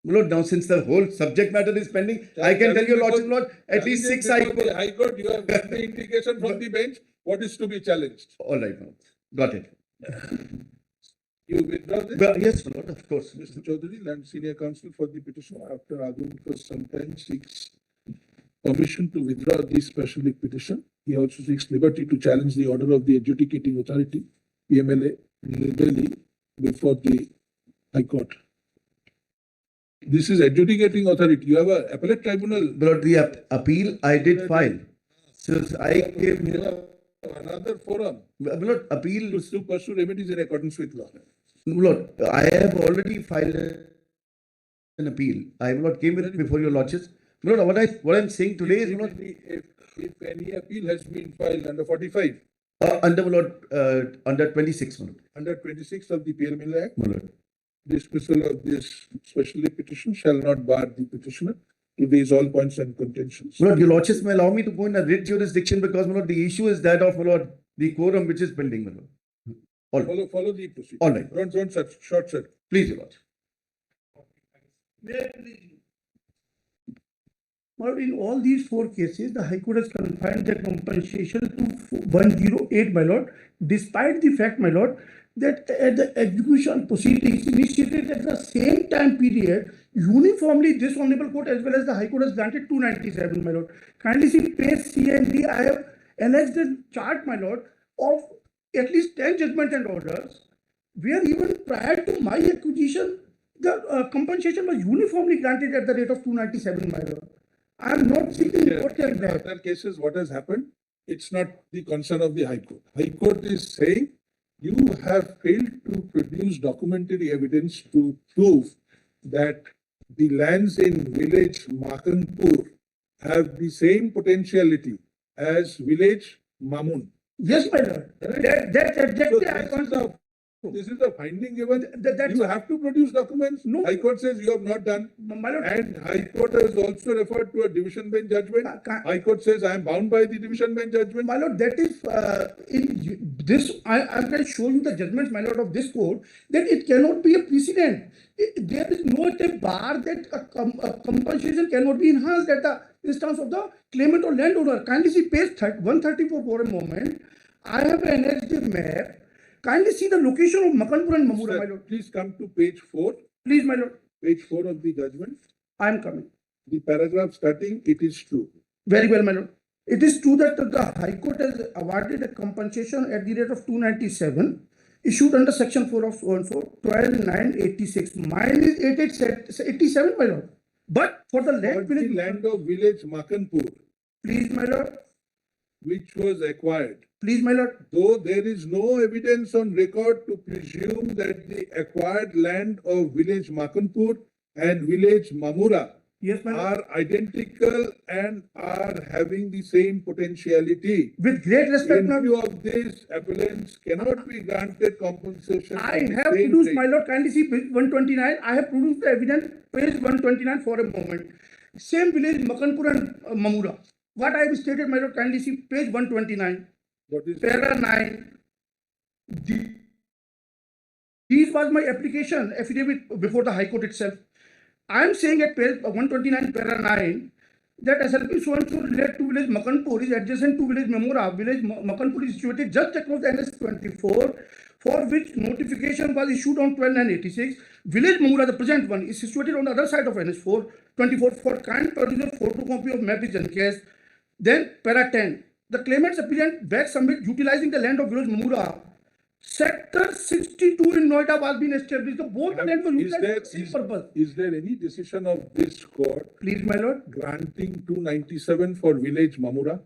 Lord, now since the whole subject matter is pending, I can tell you, Lord, at least 6 High Court, you have got the indication from the bench, what is to be challenged. All right, now. Got it. You withdraw this? Well, yes, Lord, of course. Mr. Chaudhary, Land Senior Counsel for the petition, after arguing for some time, seeks permission to withdraw the special leave petition. He also seeks liberty to challenge the order of the adjudicating authority, PMLA, legally before the High Court. This is adjudicating authority. You have a appellate tribunal. Lord, the appeal I did file. So I came here. Another forum. Lord, appeal to pursue remedies in accordance with law. Lord, I have already filed an appeal. I have not came with it before your lodges. Lord, what I'm saying today is, Lord, If any appeal has been filed under 45, under 26, Lord. under 26 of the PMLA Act, Lord. dismissal of this special leave petition shall not bar the petitioner to raise all points and contentions. Lord, your lordships may allow me to go in a writ jurisdiction because, my Lord, the issue is that of, my Lord, the quorum which is pending, my Lord. All right. Follow the procedure. All right. Don't short circuit. Please, your Lord. But in all these 4 cases, the High Court has confined the compensation to 108, my lord, despite the fact, my lord, that the execution proceedings initiated at the same time period, uniformly this Honorable Court as well as the High Court has granted 297, my lord. Kindly see page C and D, I have annexed a chart, my lord, of at least 10 judgments and orders, where even prior to my acquisition, the compensation was uniformly granted at the rate of 297, my lord. I am not seeking more than In that. other cases, what has happened? It's not the concern of the High Court. High Court is saying you have failed to produce documentary evidence to prove that the lands in village Makanpur have the same potentiality as village Mamun. Yes, my lord. That's exactly I consider. This is the finding given. You have to produce documents. No. High Court says you have not done. My lord. And High Court has also referred to a division bench judgment. High Court says I am bound by the division bench judgment. My lord, that is in this. I can show you the judgments, my lord, of this court that it cannot be a precedent. There is no bar that a compensation cannot be enhanced at the instance of the claimant or landowner. Kindly see page 134 for a moment. I have annexed the map. Kindly see the location of Makanpur and Mamura, my lord. Please come to page 4. Please, my lord. Page 4 of the judgment. I am coming. The paragraph starting, it is true. Very well, my lord. It is true that the High Court has awarded a compensation at the rate of 297, issued under section 4 of 12,986. Mine is 87, my lord. But for the land of village Makanpur, please, my lord, which was acquired. Please, my lord. Though there is no evidence on record to presume that the acquired land of village Makanpur and village Mamura are identical and are having the same potentiality. With great respect, in view of this, appellants cannot be granted compensation. I have produced, my lord, kindly see page 129. I have produced the evidence, page 129 for a moment. Same village, Makanpur and Mamura. What I have stated, my lord, kindly see page 129. What is Para 9. This was my application affidavit before the High Court itself. I am saying at page 129, para 9, that SLP so and so related to village Makanpur is adjacent to village Mamura. Village Makanpur is situated just across the NS 24, for which notification was issued on 12/9/86. Village Mamura, the present one, is situated on the other side of NS 24. For kind produce a photocopy of map is encased. Then para 10. The claimant's applicant back submit utilizing the land of village Mamura. Sector 62 in Noida was being established. The both the land was utilized for the same purpose. Is there any decision of this court? Please, my lord. Granting 297 for village Mamura?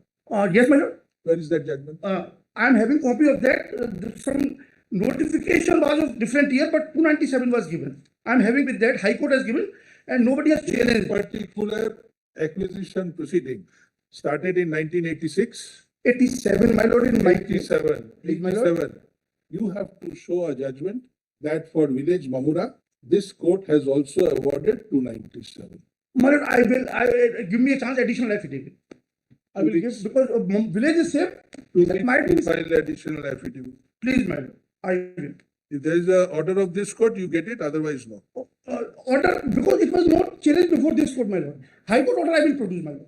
Yes, my lord. Where is that judgment? I am having copy of that. Some notification was of different year, but 297 was given. I am having with that. High Court has given, and nobody has challenged. Particular acquisition proceeding started in 1986. 87, my lord. In 87. Please, my lord. 87. You have to show a judgment that for village Mamura, this court has also awarded 297. My lord, I will give me a chance, additional affidavit. I will give, because village is safe. That might be file additional affidavit. Please, my lord, I will. If there is an order of this court, you get it, otherwise no. order, because it was not challenged before this court, my lord. High Court order I will produce, my lord.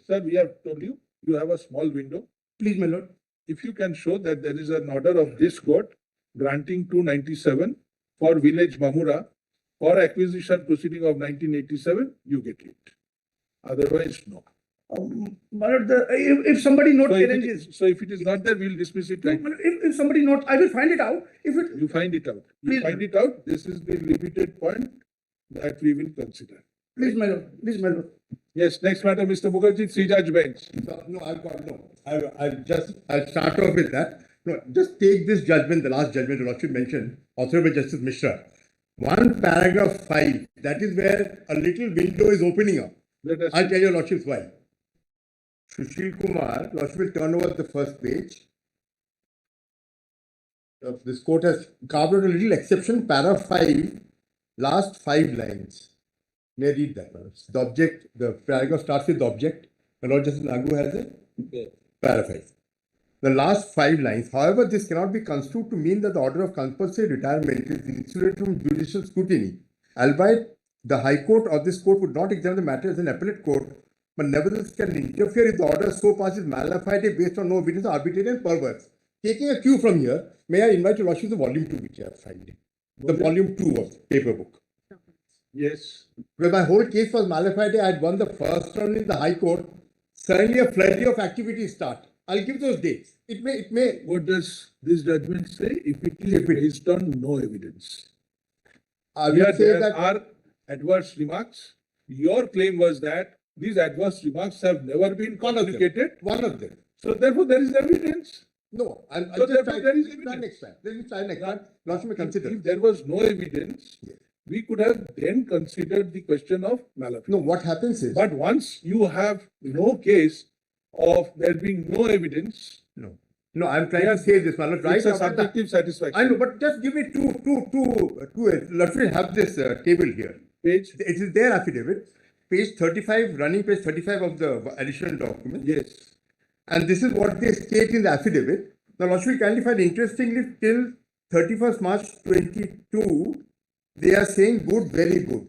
Sir, we have told you, you have a small window. Please, my lord. If you can show that there is an order of this court granting 297 for village Mamura for acquisition proceeding of 1987, you get it. Otherwise, no. My lord, if somebody not So if, challenges, so if it is not there, we'll dismiss it. no, Right? my lord, if somebody not, I will find it out. If it, You find it out. You Please. find it out. This is the limited point that we will consider. please, my lord, please, my lord. Yes, next matter, Mr. Mukherjee, three judge bench. No, I'll start off with that. No, just take this judgment, the last judgment, what you mentioned, authored by Justice Mishra. One paragraph 5, that is where a little window is opening up. Let us I'll tell your Lordship's why. Sushil Kumar, Lordship will turn over the first page. This court has carved out a little exception, para 5, last 5 lines. May I read that? The object, the paragraph starts with the object. My Lord Justice Nagu has a para 5. The last 5 lines, however, this cannot be construed to mean that the order of compulsory retirement is insulated from judicial scrutiny, albeit the High Court or this court would not examine the matter as an appellate court, but nevertheless can interfere if the order so passes mala fide based on no evidence, arbitrary and perverse. Taking a cue from here, may I invite your Lordship to volume 2, which I have found. The volume 2 of the paper book. Yes. Where my whole case was mala fide, I had won the first round in the High Court. Suddenly a flurry of activities start. I'll give those dates. It may. What does this judgment say? If it is based on no evidence. I will Here say there that are adverse remarks. Your claim was that these adverse remarks have never been communicated. one of them. So therefore there is evidence. No, I'll So just therefore try, there is try evidence. next time. Let me try next time. Lordship may consider. If there was no evidence, we could have then considered the question of malafide. No, what happens is. But once you have no case of there being no evidence, No, I'm trying to say this, my Lord. Right it's a after that- subjective satisfaction. I know, but just give me two. Let me have this table here. Page? It is their affidavit, page 35, running page 35 of the additional document. Yes. And this is what they state in the affidavit. Now, Lordship, kindly find interestingly, till 31st March 22, they are saying good, very good.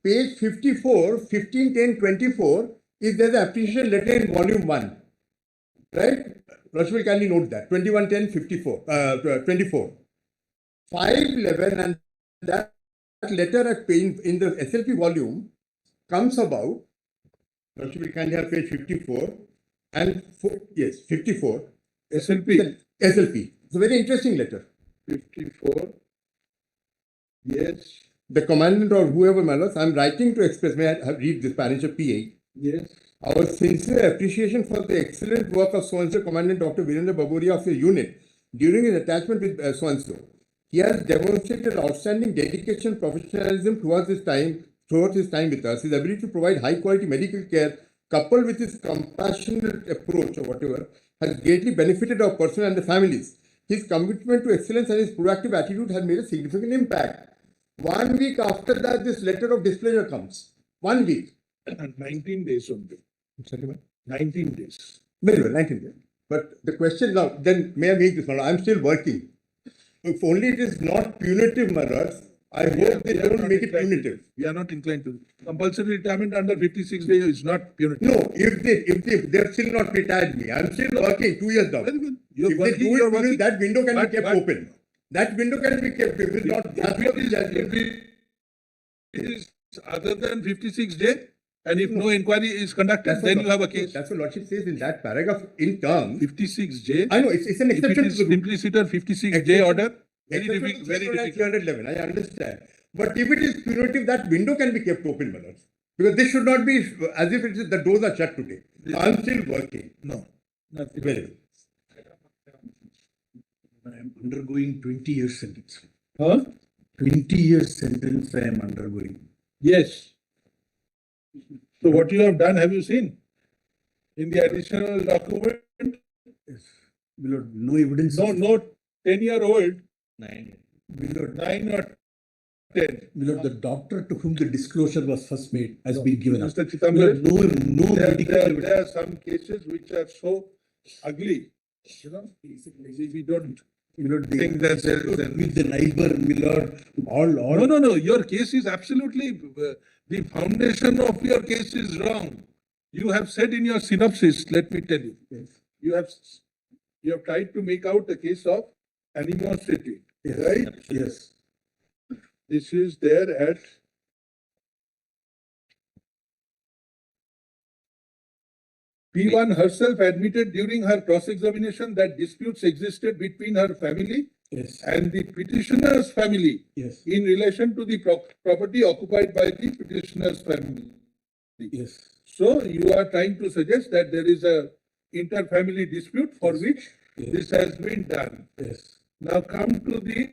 Page 54, 15, 10, 24 is there the appreciation letter in volume 1. Right? Lordship will kindly note that. 21, 10, 54, 24. 511 and that letter at page in the SLP volume comes about. Lordship will kindly have page 54 and 54. SLP. SLP. It's a very interesting letter. 54. Yes. The commandant or whoever, my lords, I'm writing to express, may I read this paragraph P8? Yes. Our sincere appreciation for the excellent work of so-and-so Commandant Dr. Virendra Baburia of your unit during his attachment with so-and-so. He has demonstrated outstanding dedication, professionalism throughout his time with us. His ability to provide high-quality medical care, coupled with his compassionate approach or whatever, has greatly benefited our personnel and the families. His commitment to excellence and his proactive attitude has made a significant impact. 1 week after that, this letter of displeasure comes. 1 week. 19 days only. 19 days. Very well, 19 days. But the question now, then may I make this one? I'm still working. If only it is not punitive, my lords, I hope they don't make it punitive. We are not inclined to. Compulsory retirement under 56 days is not punitive. No, if they've still not retired me, I'm still working 2 years now. Very good. If they do it, punitive, that window can be kept open. That window can be kept. It will not. If it is other than 56 days, and if no inquiry is conducted, then you have a case. That's what Lordship says in that paragraph in terms. 56J. I know, it's an exception If it is implicit 56J order, very difficult. Very difficult. 311, I understand. But if it is punitive, that window can be kept open, my lords. Because this should not be as if it is, the doors are shut today. I'm still working. No. Nothing. Very I am undergoing 20 years sentence. Huh? 20 years sentence I am undergoing. Yes. So what you have done, have you seen? In the additional document? Yes. Below, no evidence. No 10-year-old. 9. 9 or 10. Below, the doctor to whom the disclosure was first made has been given up. Mr. Chitambare, No medical evidence. there are some cases which are so ugly, we don't You know, the, think that there is an- with the neighbor, Milord, all. No. Your case is absolutely, the foundation of your case is wrong. You have said in your synopsis, let me tell you. Yes. You have tried to make out a case of animosity, Yes. right? Yes. This is there at P1 herself admitted during her cross-examination that disputes existed between her family Yes. and the petitioner's family Yes. in relation to the property occupied by the petitioner's family. Yes. So you are trying to suggest that there is a inter-family dispute for which this has been done. Yes. Now come to the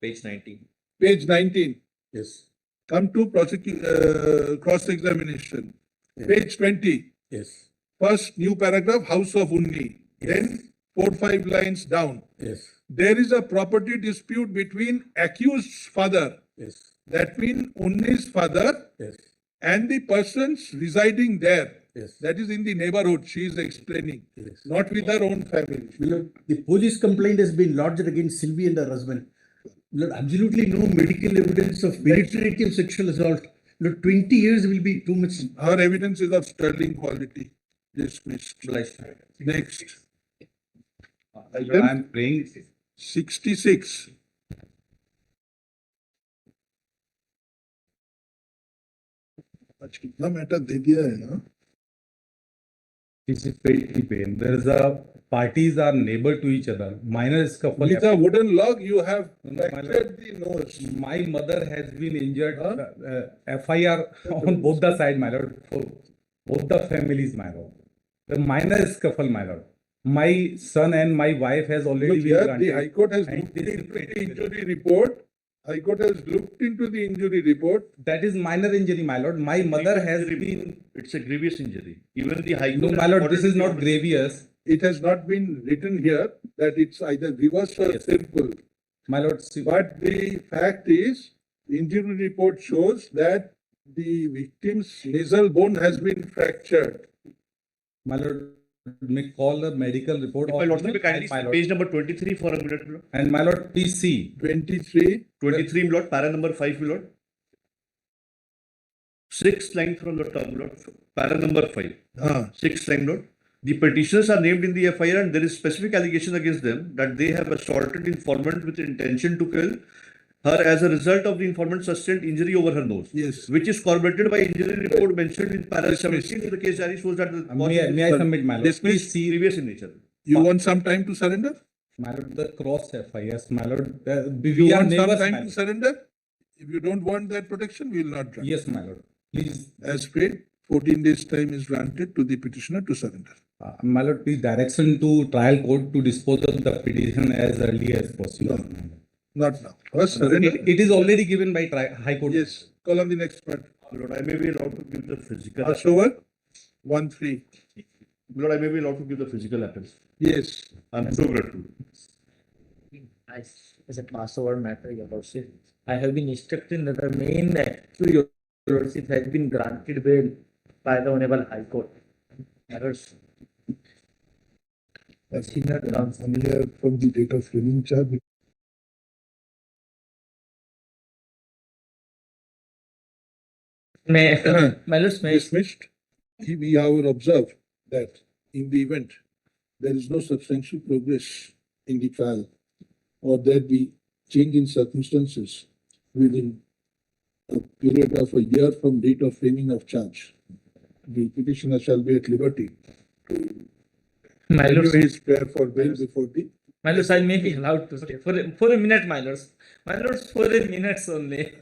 Page 19. page 19. Yes. Come to cross-examination. Yes. Page 20. Yes. First new paragraph, House of Unni. Then 4-5 lines down. Yes. There is a property dispute between accused's father, Yes. that means Unni's father, Yes. and the persons residing there. Yes. That is in the neighborhood, she is explaining, Yes. not with her own family. Milord, the police complaint has been lodged against Sylvie and her husband. Milord, absolutely no medical evidence of penetrative sexual assault. Milord, 20 years will be too much. Her evidence is of sterling quality. Dismissed. Next. Item I'm praying 66. आज कितना matter दे दिया है ना? this is petty pain. There is a parties are neighbor to each other. Minor scuffle. With a wooden log, you have No, fractured the nose. My mother has been injured. FIR on both the side, my lord. For both the families, my lord. The minor scuffle, my lord. My son and my wife has already Look been here, granted. the High Court has And looked this is into the petty. injury report. High Court has looked into the injury report. That is minor injury, my lord. My mother has been. It's a grievous injury. Even the High No, Court. my lord, this is not grievous. It has not been written here that it's either grievous or simple. My lord, But the fact is, the injury report shows that the victim's nasal bone has been fractured. My lord, may call the medical report. If my lord, may kindly my lord. page number 23 for a minute, Milord. And my lord, please see. 23. 23, Milord, para number 5, Milord. 6th line from the top, Milord. Para number 5. 6th line, Milord. The petitioners are named in the FIR and there is specific allegation against them that they have assaulted informant with intention to kill her as a result of the informant sustained injury over her nose. Yes. Which is corroborated by injury report mentioned in para 17. The case diary shows that the May I submit, my lord? Dismiss. Please see. previous in nature. You want some time to surrender? My lord, the cross FIS, my lord. You We are want some neighbors, time my to lord. surrender? If you don't want that protection, we will not grant. Yes, my lord. Please. As paid, 14 days time is granted to the petitioner to surrender. My lord, please direction to trial court to dispose of the petition as early as possible. Not now. First surrender. It is already given by High Court. Yes. Call on the next part. Lord, I may be allowed to give the physical. Pass over. 1-3. Lord, I may be allowed to give the physical evidence. Yes. I'm so grateful. As a passover matter, Your Lordship, I have been instructed that the main accused, Your Lordship, has been granted bail by the Honorable High Court. Errors. That's familiar from the date of filing charge. Dismissed. We have observed that in the event there is no substantial progress in the trial or there be change in circumstances within a period of a year from date of framing of charge, the petitioner shall be at liberty to My lords, renew his prayer for bail before the. my lords, I may be allowed to stay for a minute, my lords. My lords, for a minute only.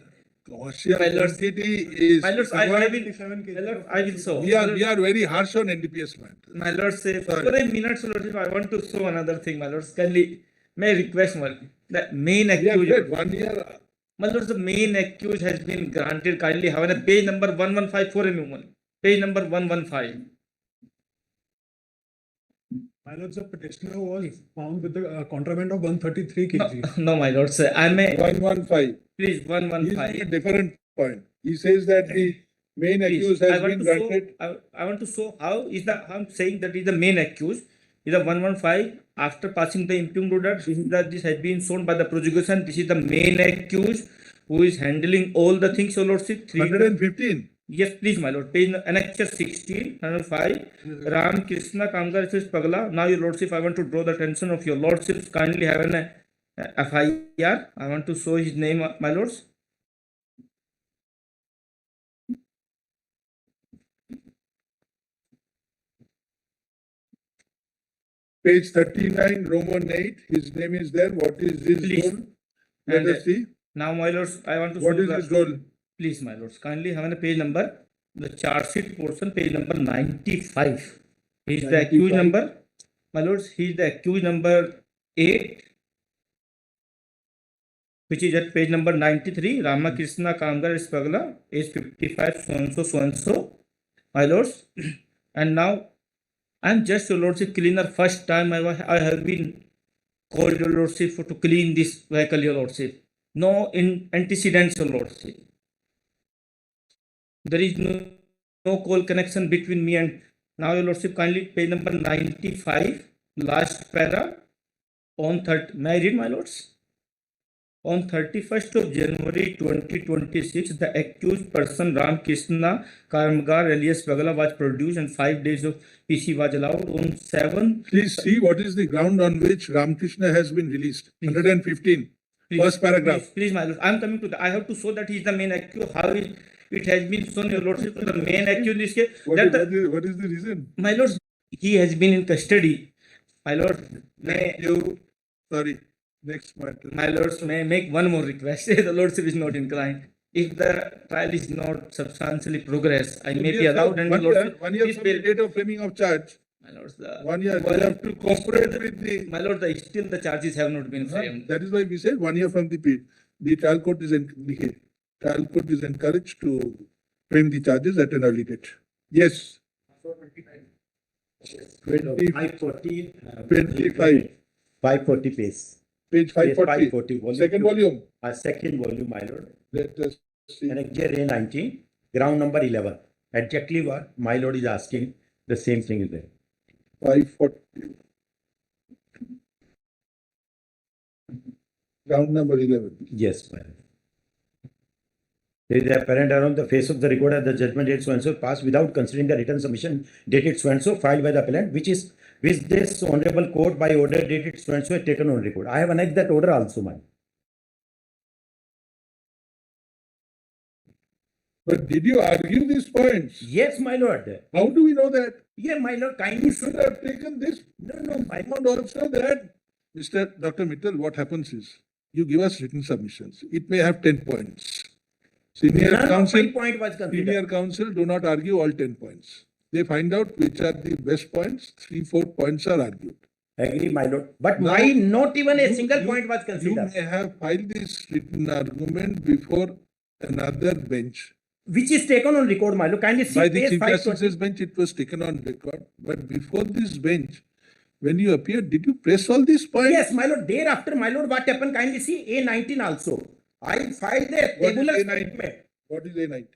My lords, is. My lords, I will. My lords, I will so. We are very harsh on NDPS man. My lords, for a minute, lordship, I want to show another thing, my lords. Kindly, may I request one? The main accused. 1 year. My lords, the main accused has been granted. Kindly have a page number 115 for a moment. Page number 115. My lords, the petitioner was found with the contraband of 133 kg. No, my lords, I may. 115. Please, 115. He's a different point. He says that the main accused has been granted. I want to show how is the. I'm saying that is the main accused. Is the 115 after passing the impugned order, this has been shown by the prosecution. This is the main accused who is handling all the things, Your Lordship. 115. Yes, please, my lord. Page Annexure 16, 105. Ram Krishna Kamgar says Pagala. Now, Your Lordship, I want to draw the attention of Your Lordships. Kindly have an FIR. I want to show his name, my lords. Page 39, Roman 8. His name is there. What is his role? Let And, us see. Now, my lords, I want to What show is the- his role? Please, my lords, kindly have a page number. The charge sheet portion, page number 95. He is the accused 95. number. My lords, he is the accused number 8, which is at page number 93. Ramakrishna Kamgar is Pagala, age 55, so and so, so and so. My lords, and now I am just, Your Lordship, cleaner. First time I have been called, Your Lordship, to clean this vehicle, Your Lordship. No antecedents, Your Lordship. There is no call connection between me and now, Your Lordship, kindly page number 95, last para, on may I read, my lords? On 31st of January 2026, the accused person Ram Krishna Kamgar alias Pagala was produced and 5 days of PC was allowed. On 7. Please see what is the ground on which Ramakrishna has been released. 115. First paragraph. Please, my lord, I am coming to that. I have to show that he is the main accused. How it has been shown, Your Lordship, the main accused in this case. What is the reason? My lord, he has been in custody. My lord, Sorry. Next matter. My lords, may I make one more request? The lordship is not inclined. If the trial is not substantially progressed, I may be allowed. And 1 the year, lordship, 1 year please from the date of framing of charge. My lords, 1 year. You have to cooperate with the. My lord, still the charges have not been framed. That is why we said 1 year from the trial court is encouraged to frame the charges at an early date. Yes. 540. 25. 540 page. Page 540. 540. Volume Second 2. volume. Second volume, my lord. Let us see. Annexure A19, ground number 11. Exactly what my lord is asking, the same thing is there. 540. Ground number 11. Yes, my lord. There is apparent around the face of the record as the judgment date so and so passed without considering the written submission dated so and so filed by the appellant, which this honorable court by order dated so and so taken on record. I have annexed that order also, my. But did you argue these points? Yes, my lord. How do we know that? Yeah, my lord, kindly. You should have taken this. No, my lord. Also that. Dr. Mittal, what happens is, you give us written submissions. It may have 10 points. Senior None of counsel, my point was considered. senior counsel do not argue all 10 points. They find out which are the best points. 3-4 points are argued. Agree, my lord. But Now, why not even a single point was You considered? may have filed this written argument before another bench. Which is taken on record, my lord. Kindly see By the page Chief 520. Justice's bench, it was taken on record. But before this bench, when you appeared, did you press all these points? Yes, my lord. Thereafter, my lord, what happened? Kindly see A19 also. I filed a What is tabular A19? statement. What is A90?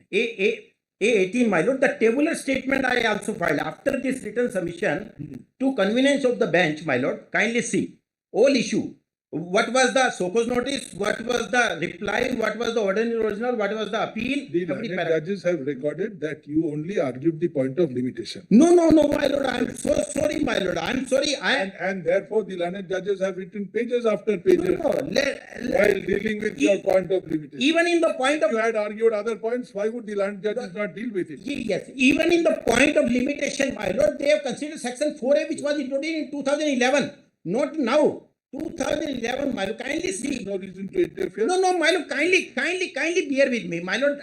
A18, my lord. The tabular statement I also filed after this written submission to convenience of the bench, my lord. Kindly see all issue. What was the so-called notice? What was the reply? What was the order in original? What was the appeal? The learned judges have recorded that you only argued the point of limitation. No, my lord. I'm so sorry, my lord. I'm sorry. And therefore, the learned judges have written pages after pages while dealing with your point of limitation. Even in the point of... If you had argued other points, why would the learned judges not deal with it? Yes, even in the point of limitation, my lord, they have considered section 4A, which was introduced in 2011, not now. 2011, my lord, kindly see. No reason to interfere. No, my lord, kindly bear with me, my lord.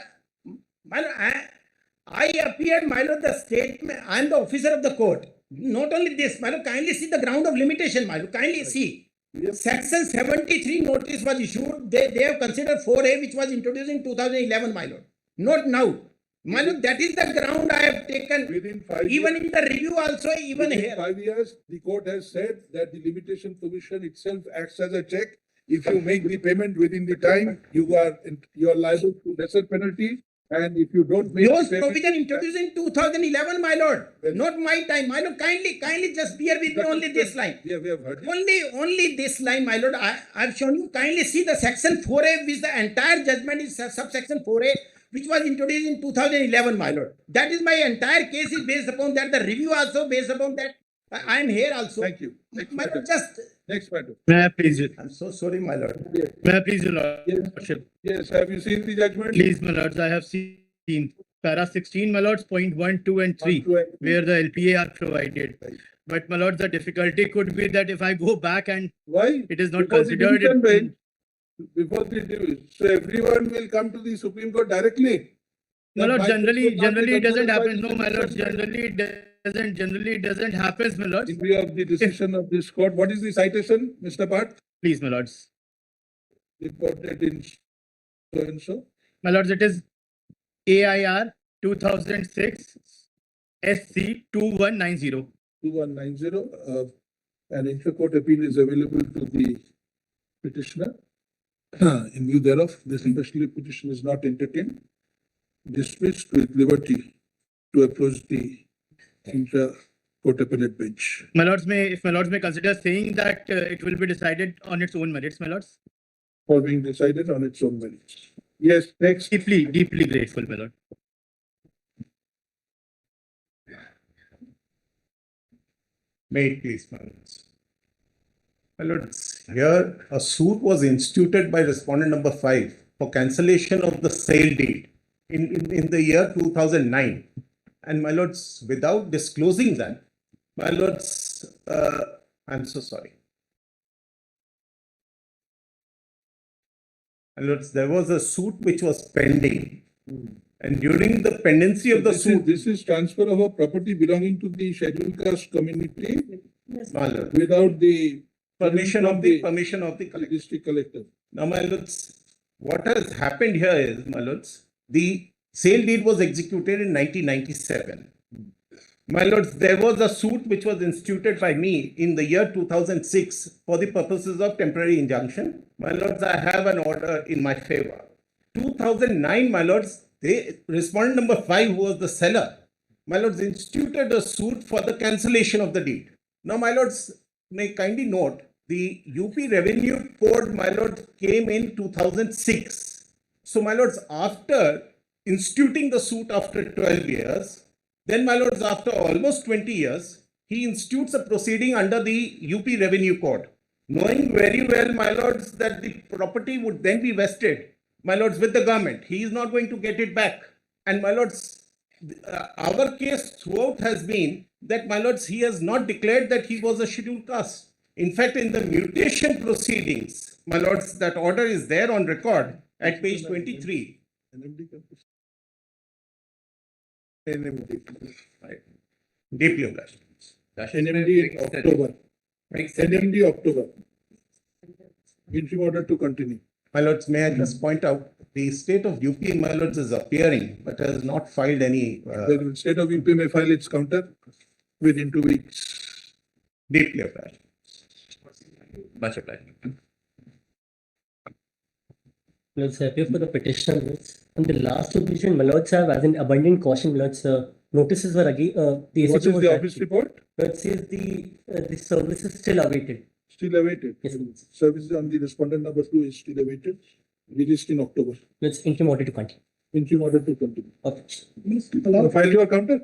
I appeared, my lord, the statement. I am the officer of the court. Not only this, my lord, kindly see the ground of limitation, my lord. Kindly see. Section 73 notice was issued. They have considered 4A, which was introduced in 2011, my lord. Not now. My lord, that is the ground I have taken. Within 5 years. Even in the review also, even Within here. 5 years, the court has said that the limitation provision itself acts as a check. If you make the payment within the time, you are liable to lesser penalty. And if you don't make Those the payment- provision introduced in 2011, my lord, not my time, my lord. Kindly just bear with me only this line. Yeah, we have heard it. Only this line, my lord. I've shown you. Kindly see the section 4A, which the entire judgment is subsection 4A, which was introduced in 2011, my lord. That is my entire case is based upon that. The review also based upon that. I am here also. Thank you. My lord, just Next matter. May I please? I'm so sorry, my lord. May I please, your lordship? Yes, have you seen the judgment? Please, my lords, I have seen para 16, my lords, point 1, 2, and 3, where the LPA are provided. But, my lords, the difficulty could be that if I go back and Why? it is not Before the considered. division bench, before the division, so everyone will come to the Supreme Court directly. My lord, That generally it doesn't by happen. the No, my lord, division bench. generally it doesn't happen, my lords. In view of the decision of this court, what is the citation, Mr. Part? Please, my lords. Reported in so and so. My lords, it is AIR 2006 SC 2190. 2190, an inter-court appeal is available to the petitioner. In view thereof, this special petition is not entertained, dismissed with liberty to approach the inter-court appellate bench. My lords may consider saying that it will be decided on its own merits, my lords. For being decided on its own merits. Yes, next. Deeply grateful, my lord. May it please, my lords. My lords, here a suit was instituted by respondent number 5 for cancellation of the sale deed in the year 2009. And my lords, without disclosing that, my lords, I'm so sorry. My lords, there was a suit which was pending. And during the pendency of the suit, This is transfer of a property belonging to the scheduled caste community my lord, without the permission of the district collector. Now, my lords, what has happened here is, my lords, the sale deed was executed in 1997. My lords, there was a suit which was instituted by me in the year 2006 for the purposes of temporary injunction. My lords, I have an order in my favor. 2009, my lords, respondent number 5, who was the seller, my lords, instituted a suit for the cancellation of the deed. Now, my lords, may kindly note, the UP Revenue Code, my lord, came in 2006. So, my lords, after instituting the suit after 12 years, then, my lords, after almost 20 years, he institutes a proceeding under the UP Revenue Code, knowing very well, my lords, that the property would then be vested, my lords, with the government. He is not going to get it back. And, my lords, our case throughout has been that, my lords, he has not declared that he was a scheduled caste. In fact, in the mutation proceedings, my lords, that order is there on record at page 23. Right. Deeply obliged. NMD in October. NMD October. Interim order to continue. My lords, may I just point out, the state of UP, my lords, is appearing, but has not filed any. The state of UP may file its counter within 2 weeks. Deeply obliged. Much obliged. Lords, I appear for the petitioner. Lords. On the last occasion, my lords have, as an abundant caution, my lords, notices were again. The What is the office report? It says the service is still awaited. Still awaited. Yes. Service on the respondent number 2 is still awaited. Released in October. Let's interim order to continue. Interim order to continue. Okay. File your counter.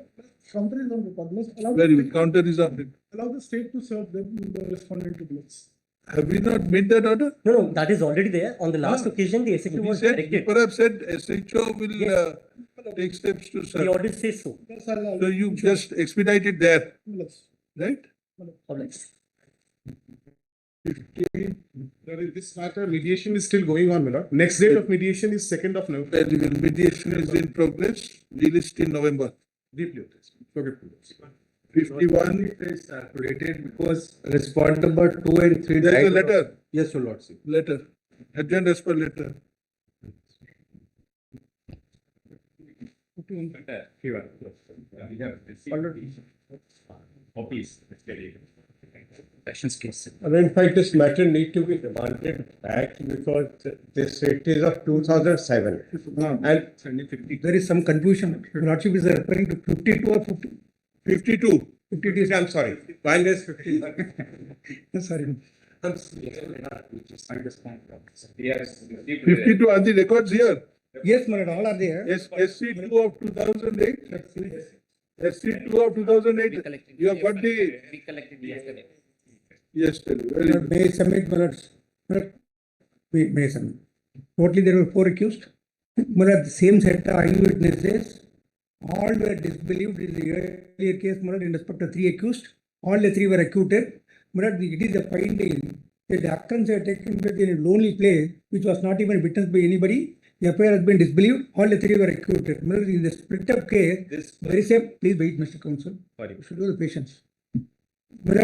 Counter is on record. Must allow Very good. Counter is on. allow the state to serve the respondent to blitz. Have we not made that order? No, that is already there. On the last occasion, the SHO was directed. Perhaps said SHO will take steps to serve. The order says so. So you just expedite it there, right? Obliged. This matter, mediation is still going on, my lord. Next date of mediation is 2nd of November. Mediation is in progress, released in November. Deeply okay. 51 is calculated because respondent number 2 and 3. There is a letter. Yes, your lordship. Letter. Adjourned as per letter. Here. Oh, please. Passions case. And in fact, this matter need to be demanded back because this it is of 2007. And There is some confusion. Your Lordship is referring to 52 or 50? 52. 52, I'm sorry. Mine is 50. Sorry. Yes. 52 are the records here. Yes, my lord, all are there. Yes, SC2 of 2008. SC2 of 2008. You have got the. We collected yesterday. Yesterday. Very good. May I submit, my lords? My lord, may I submit? Totally there were 4 accused. My lord, the same set of eyewitnesses, all were disbelieved in the earlier case, my lord, in respect to 3 accused. All the 3 were acquitted. My lord, it is a finding that the occurrence had taken place in a lonely place, which was not even witnessed by anybody. The affair has been disbelieved. All the 3 were acquitted. My lord, in the split up case, very same. Please wait, Mr. Counsel. Sorry. Should do the patience. But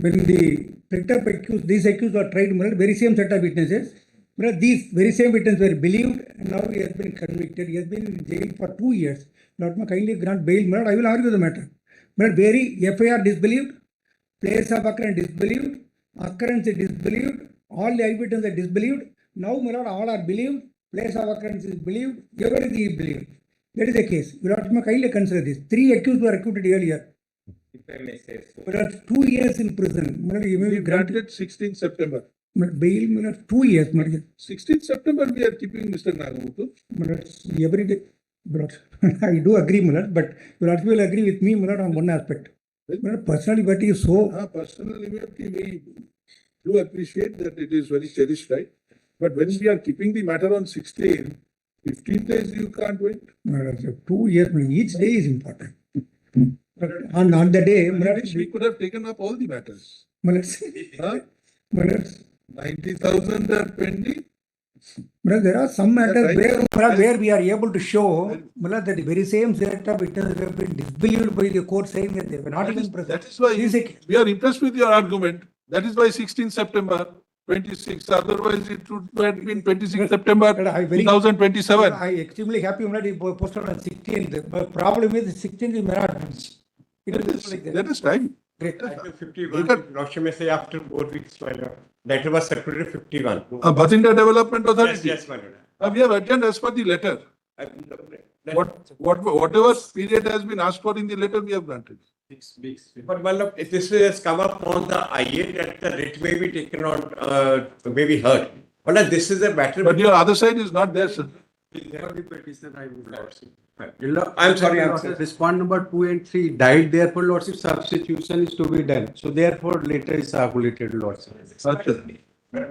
when the split up accused, these accused were tried, my lord, very same set of witnesses. But these very same witnesses were believed, and now he has been convicted. He has been in jail for 2 years. Lord, kindly grant bail. My lord, I will argue the matter. But very FIR disbelieved, place of occurrence disbelieved, occurrence is disbelieved, all the evidence are disbelieved. Now, my lord, all are believed, place of occurrence is believed, everything is believed. That is the case. You have to kindly consider this. 3 accused were acquitted earlier. If I may say so. But 2 years in prison. My lord, you may We be granted granted 16th September. bail. My lord, 2 years. My lord. 16th September we are keeping Mr. Nagamuthu. My lord, every day. My lord, I do agree, my lord, but you also will agree with me, my lord, on one aspect. My lord, personal liberty is so. Personal liberty, we do appreciate that it is very cherished, right? But when we are keeping the matter on 16, 15 days you can't wait. My lord, so 2 years, my lord, each day is important. But on the day, my lord, We could have taken up all the matters. my lord, Huh? my lord, 90,000 are pending. But there are some matters Right. where we are able to show that the very same set of witnesses have been disbelieved by the court, saying that they were not even present. That is why we are impressed with your argument. That is why 16 September 26. Otherwise, it would have been 26 September 2027. I extremely happy when it posted on 16th. But problem is 16th is not. It is like that. That is right. Great. Item 51, Lordship may say after 4 weeks, my lord. Letter was circulated 51. Bhatinda Development Authority. Yes, my lord. We have attended as per the letter. Whatever period has been asked for in the letter, we have granted. But my lord, if this has come up on the IA that the writ may be taken on, may be heard. But this is a matter. But your other side is not there, sir. I'm sorry, Respond number 2 and 3 died, therefore, Lordship, substitution is to be done. So therefore, later is circulated, Lordship. But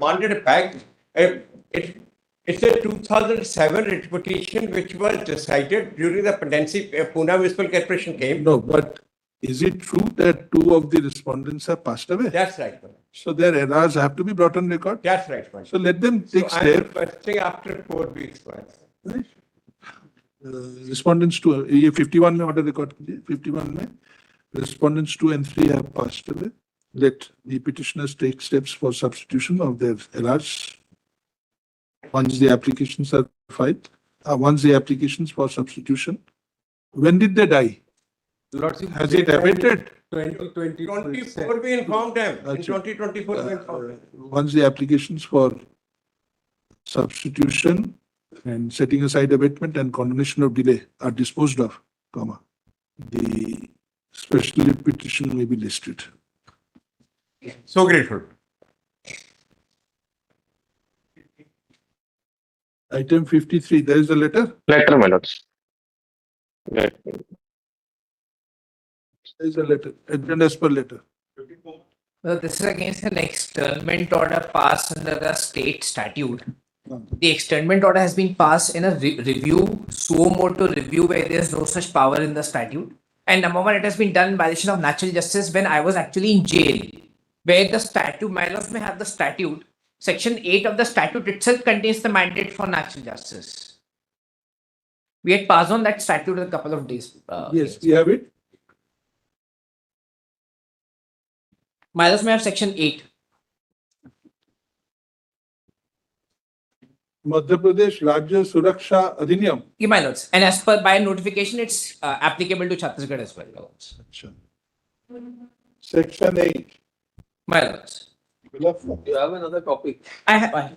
wanted it back. It's a 2007 writ petition which was decided during the pendency Pune Municipal Corporation came. No, but is it true that 2 of the respondents have passed away? That's right. So their errors have to be brought on record? That's right. So let them take So I'm steps. requesting after 4 weeks. Respondents 2, ये 51 में order record कीजिए, 51 में respondents 2 and 3 have passed away. Let the petitioners take steps for substitution of their errors once the applications are filed. Once the applications for substitution. When did they die? Lordship, Has it abated? 2024 we informed them. In 2024 we informed them. Once the applications for substitution and setting aside abatement and condonation of delay are disposed of, the special petition may be listed. So grateful. Item 53, there is a letter? Letter, my lords. There is a letter, agenda as per letter. This is against an externment order passed under the state statute. The externment order has been passed in a review, suo motu review, where there is no such power in the statute. And number one, it has been done in violation of natural justice when I was actually in jail, where the statute, my laws may have the statute. Section 8 of the statute itself contains the mandate for natural justice. We had passed on that statute a couple of days. Yes, we have it. My laws may have section 8. Madhya Pradesh Rajya Suraksha Adhiniyam. Yeah, my lords. And as per by notification, it's applicable to Chhattisgarh as well. Section 8. My lords. You have another copy. I have.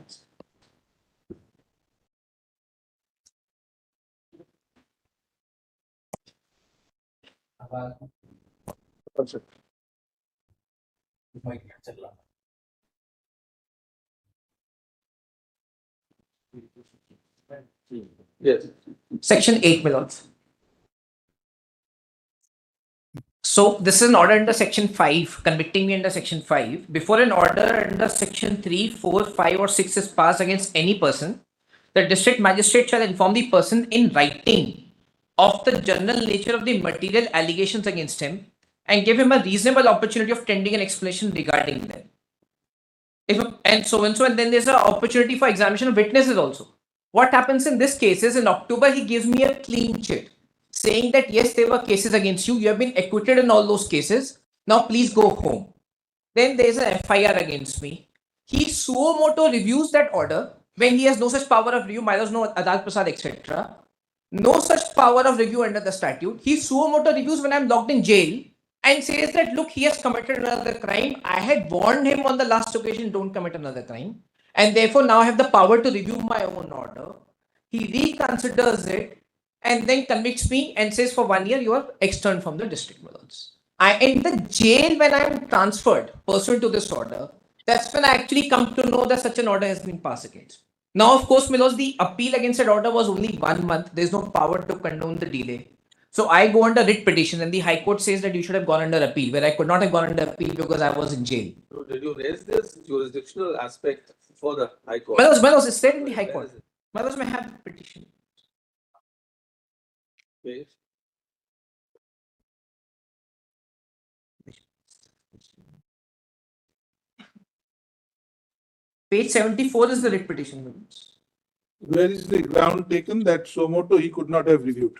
Yes. Section 8, my lords. So this is an order under section 5, convicting me under section 5. Before an order under section 3, 4, 5 or 6 is passed against any person, the district magistrate shall inform the person in writing of the general nature of the material allegations against him and give him a reasonable opportunity of tendering an explanation regarding them. And then there's an opportunity for examination of witnesses also. What happens in this case is in October, he gives me a clean chit saying that yes, there were cases against you. You have been acquitted in all those cases. Now please go home. Then there's an FIR against me. He suo moto reviews that order when he has no such power of review, minus no Adalat Prasad, etc. No such power of review under the statute. He suo moto reviews when I'm locked in jail and says that, look, he has committed another crime. I had warned him on the last occasion, don't commit another crime. And therefore now I have the power to review my own order. He reconsiders it and then convicts me and says for 1 year, you are externed from the district, my lords. In the jail when I am transferred pursuant to this order, that's when I actually come to know that such an order has been passed against. Now, of course, my lords, the appeal against that order was only 1 month. There's no power to condone the delay. So I go under writ petition and the High Court says that you should have gone under appeal, where I could not have gone under appeal because I was in jail. So did you raise this jurisdictional aspect for the High Court? My lords, it's there in the High Court. My lords may have the petition. Okay. Page 74 is the writ petition. Where is the ground taken that suo moto he could not have reviewed?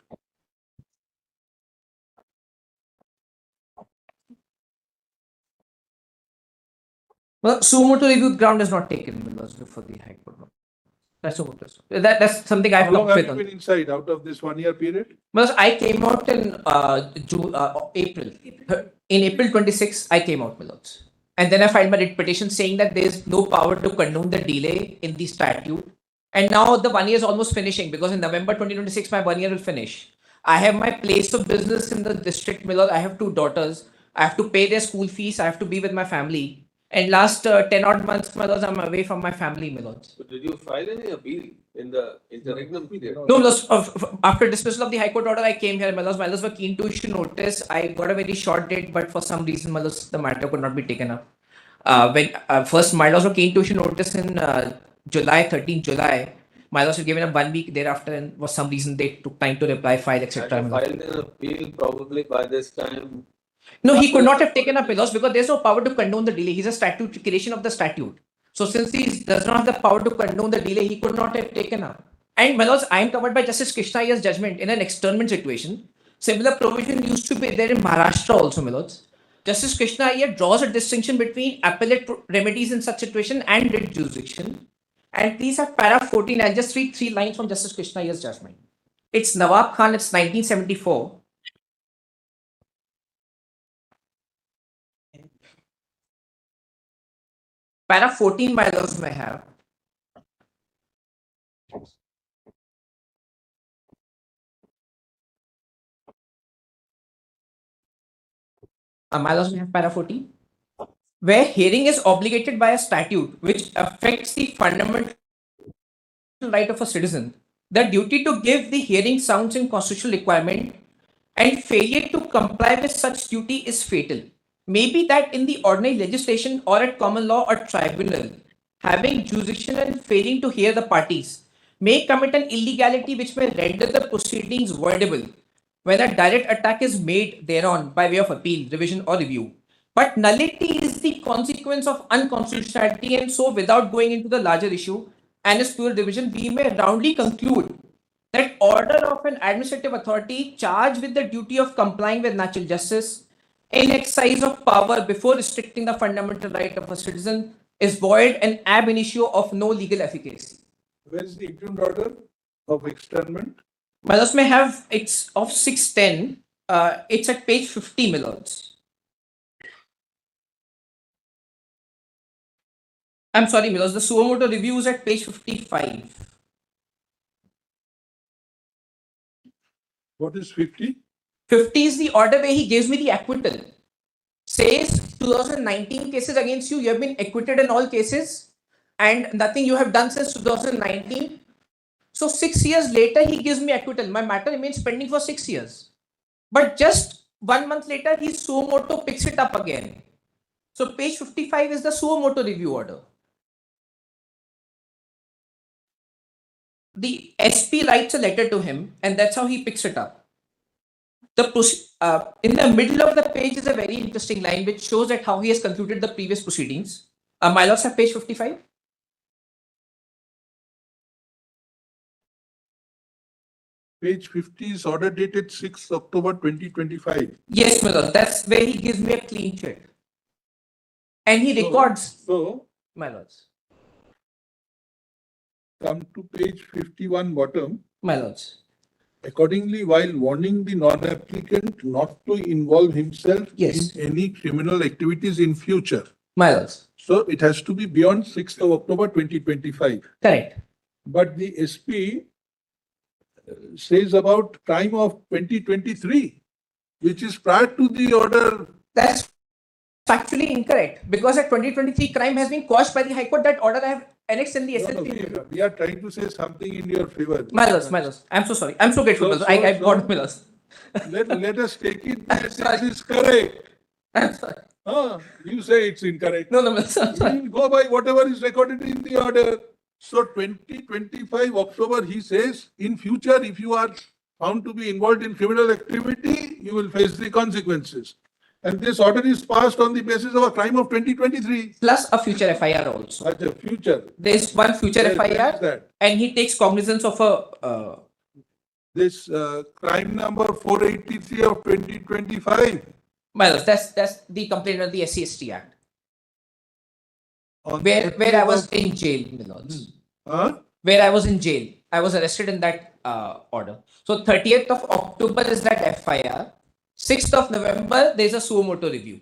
Well, suo moto review ground is not taken before the High Court. That's that's something I've How long locked have with. you been inside out of this 1 year period? Well, I came out in April. In April 26, I came out, my lords. And then I filed my writ petition saying that there is no power to condone the delay in the statute. And now the 1 year is almost finishing because in November 2026, my 1 year will finish. I have my place of business in the district, my lord. I have 2 daughters. I have to pay their school fees. I have to be with my family. And last 10 odd months, my lords, I'm away from my family, my lords. So did you file any appeal in the interregnum period? No, lords, after dismissal of the High Court order, I came here. My lords were keen to issue notice. I got a very short date, but for some reason, my lords, the matter could not be taken up. First, my lords were keen to issue notice in July, 13th July. My lords were given up 1 week thereafter, and for some reason, they took time to reply, file, etc. Had you filed an appeal probably by this time. No, he could not have taken up laws because there's no power to condone the delay. He's a statute creation of the statute. So since he does not have the power to condone the delay, he could not have taken up. And my lords, I am covered by Justice Krishna Iyer's judgment in an externment situation. Similar provision used to be there in Maharashtra also, my lords. Justice Krishna Iyer draws a distinction between appellate remedies in such situation and writ jurisdiction. And please have para 14. I'll just read 3 lines from Justice Krishna Iyer's judgment. It's Nawab Khan, it's 1974. Para 14 my lords may have. My lords may have para 14. Where hearing is obligated by a statute which affects the fundamental right of a citizen, the duty to give the hearing sounds in constitutional requirement and failure to comply with such duty is fatal. Maybe that in the ordinary legislation or at common law or tribunal, having jurisdiction and failing to hear the parties may commit an illegality which may render the proceedings voidable when a direct attack is made thereon by way of appeal, revision or review. But nullity is the consequence of unconstitutionality, and so without going into the larger issue and its pure division, we may roundly conclude that order of an administrative authority charged with the duty of complying with natural justice in exercise of power before restricting the fundamental right of a citizen is void and ab initio of no legal efficacy. Where is the impugned order of externment? My lords may have, it's of 610. It's at page 50, my lords. I'm sorry, Milos, the suo motu review is at page 55. What is 50? 50 is the order where he gives me the acquittal. Says 2019 cases against you, you have been acquitted in all cases and nothing you have done since 2019. So 6 years later, he gives me acquittal. My matter remains pending for 6 years. But just 1 month later, he suo motu picks it up again. So page 55 is the suo motu review order. The SP writes a letter to him and that's how he picks it up. In the middle of the page is a very interesting line which shows that how he has concluded the previous proceedings. My lords have page 55. Page 50 is order dated 6th October 2025. Yes, my lord, that's where he gives me a clean check. And he records. So, my lords. Come to page 51 bottom. My lords. Accordingly, while warning the non-applicant not to involve himself in any criminal activities in future. My lords. So it has to be beyond 6th of October 2025. Correct. But the SP says about time of 2023, which is prior to the order. That's factually incorrect because at 2023 crime has been quashed by the High Court. That order I have annexed in the SLP. We are trying to say something in your favor. My lords. I'm so sorry. I'm so grateful. I got my lords. Let us take it that this is correct. I'm sorry. You say it's incorrect. No, I'm sorry. We will go by whatever is recorded in the order. So 2025 October, he says, in future, if you are found to be involved in criminal activity, you will face the consequences. And this order is passed on the basis of a crime of 2023. Plus a future FIR also. At the future. There's one future FIR and he takes cognizance of a... this crime number 483 of 2025. Well, that's the complaint of the SC/ST Act. Where I was in jail, my lords. Where I was in jail. I was arrested in that order. So 30th of October is that FIR. 6th of November, there is a suo motu review.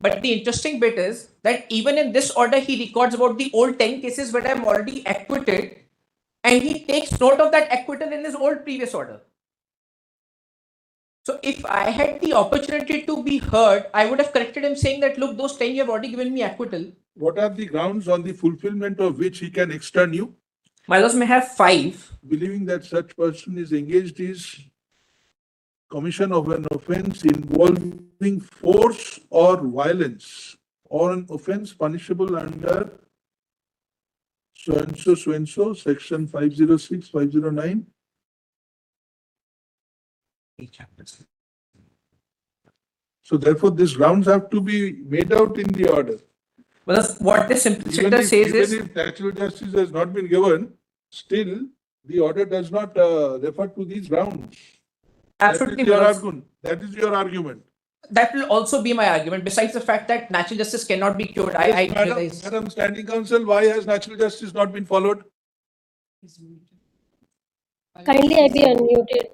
But the interesting bit is that even in this order, he records about the old 10 cases where I am already acquitted and he takes note of that acquittal in his old previous order. So if I had the opportunity to be heard, I would have corrected him saying that, look, those 10 you have already given me acquittal. What are the grounds on the fulfillment of which he can extern you? My lords may have 5. Believing that such person is engaged is commission of an offence involving force or violence or an offence punishable under so-and-so, section 506, 509. So therefore, these grounds have to be made out in the order. Well, what the simpliciter says is... Even if natural justice has not been given, still the order does not refer to these grounds. Absolutely. That is your argument. That will also be my argument. Besides the fact that natural justice cannot be cured. Madam Standing Counsel, why has natural justice not been followed? Kindly I be unmuted.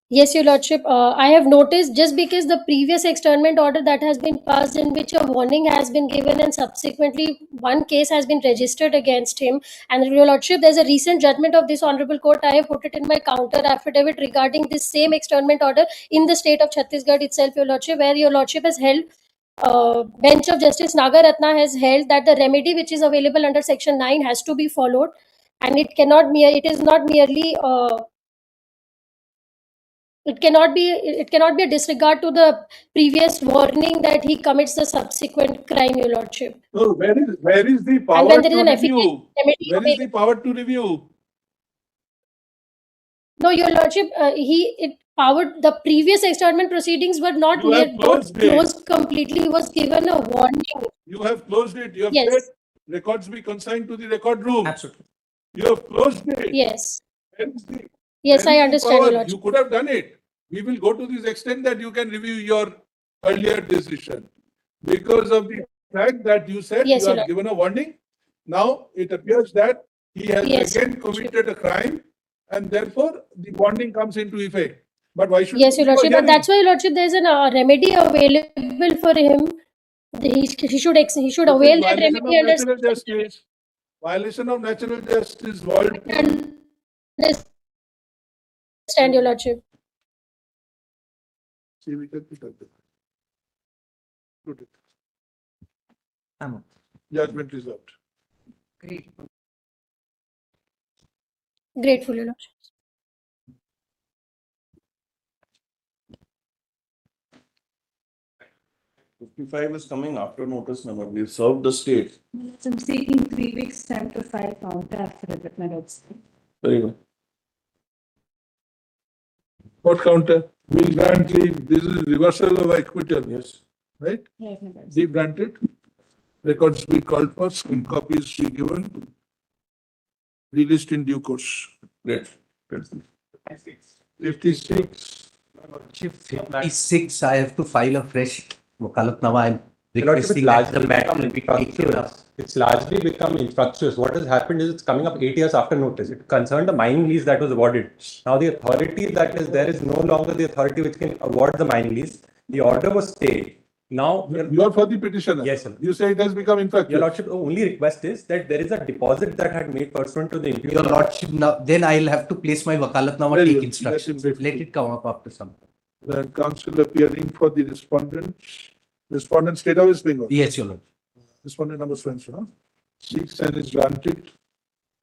Yes, Your Lordship. I have noticed just because the previous externment order that has been passed in which a warning has been given and subsequently one case has been registered against him. And Your Lordship, there's a recent judgment of this Honorable Court. I have put it in my counter affidavit regarding this same externment order in the state of Chhattisgarh itself, Your Lordship, where Your Lordship has held Bench of Justice Nagaratna has held that the remedy which is available under Section 9 has to be followed, and it is not merely it cannot be a disregard to the previous warning that he commits the subsequent crime, Your Lordship. So where is the power And when there is to an review? Where is the power to review? No, Your Lordship, the previous externment proceedings were not You have closed completely. He was given a warning. You have closed it. You have Yes. said records be consigned to the record room. Absolutely. You have closed it. Yes. Where is the- Yes, where I is the understand, Your power? Lordship. You could have done it. We will go to this extent that you can review your earlier decision. Because of the fact that you said Yes, you Your have Lordship. given a warning, now it appears that he has Yes, again committed a crime and therefore the warning comes into effect. But why should? Yes, Your we go Lordship, but hearing? that's why, Your Lordship, there's a remedy available for him. He should This is avail that violation of remedy under natural justice. Violation of natural justice, World. Stand, Your Lordship. See, we can pick up the. Put it. Judgment reserved. Grateful, Your Lordship. $55 is coming after notice number. We've served the state. I'm seeking 3 weeks time to file counter affidavit, my lords. Very good. What counter? Will grant leave. This is reversal of acquittal. Yes. Right? Yes, my lords. Leave granted. Records be called for. Screen copies be given. Released in due course. Great. 56. 56, I have to file a fresh wakalatnama. I'm Lordship, requesting that the matter will be taken up. It's largely become infructuous. What has happened is it's coming up 8 years after notice. It concerned the mining lease that was awarded. Now the authority that is there is no longer the authority which can award the mining lease. The order was stayed. Now You are for the petitioner. Yes, sir. You say it has become infructuous. Your Lordship, the only request is that there is a deposit that had made pursuant to the Your impugned. Lordship, now then I'll have to place my wakalatnama, Very take good. instructions. Let him Let it come up after some. The counsel appearing for the respondent. Respondent state of West Bengal. Yes, Your Lord. Respondent number Spencer. Huh? Seeks and is granted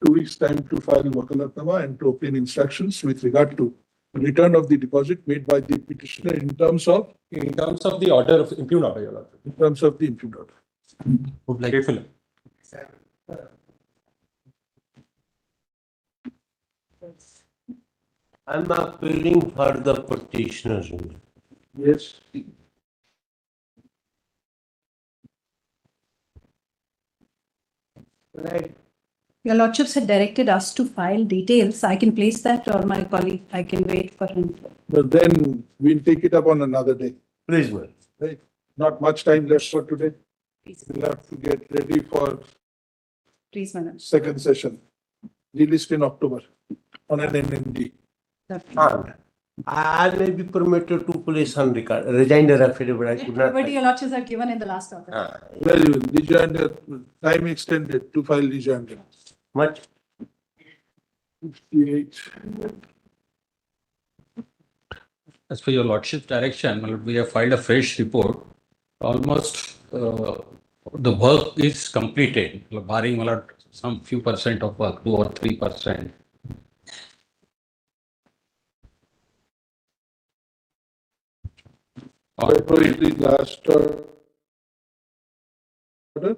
2 weeks time to file wakalatnama and to obtain instructions with regard to return of the deposit made by the petitioner in terms of the order of impugned order, Your Lordship. in terms of the impugned order. Would like Grateful. I'm appealing for the petitioners. Yes. Right. Your lordships had directed us to file details. I can place that, or my colleague, I can wait for him. But then we'll take it up on another day. Please, ma'am. Right? Not much time left for today. We'll have to get ready for Please, madam. second session. Released in October on an NMD. I may be permitted to place on record, rejoinder affidavit. I could not. But your lordships are given in the last order. Very well. Rejoinder, time extended to file rejoinder. Much. 58. As per your lordship's direction, we have filed a fresh report. Almost the work is completed, barring some few percent of work, 2 or 3%. What was the last order?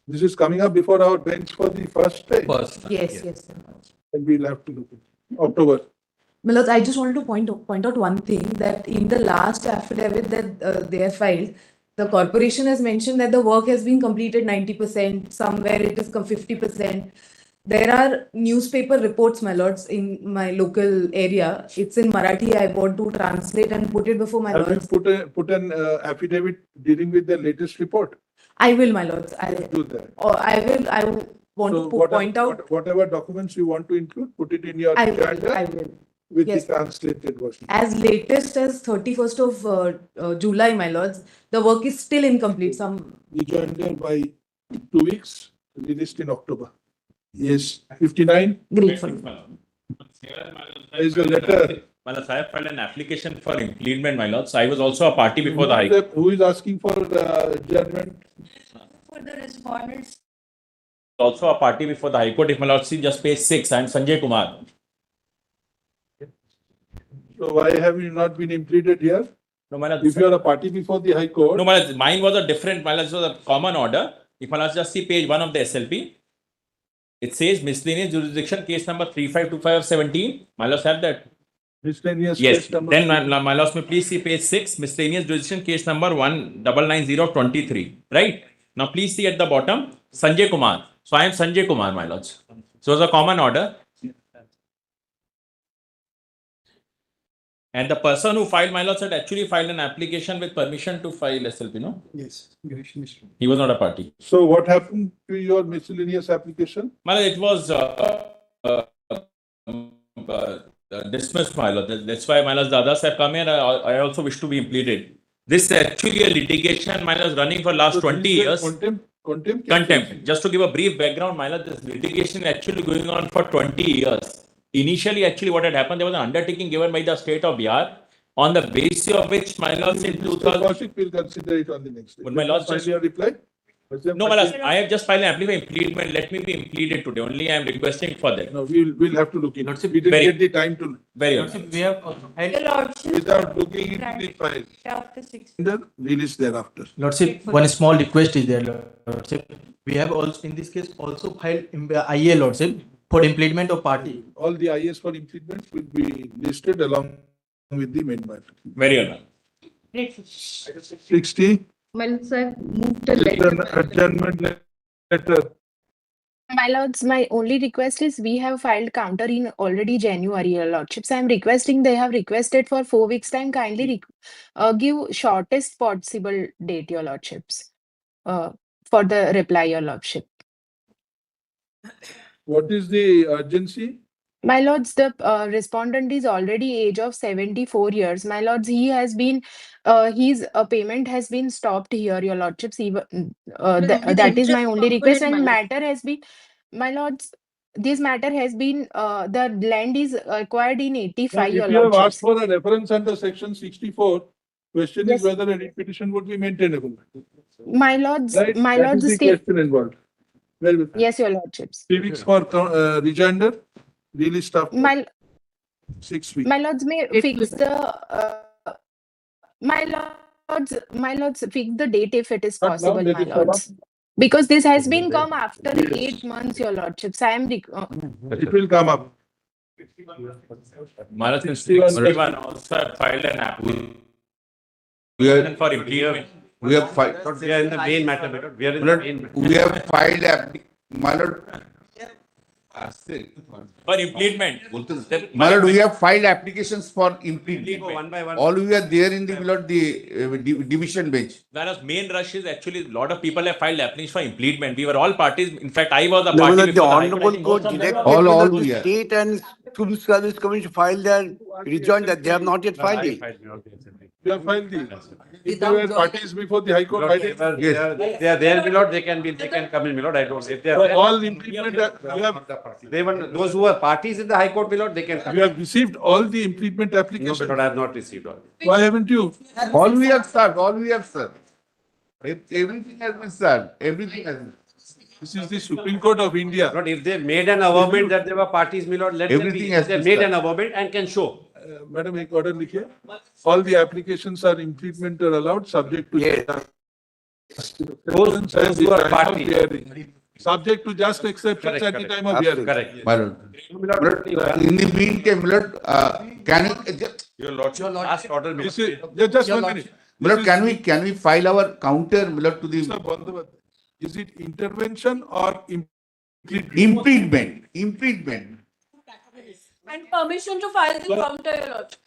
This is coming up before our bench for the first time. Yes, yes. And we'll have to look at it. October. My lords, I just wanted to point out one thing, that in the last affidavit that they have filed, the corporation has mentioned that the work has been completed 90%, somewhere it is 50%. There are newspaper reports, my lords, in my local area. It's in Marathi. I want to translate and put it before my Have you lords. put an affidavit dealing with the latest report? I will, my lords. I Do that. or I want So to point out. whatever documents you want to include, put it in your I will, agenda I will. with Yes. the translated version. As latest as 31st of July, my lords, the work is still incomplete. Some Rejoinder by 2 weeks, released in October. Yes, 59. Grateful. There is a letter. I have filed an application for impleadment, my lords. I was also a party before the High Court. Who is asking for judgment? For the respondents. Also a party before the High Court. If my lords see just page 6, I am Sanjay Kumar. So why have you not been implemented here? No, my lords. If you are a party before the High Court. No, my lords, mine was a different, my lords, it was a common order. If my lords just see page 1 of the SLP, it says miscellaneous jurisdiction case number 3525 of 17. My lords have that. Miscellaneous Yes. case number. Then my lords may please see page 6, miscellaneous jurisdiction case number 1990 of 23. Right? Now please see at the bottom, Sanjay Kumar. So I am Sanjay Kumar, my lords. So it's a common order. And the person who filed, my lords, had actually filed an application with permission to file SLP, no? Yes. He was not a party. So what happened to your miscellaneous application? My lord, it was dismissed, my lord. That's why, my lord, the others have come here. I also wish to be implemented. This is actually a litigation, my lord, running for last 20 years. Contempt. Just to give a brief background, my lord, this litigation is actually going on for 20 years. Initially, actually, what had happened, there was an undertaking given by the state of Bihar, on the basis of which, my lord, in 2000. Kaushik will consider it on the next day. Would my lord File your reply? No, my lord, I have just filed an application for impleadment. Let me be impleaded today. Only I am requesting for that. No, we'll have to look into it. We didn't Very- get the time to. Very well. We have Without looking into the file. Then release thereafter. Lordship, one small request is there, Lordship. We have also, in this case, also filed IA, Lordship, for implement of party. All the IS for implement will be listed along with the main matter. Very well. 60. Well, sir, move the Adjournment letter. My lords, my only request is we have filed counter in already January, your lordships. I am requesting, they have requested for 4 weeks time. Kindly give shortest possible date, your lordships, for the reply, your lordship. What is the urgency? My lords, the respondent is already age of 74 years. My lords, he has been, his payment has been stopped here, your lordships. Even, that is my only request. And matter has been, my lords, this matter has been, the land is acquired in 85, your If you have asked lordships. for a reference under section 64, question is Yes. whether a repetition would be maintainable. My lords, Right? my That lords, is the still, question involved. Well, with yes, your lordships. 3 weeks for rejoinder, released after My 6 weeks. My lords may fix the, my lords, fix the date if it is Not now, possible, let my it come lords. Because this has been come after 8 months, your lordships. I am, It will come up. My lord, since 61 also have filed an application for impleadment. We have filed. We are in the main matter, my lord. We are in My the lord, main. we have filed, my lord. For impleadment. My lord, we have filed applications for impleadment. One by one. All we are there in the, my lord, the division bench. Whereas main rush is actually a lot of people have filed applications for impleadment. We were all parties. In fact, I was a No, party. no, before the High Court. I Honorable think Court most of them directed were- All the we are. State and Civil Service Commission filed their rejoin that they have not yet filed it. You have filed the. If there were parties before the High Court, filed it. They are there, my lord. They can come in, my lord. I don't. If they So are all implement, you have, they want those who are parties in the High Court, my lord, they can come. you have received all the implement No, applications. my lord, I have not received all. Why haven't you? All we have served, all we have served. Everything has been served, everything has been. This is the Supreme Court of India. Lord, if they made an avowment that they were parties, my lord, let them Everything be. has If they been made done. an avowment and can show. Madam, एक order लिखिए. All the applications are implement are allowed subject to. Those who are parties. Subject to just exceptions Correct, at the correct. time of hearing. Correct. My lord. In the meantime, my lord, can you, Your lordship, last order. This is, just 1 minute. my lord, can we file our counter, my lord, to Sir, the Bandhavati, is it intervention or impediment? And permission to file the counter, your lordship.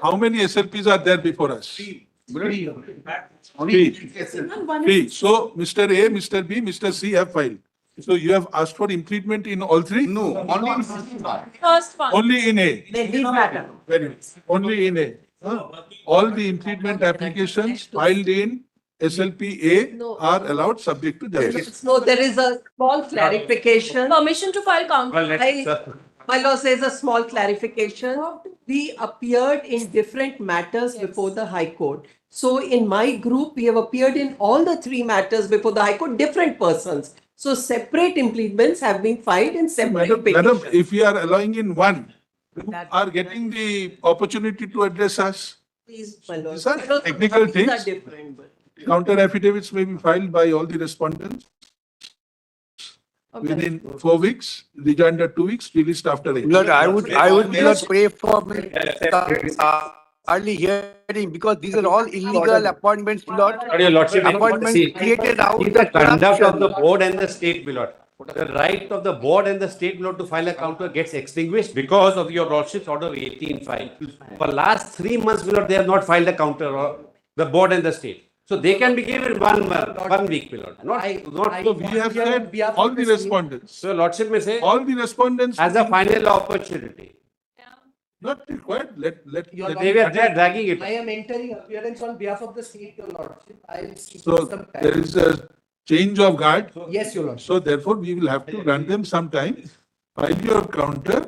How many SLPs are there before us? Three. So Mr. A, Mr. B, Mr. C have filed. So you have asked for impediment in all three? No, only. First one. Only in A. Ladies matter. Very good. Only in A. All the impediment applications filed in SLP A are allowed subject to justice. So there is a small clarification. Permission to file counter. Well, let's, My law says a small clarification. We appeared in different matters before the High Court. So in my group, we have appeared in all the 3 matters before the High Court, different persons. So separate impediments have been filed in separate Madam, petitions. if we are allowing in one, you are getting the opportunity to address us. Please, my lord. These are technical These are things. different. Counter affidavits may be filed by all the respondents within 4 weeks, rejoinder 2 weeks, released after 8. Lord, I would not pray for early hearing because these are all illegal appointments, Lord. Your lordship, Appointments see, created out see the conduct of the corruption. board and the state, my lord. The right of the board and the state, my lord, to file a counter gets extinguished because of your lordship's order 18.5. For last 3 months, my lord, they have not filed a counter, or the board and the state. So they can be given 1 month, 1 week, my lord. So we have said all the respondents. So lordship may say, All the respondents. as a final opportunity. Not required, let. They are dragging it. I am entering appearance on behalf of the state, Your Lordship. I will seek So some time. there is a change of guard. Yes, Your Lordship. So therefore, we will have to grant them some time. File your counter.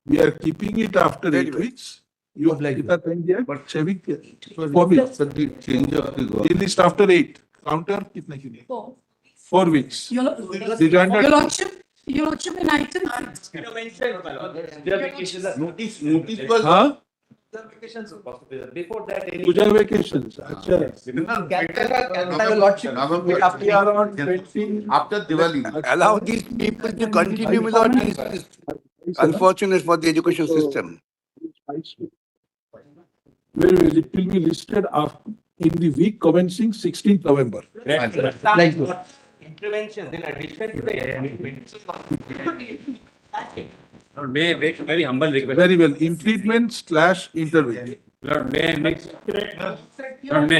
We are keeping it after 8 weeks. You have like that time there, but 4 weeks. Change of the At least after 8. Counter, kitna ki 4 weeks. Your Lordship, in item Notice was. Huh? Before that, any. Puja vacations. Acha. After Diwali. Allow these people to continue without these. Unfortunate for the education system. It will be listed in the week commencing 16th November. Interventions in addition to the. May I make a very humble request? Very well. Implement/intervention. Lord, may I make. Lord, may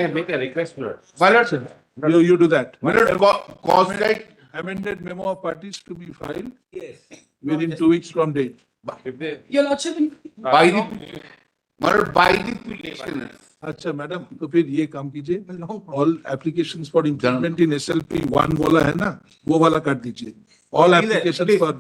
I make a request, Lord? You do that. Cause right. Amended memo of parties to be filed. Yes. Within 2 weeks from date. Your Lordship, By the petitioner. अच्छा madam तो फिर ये काम कीजिए all applications for implement in SLP 1 बोला है ना वो वाला काट दीजिए all applications for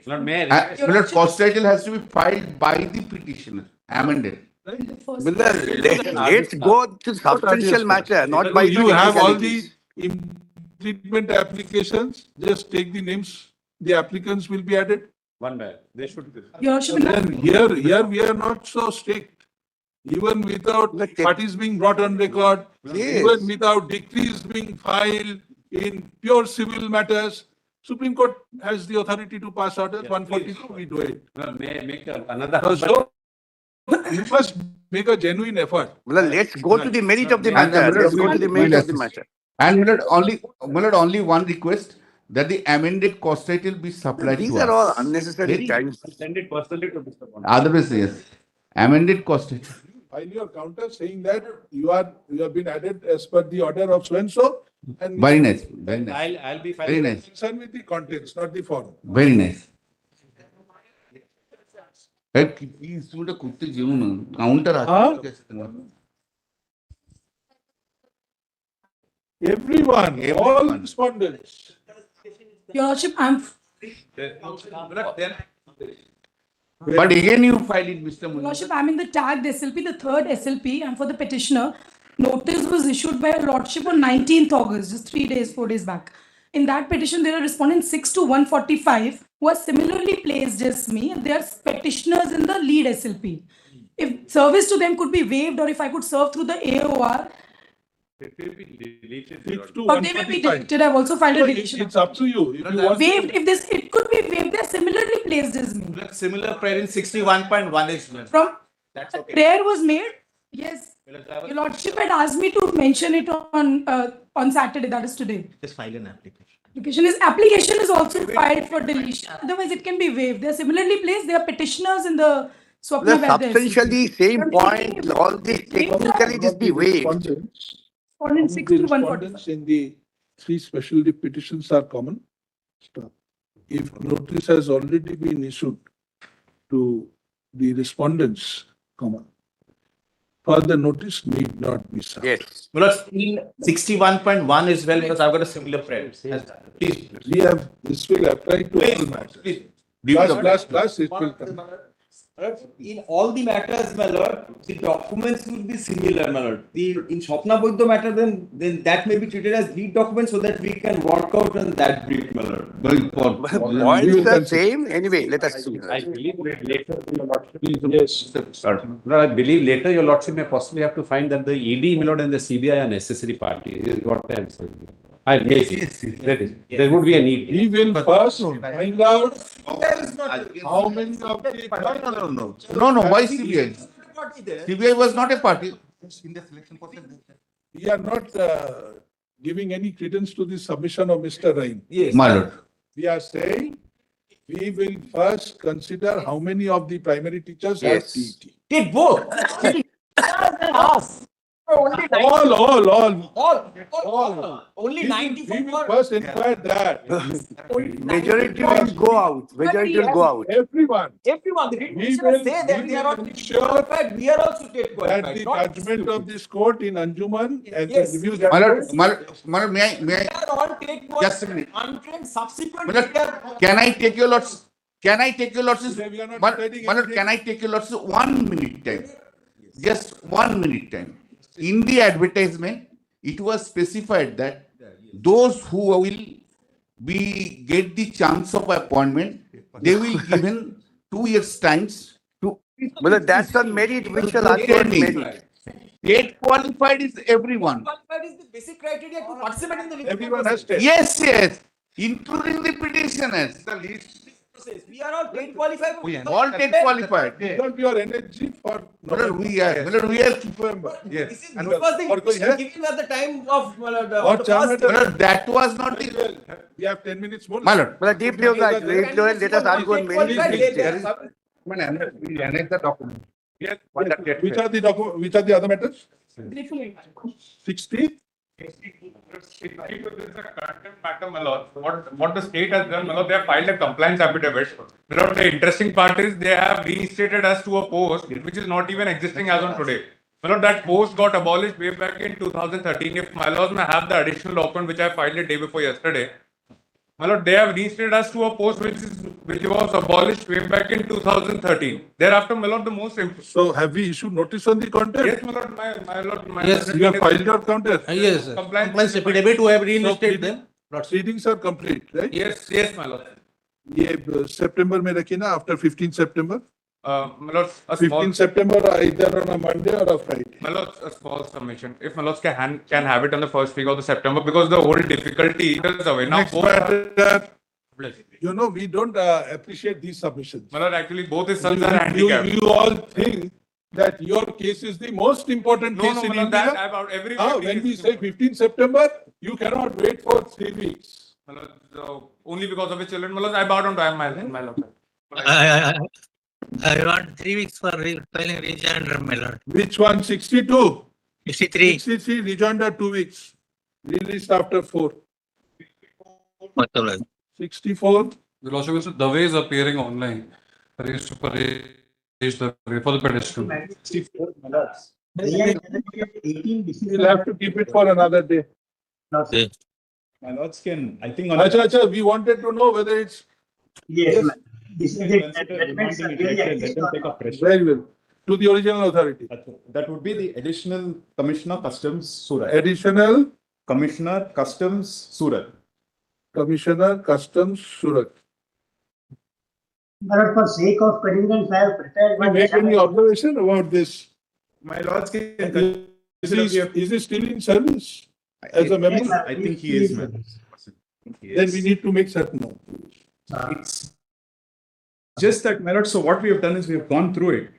Lord, may I request? Lord, cost title has to be filed by the petitioner, amended. Let's go to substantial matter, not by you have all the technicalities. treatment applications, just take the names, the applicants will be added. One by, they should. Your Lordship, Then here we are not so strict. Even without parties being brought on record, even without decrees being filed in pure civil matters, Supreme Court has the authority to pass orders, 142, we do it. Lord, may I make another. So you must make a genuine effort. Well, let's go to the merit of the matter. Let's go to the merit of the matter. And only one request, that the amended cost title be supplied to us. These are all unnecessary times. Send it personally to Mr. Bond. Otherwise, yes. Amended cost title. File your counter saying that you have been added as per the order of so and so. And Very nice. Very nice. I'll be Very filing. nice. concern with the contents, not the form. Very nice. Counter. Everyone, all respondents. Your Lordship, I'm But again, you filed it, Mr. Your Munir. Lordship, I'm in the tagged SLP, the third SLP, and for the petitioner, notice was issued by Your Lordship on 19th August, just 4 days back. In that petition, there are respondents 6 to 145 who are similarly placed as me, and they are petitioners in the lead SLP. If service to them could be waived, or if I could serve through the AOR, It will be deleted. or they may be deleted, I've also filed a deletion. It's up to you. If you want Waived, if this, it could be waived, they're similarly placed as me. Similar prayer in 61.1 is. From That's okay. prayer was made, yes. Your Lordship had asked me to mention it on Saturday, that is today. Just file an application. Application is also filed for deletion. Otherwise, it can be waived. They are similarly placed. They are petitioners in the Swapna The Vaidya. substantially same point, all this technically just be waived. Respondent 6 to 145. respondents in the 3 special petitions are common. Stop. If notice has already been issued to the respondents, common, further notice need not be served. Yes. Well, in 61.1 as well, because I've got a similar prayer. Please. We have, this will apply to all matters. Please. Plus, it will come. In all the matters, my lord, the documents will be similar, my lord. In Swapna Vaidya matter, then that may be treated as lead document so that we can work out on that brief, my lord. Points are same. Anyway, let us see. I believe later, your lordship. Yes. No, I believe later your lordship may possibly have to find that the ED, my lord, and the CBI are necessary parties. Is what I am saying. Yes, there would be a need. We will first find out how many of the. No, why CBI? CBI was not a party. In the selection process. We are not giving any credence to the submission of Mr. Rain. Yes. My lord. We are saying we will first consider how many of the primary teachers have Yes. TET. Did both. Only Only 94. We will first inquire that. Majority will go out. Majority will go out. Everyone. Everyone, the We petitioner will- say that we they are will not ensure qualified. We are also state That qualified. the not judgment of this court in Anjuman and the Yes. review My lord, judgment. my lord, may They I, are all state Just a minute. untrained. Subsequently, my lord, they are. can I take your lords? Can I take your lords? We are not My deciding my lord, anything. can I take your lords 1 minute time? Just 1 minute time. In the advertisement, it was specified that those who will get the chance of appointment, they will given 2 years times to. But that's on merit. We shall ask on merit. State qualified is everyone. Qualified is the basic criteria to participate in the review Everyone has process. test. Yes, including the petitioners. We are all state qualified. All state qualified. Reserve your energy for. My lord, we are. November. This Yes. is because the और कोई है? giving at the time of और the चार first. Minute- My lord, that was not the. We have 10 minutes more. My lord. But deep Yoga, let us ask on merit. We annex the document. Yes. Which are the document, which are the other matters? 60? This is a contempt matter, my lord. What the state has done, my lord, they have filed a compliance affidavit. My lord, the interesting part is they have reinstated us to a post which is not even existing as on today. My lord, that post got abolished way back in 2013. If my lords may have the additional document which I filed the day before yesterday. My lord, they have reinstated us to a post which was abolished way back in 2013. Thereafter, my lord, the most important. So have we issued notice on the content? Yes, my lord, my lord, my Yes, You have filed your counter? Yes, sir. Compliance affidavit, we have reinstated them. Proceedings are complete, right? Yes, my lord. ये September में रखी ना after 15 September? My lord, a small, 15 September either on a Monday or a Friday. my lord, a small submission. If my lords can have it on the first week of the September, because the whole difficulty is away. Now, Next matter, you know, we don't appreciate these submissions. my lord, actually, both his sons are You handicapped. all think that your case is the most important No, case no, in my lord, India. that about every Now, week when is- we say 15 September, you cannot wait for 3 weeks. My lord, so only because of his children, my lord, I bow down to him, my lord. I want 3 weeks for filing rejoinder, my lord. Which one? 62? 63. 63, rejoinder 2 weeks. Released after 4. 64. The lordship, the way is appearing online. Raised to raise the for the petition. We'll have to keep it for another day. My lords can, I think. Acha, we wanted to know whether it's. Yes. This is let them take a fresh. Very well. To the original authority. That would be the additional Commissioner Customs Surat. Additional Commissioner Customs Surat. Commissioner Customs Surat. But for sake of convenience, I have prepared You make any observation about this? My lords can. Is he still in service as a member? I think he is, ma'am. Then we need to make certain. It's just that, my lord, so what we have done is we have gone through it.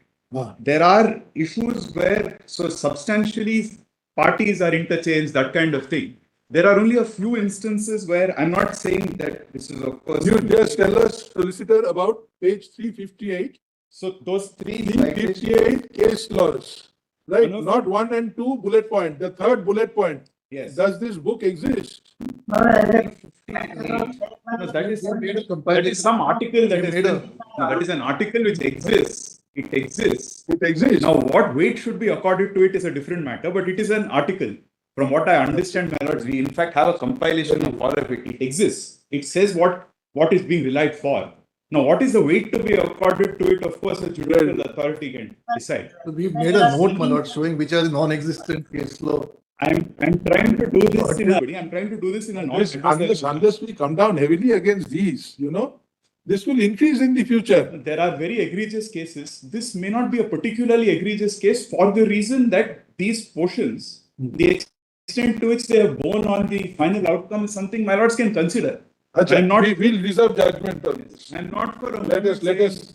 There are issues where, so substantially parties are interchanged, that kind of thing. There are only a few instances where I'm not saying that this is of course. You just tell us, solicitor, about page 358. So those 358 case laws, right? Not 1 and 2 bullet point. The third bullet point. Yes. Does this book exist? No, that is some article that is that is an article which exists. It exists. It exists. Now, what weight should be accorded to it is a different matter, but it is an article. From what I understand, my lords, we in fact have a compilation of all of it. It exists. It says what is being relied for. Now, what is the weight to be accorded to it? Of course, the judicial authority can decide. We've made a note, my lord, showing which are non-existent case law. I'm trying to do this in a Unless we come down heavily against these, you know, this will increase in the future. There are very egregious cases. This may not be a particularly egregious case for the reason that these portions, the extent to which they have borne on the final outcome is something my lords can consider. Achha, we will reserve judgment on this. I'm not for a Let us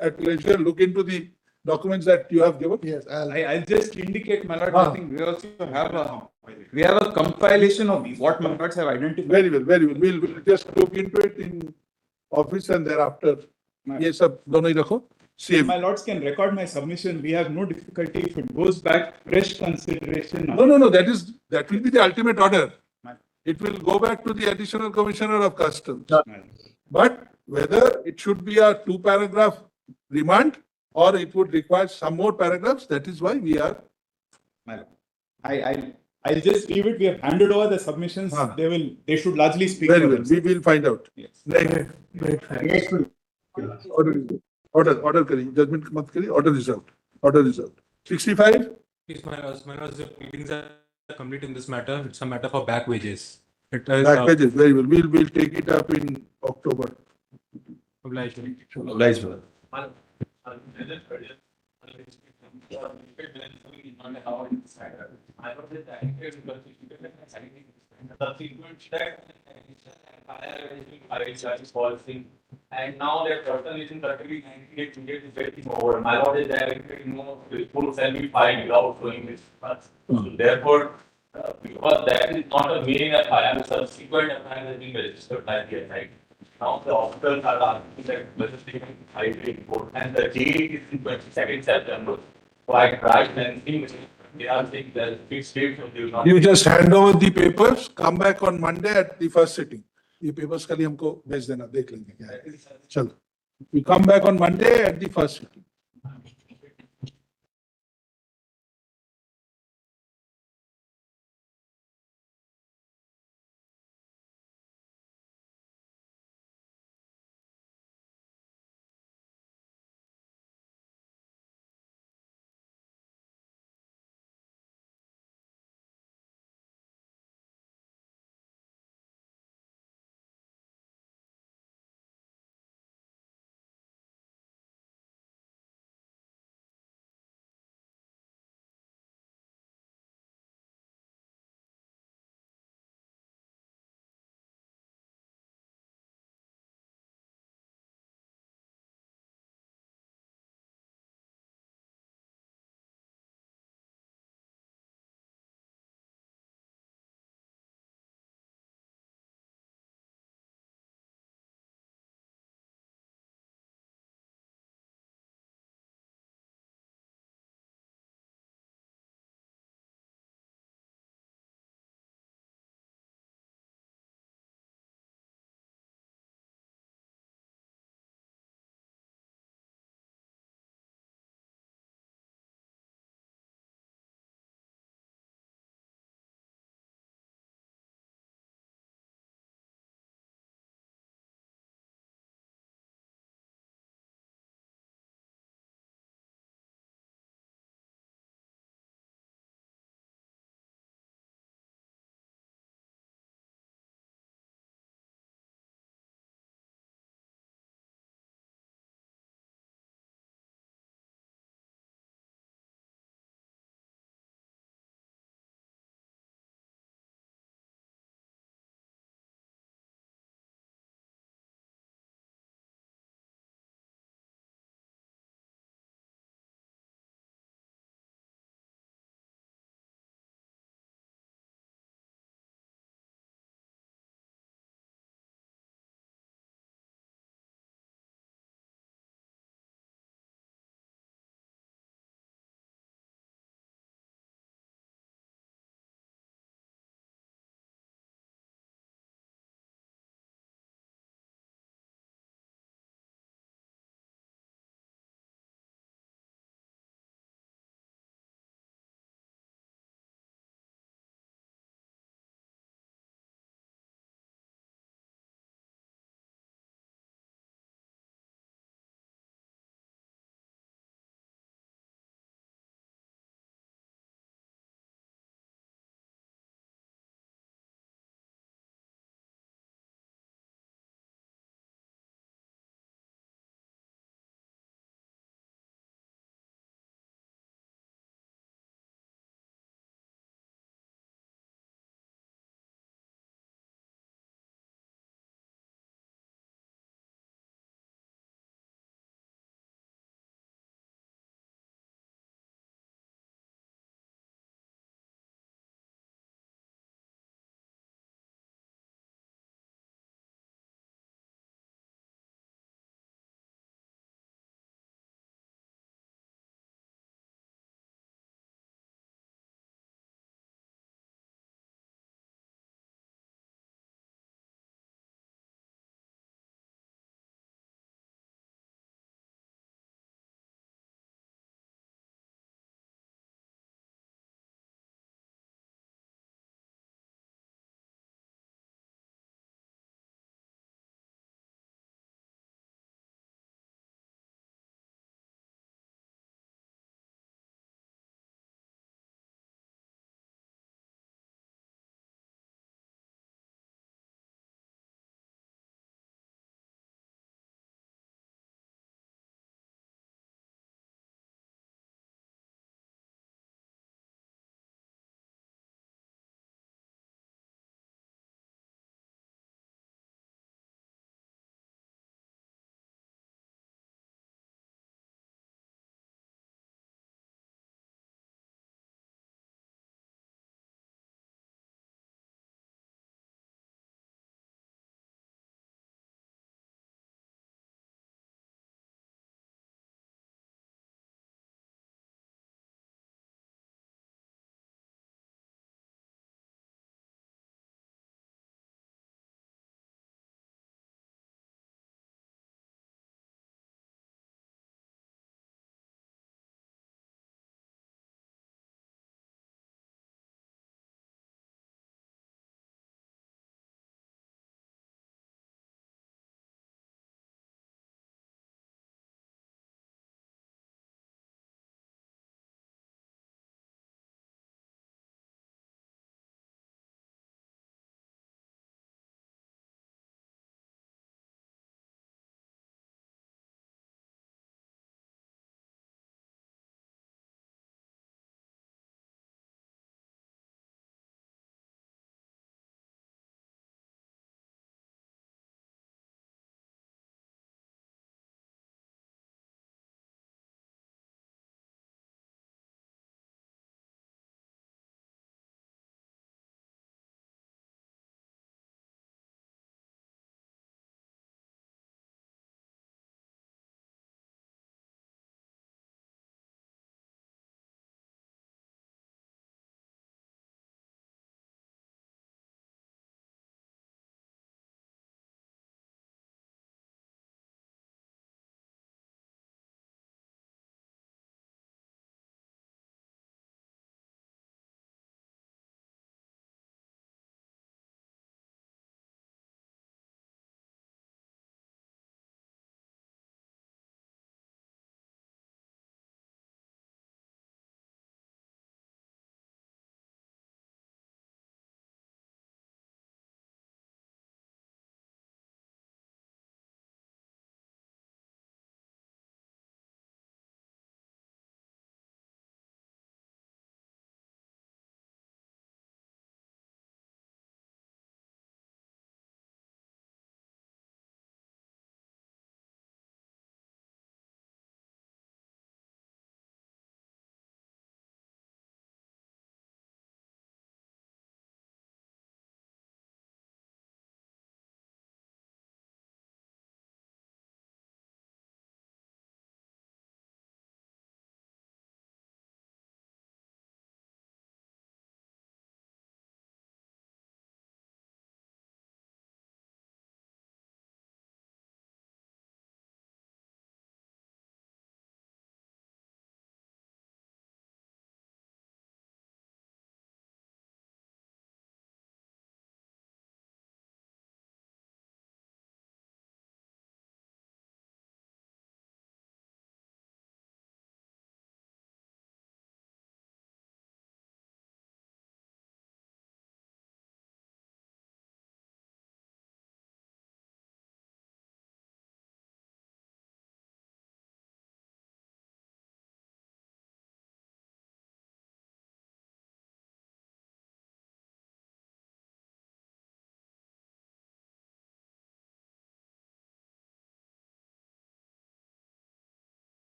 at leisure look into the documents that you have given. Yes, I'll just indicate, my lord, I think we also have a compilation of what my lords have identified. Very well, very well. We'll just look into it in office and thereafter. Yes, sir. दोनों ही रखो. CM. My lords can record my submission. We have no difficulty if it goes back, fresh consideration. No, that will be the ultimate order. It will go back to the additional commissioner of customs. But whether it should be a 2-paragraph remand or it would require some more paragraphs, that is why we are. I'll just leave it. We have handed over the submissions. They should largely speak Very for well. themselves. We will find out. Yes. Next. Order करिए. Judgment मत करिए. Order reserved. 65. Yes, my lords, the pleadings are complete in this matter. It's a matter for back wages. It is, Back pages. Very well. We'll take it up in October. Obliged. Obliged. And now they're totally practically 98 to get this over. My lord is directing full semi-filed without showing this. So therefore, because that is not a meaning of FIR, subsequent FIR has been registered by the SIT. Now the hospitals are asking that whether they can file a report, and the date is in 22nd September. So I tried and they are saying that fixed date of the. You just hand over the papers, come back on Monday at the first sitting. ये papers कल ही हमको भेज देना, देख लेंगे क्या है. चलो. We come back on Monday at the first sitting.